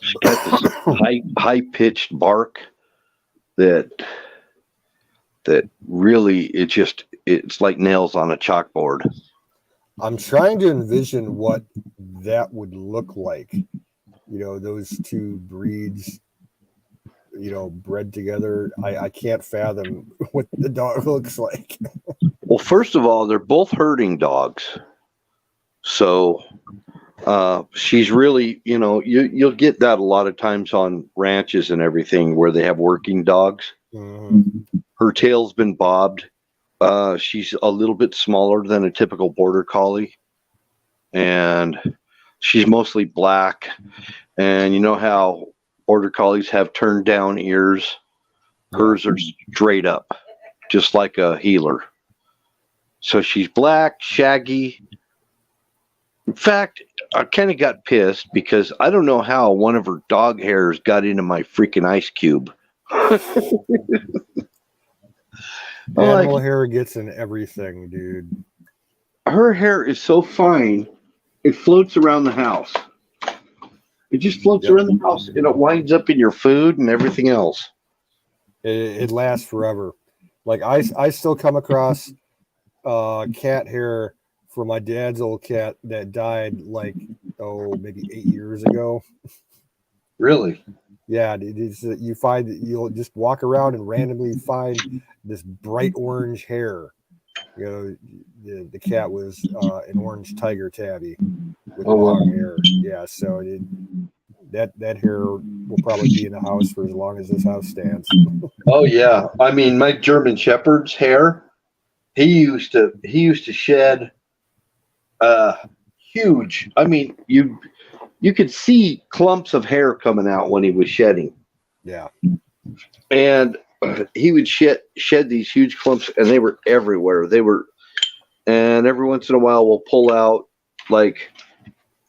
She's got this high-pitched bark that really it's like nails on a chalkboard. I'm trying to envision what that would look like. Those two breeds, bred together. I can't fathom what the dog looks like. Well, first of all, they're both herding dogs. So she's really, you'll get that a lot of times on ranches and everything where they have working dogs. Mm-hmm. Her tail's been bobbed. She's a little bit smaller than a typical border collie, and she's mostly black. And you know how border collies have turned down ears? Hers are straight up, just like a heeler. So she's black, shaggy. In fact, I kind of got pissed because I don't know how one of her dog hairs got into my freaking ice cube. Animal hair gets in everything, dude. Her hair is so fine, it floats around the house. It just floats around the house, and it winds up in your food and everything else. It lasts forever. Like I still come across cat hair for my dad's old cat that died maybe 8 years ago. Really? Yeah, you'll just walk around and randomly find this bright orange hair. You know, the cat was an orange tiger tabby with long hair. Yeah, so that hair will probably be in the house for as long as this house stands. Oh yeah, I mean my German Shepherd's hair. He used to shed huge. I mean you could see clumps of hair coming out when he was shedding. Yeah. And he would shed these huge clumps, and they were everywhere. And every once in a while we'll pull out like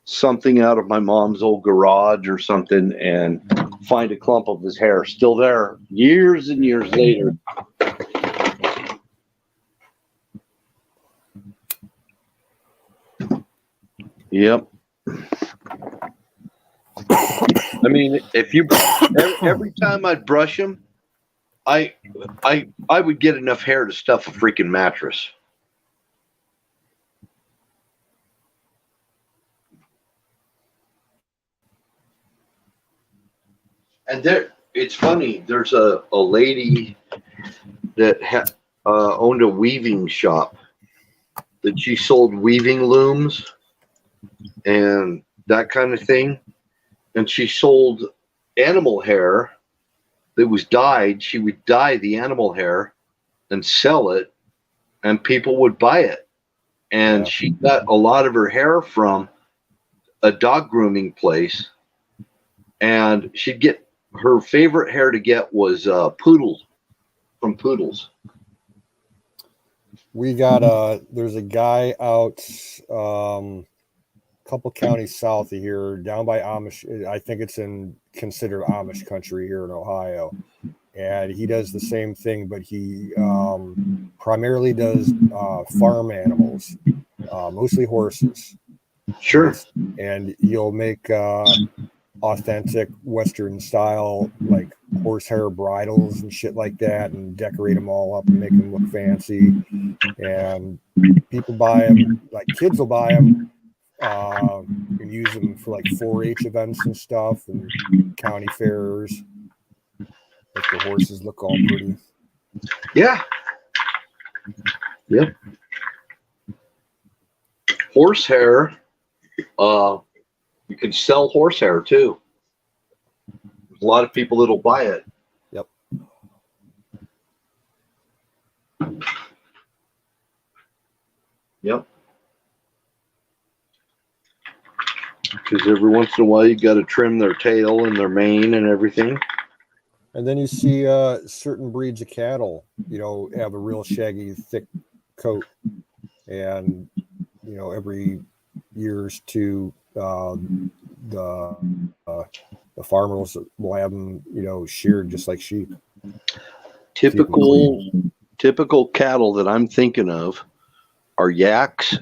something out of my mom's old garage or something and find a clump of his hair still there years and years later. Yep. I mean, if you every time I'd brush him, I would get enough hair to stuff a freaking mattress. And it's funny. There's a lady that owned a weaving shop that she sold weaving looms and that kind of thing. And she sold animal hair that was dyed. She would dye the animal hair and sell it, and people would buy it. And she got a lot of her hair from a dog grooming place, and she'd get her favorite hair to get was poodles from poodles. We got there's a guy out couple counties south of here, down by Amish. I think it's considered Amish country here in Ohio, and he does the same thing, but he primarily does farm animals, mostly horses. Sure. And you'll make authentic Western style like horsehair bridles and shit like that, and decorate them all up and make them look fancy. And people buy them, like kids will buy them. And use them for like 4-H events and stuff and county fairs. Make the horses look all pretty. Yeah. Yep. Horsehair. You can sell horsehair too. There's a lot of people that'll buy it. Yep. Yep. Because every once in a while you got to trim their tail and their mane and everything. And then you see certain breeds of cattle, have a real shaggy, thick coat. And, every years to the farmers will have them, sheared just like sheep. Typical cattle that I'm thinking of are yaks.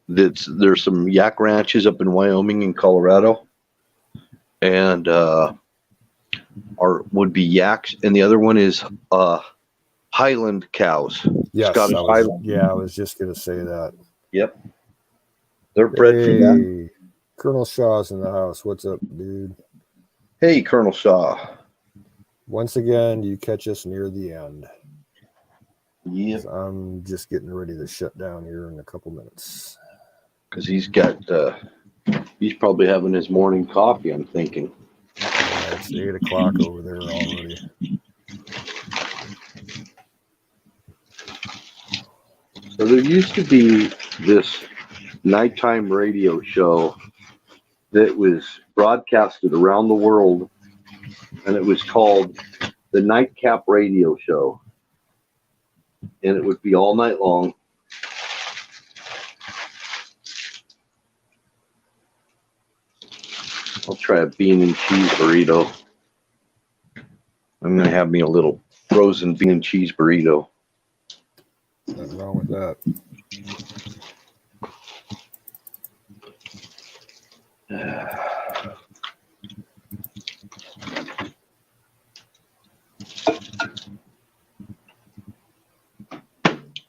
There's some yak ranches up in Wyoming and Colorado, and would be yaks, and the other one is Highland cows. Yes, Scottish Highland. Yeah, I was just gonna say that. Yep, they're bred for that. Colonel Shaw's in the house. What's up, dude? Hey, Colonel Shaw. Once again, you catch us near the end. Yep. I'm just getting ready to shut down here in a couple minutes. Because he's probably having his morning coffee, I'm thinking. It's 8 o'clock over there already. So there used to be this nighttime radio show that was broadcasted around the world, and it was called the Nightcap Radio Show. And it would be all night long. I'll try a bean and cheese burrito. I'm going to have me a little frozen bean and cheese burrito. Nothing wrong with that.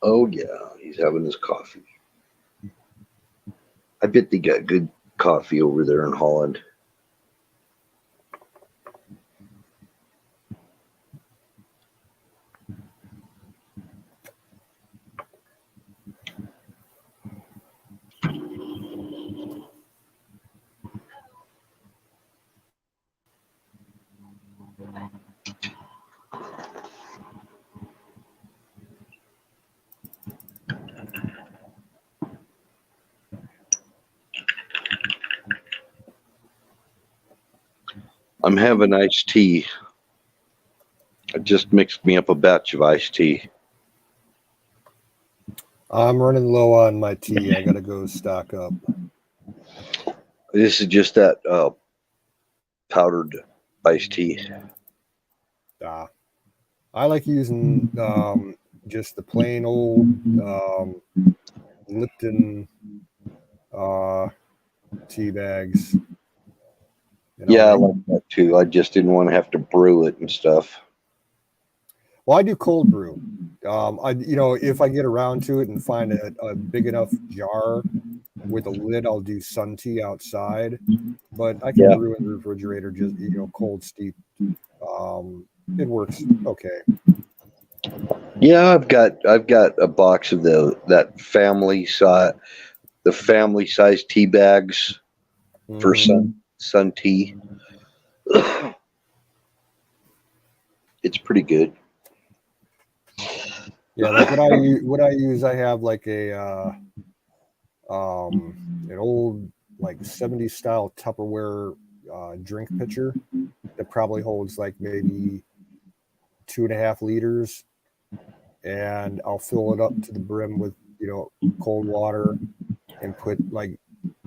Oh, yeah. He's having his coffee. I bet they got good coffee over there in Holland. I'm having iced tea. I just mixed me up a batch of iced tea. I'm running low on my tea. I gotta go stock up. This is just that powdered iced tea. I like using just the plain old Lipton tea bags. You know, Yeah, I like that too. I just didn't want to have to brew it and stuff. well, I do cold brew. If I get around to it and find a big enough jar with a lid, I'll do sun tea outside. But I can Yeah. brew in the refrigerator, just cold steep. It works okay. Yeah, I've got a box of the family size tea bags for sun tea. It's pretty good. Yeah, like what I use, I have like an old like 70s style Tupperware drink pitcher that probably holds like maybe 2.5 liters, and I'll fill it up to the brim with cold water and put like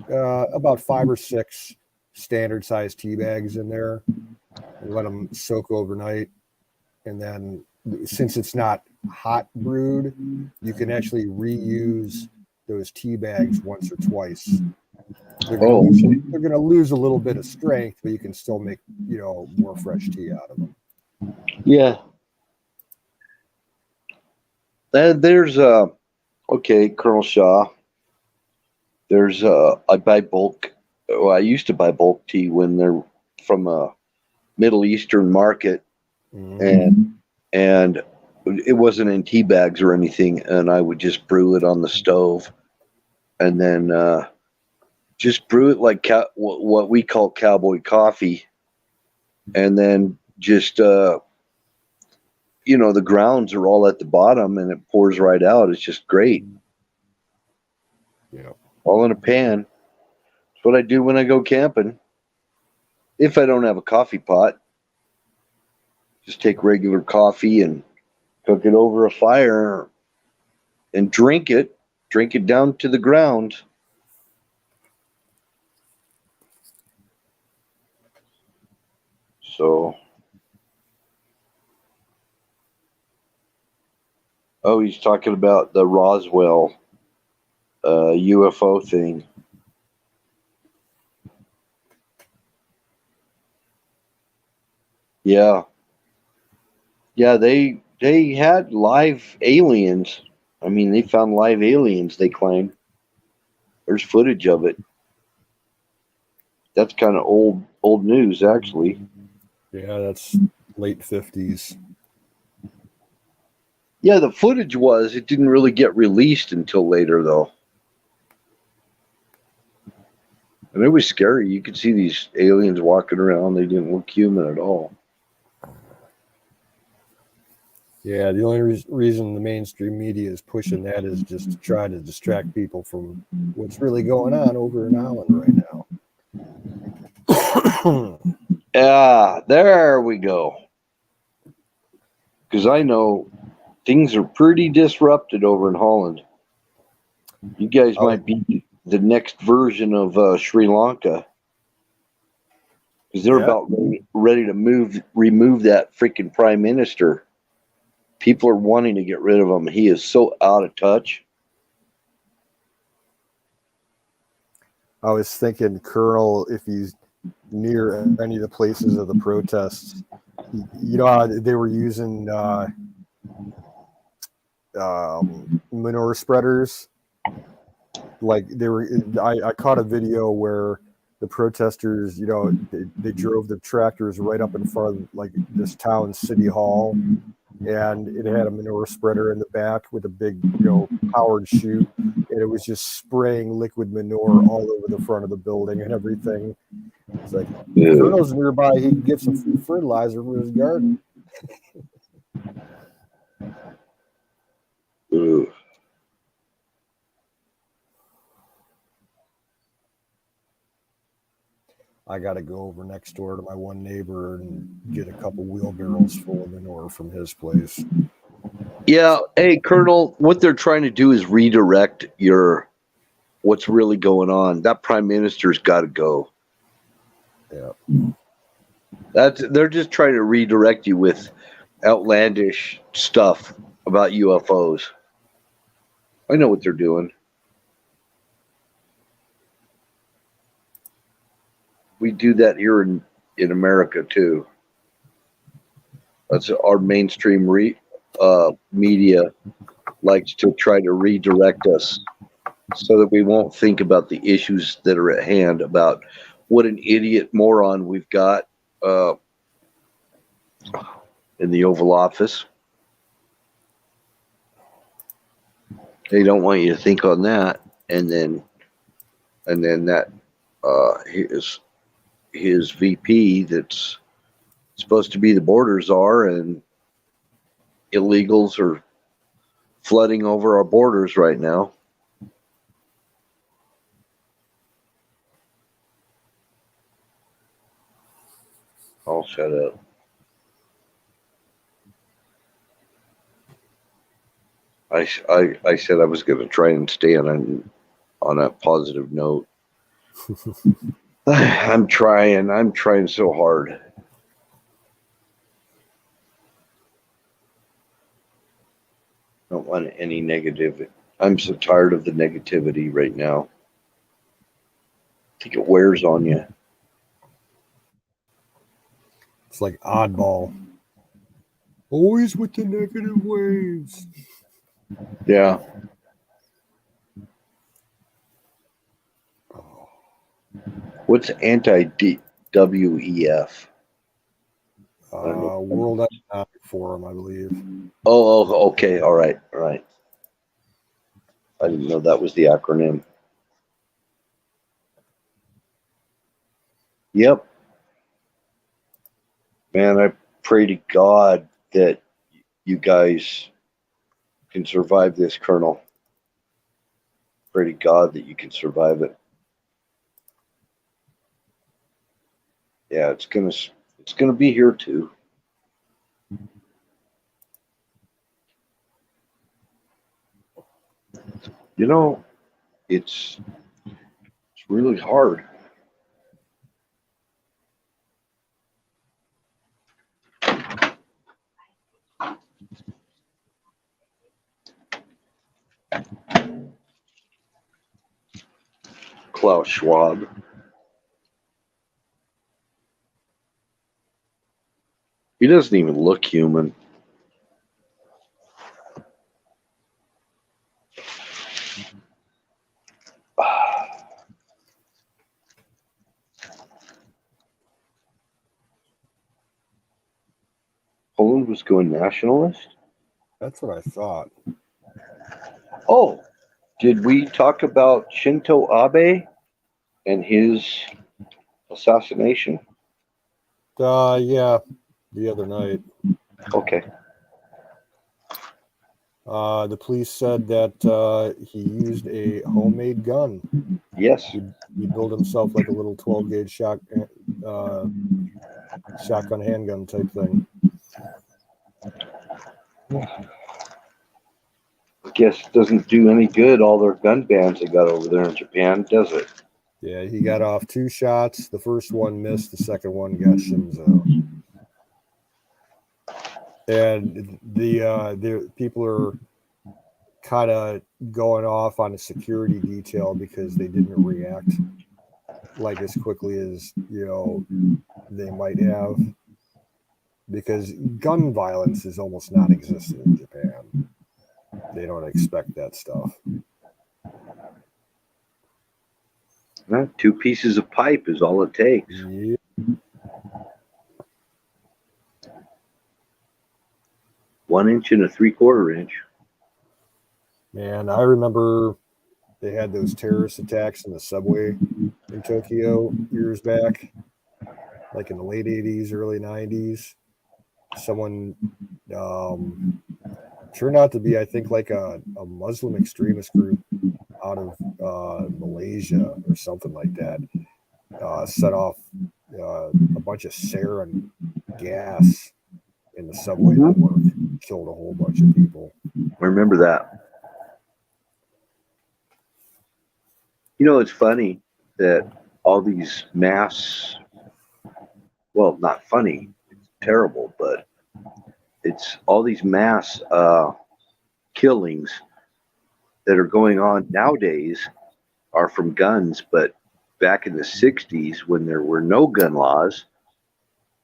about 5 or 6 standard size tea bags in there and let them soak overnight. And then since it's not hot brewed, you can actually reuse those tea bags once or twice. They're going to lose a little bit of strength, but you can still make more fresh tea out of them. Yeah. There's okay, Colonel Shaw. There's I buy bulk. Well, I used to buy bulk tea when they're from a Middle Eastern market, and it wasn't in tea bags or anything, and I would just brew it on the stove, and then just brew it like what we call cowboy coffee, and then just the grounds are all at the bottom and it pours right out. It's just great. Yeah. All in a pan. That's what I do when I go camping. If I don't have a coffee pot, just take regular coffee and cook it over a fire and drink it down to the ground. So, he's talking about the Roswell UFO thing. Yeah. Yeah, they had live aliens. I mean, they found live aliens, they claim. There's footage of it. That's kind of old news, actually. Yeah, that's late 50s. Yeah, the footage it didn't really get released until later, though. And it was scary. You could see these aliens walking around. They didn't look human at all. Yeah, the only reason the mainstream media is pushing that is just to try to distract people from what's really going on over in Holland right now. There we go. Because I know things are pretty disrupted over in Holland. You guys might be the next version of Sri Lanka. Because they're about ready to remove that freaking prime minister. People are wanting to get rid of him. He is so out of touch. I was thinking, Colonel, if he's near any of the places of the protests, how they were using manure spreaders. Like I caught a video where the protesters, they drove the tractors right up in front of like this town's city hall, and it had a manure spreader in the back with a big, powered chute, and it was just spraying liquid manure all over the front of the building and everything. It's like, if Colonel's nearby, he can get some fertilizer for his garden. I got to go over next door to my one neighbor and get a couple wheelbarrows full of manure from his place. Yeah. Hey, Colonel, what they're trying to do is redirect what's really going on. That prime minister's got to go. Yeah. They're just trying to redirect you with outlandish stuff about UFOs. I know what they're doing. We do that here in America too. That's our mainstream media likes to try to redirect us so that we won't think about the issues that are at hand, about what an idiot moron we've got in the Oval Office. They don't want you to think on that, and then that his VP that's supposed to be the border czar, and illegals are flooding over our borders right now. I'll shut up. I said I was going to try and stay on a positive note. I'm trying so hard. Don't want any negative. I'm so tired of the negativity right now. I think it wears on you. It's like Oddball. Always with the negative waves. Yeah. What's anti-WEF? World Economic Forum, I believe. Oh, okay. All right. I didn't know that was the acronym. Yep. Man, I pray to God that you guys can survive this, Colonel. Pray to God that you can survive it. Yeah, it's gonna be here too. You know, it's really hard. Klaus Schwab. He doesn't even look human. Poland was going nationalist? That's what I thought. Oh, did we talk about Shinzo Abe and his assassination? Yeah, the other night. Okay. The police said that he used a homemade gun. Yes. He built himself like a little 12-gauge shotgun handgun type thing. I guess it doesn't do any good, all their gun bans they got over there in Japan, does it? Yeah, he got off 2 shots. The first one missed. The second one got Shinzo. And the people are kind of going off on a security detail because they didn't react like as quickly as they might have. Because gun violence is almost non-existent in Japan. They don't expect that stuff. 2 pieces of pipe is all it takes. Yeah. 1 inch and a 3/4 inch. Man, I remember they had those terrorist attacks in the subway in Tokyo years back, like in the late 80s, early 90s. Someone turned out to be, I think, like a Muslim extremist group out of Malaysia or something like that. set off a bunch of sarin gas in the subway network, killed a whole bunch of people. I remember that. You know, it's funny that all these mass, well, not funny, it's terrible, but it's all these mass killings that are going on nowadays are from guns. But back in the 60s, when there were no gun laws,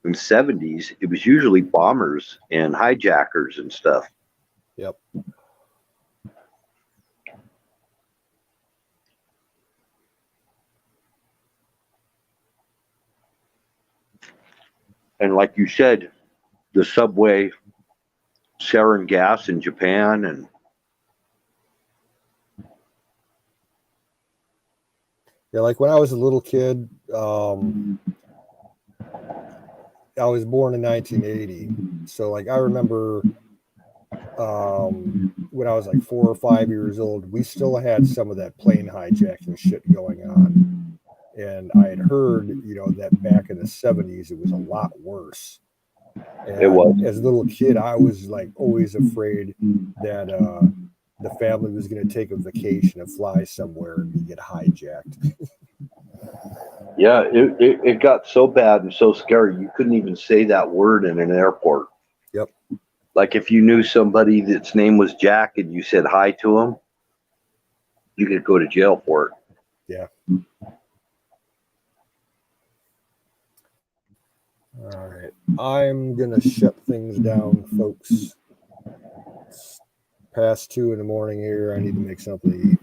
in the 70s, it was usually bombers and hijackers and stuff. Yep. And like you said, the subway sarin gas in Japan, and Yeah, like when I was a little kid, I was born in 1980. So like I remember when I was like 4 or 5 years old, we still had some of that plane hijacking shit going on. And I had heard, that back in the 70s, it was a lot worse. And It was. As a little kid, I was like always afraid that the family was going to take a vacation and fly somewhere and get hijacked. yeah, it got so bad and so scary you couldn't even say that word in an airport. Yep. Like if you knew somebody that's name was Jack and you said hi to him, you could go to jail for it. Yeah. All right. I'm going to shut things down, folks. It's past 2 in the morning here. I need to make something to eat.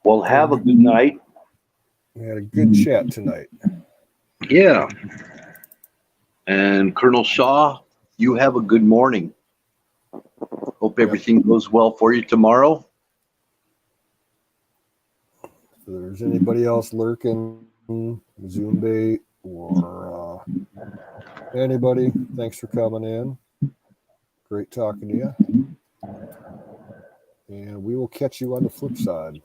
Well, have a good night. We had a good chat tonight. Yeah. And Colonel Shaw, you have a good morning. Hope everything goes well for you tomorrow. If there's anybody else lurking, Zoom bait, or anybody, thanks for coming in. Great talking to you. And we will catch you on the flip side.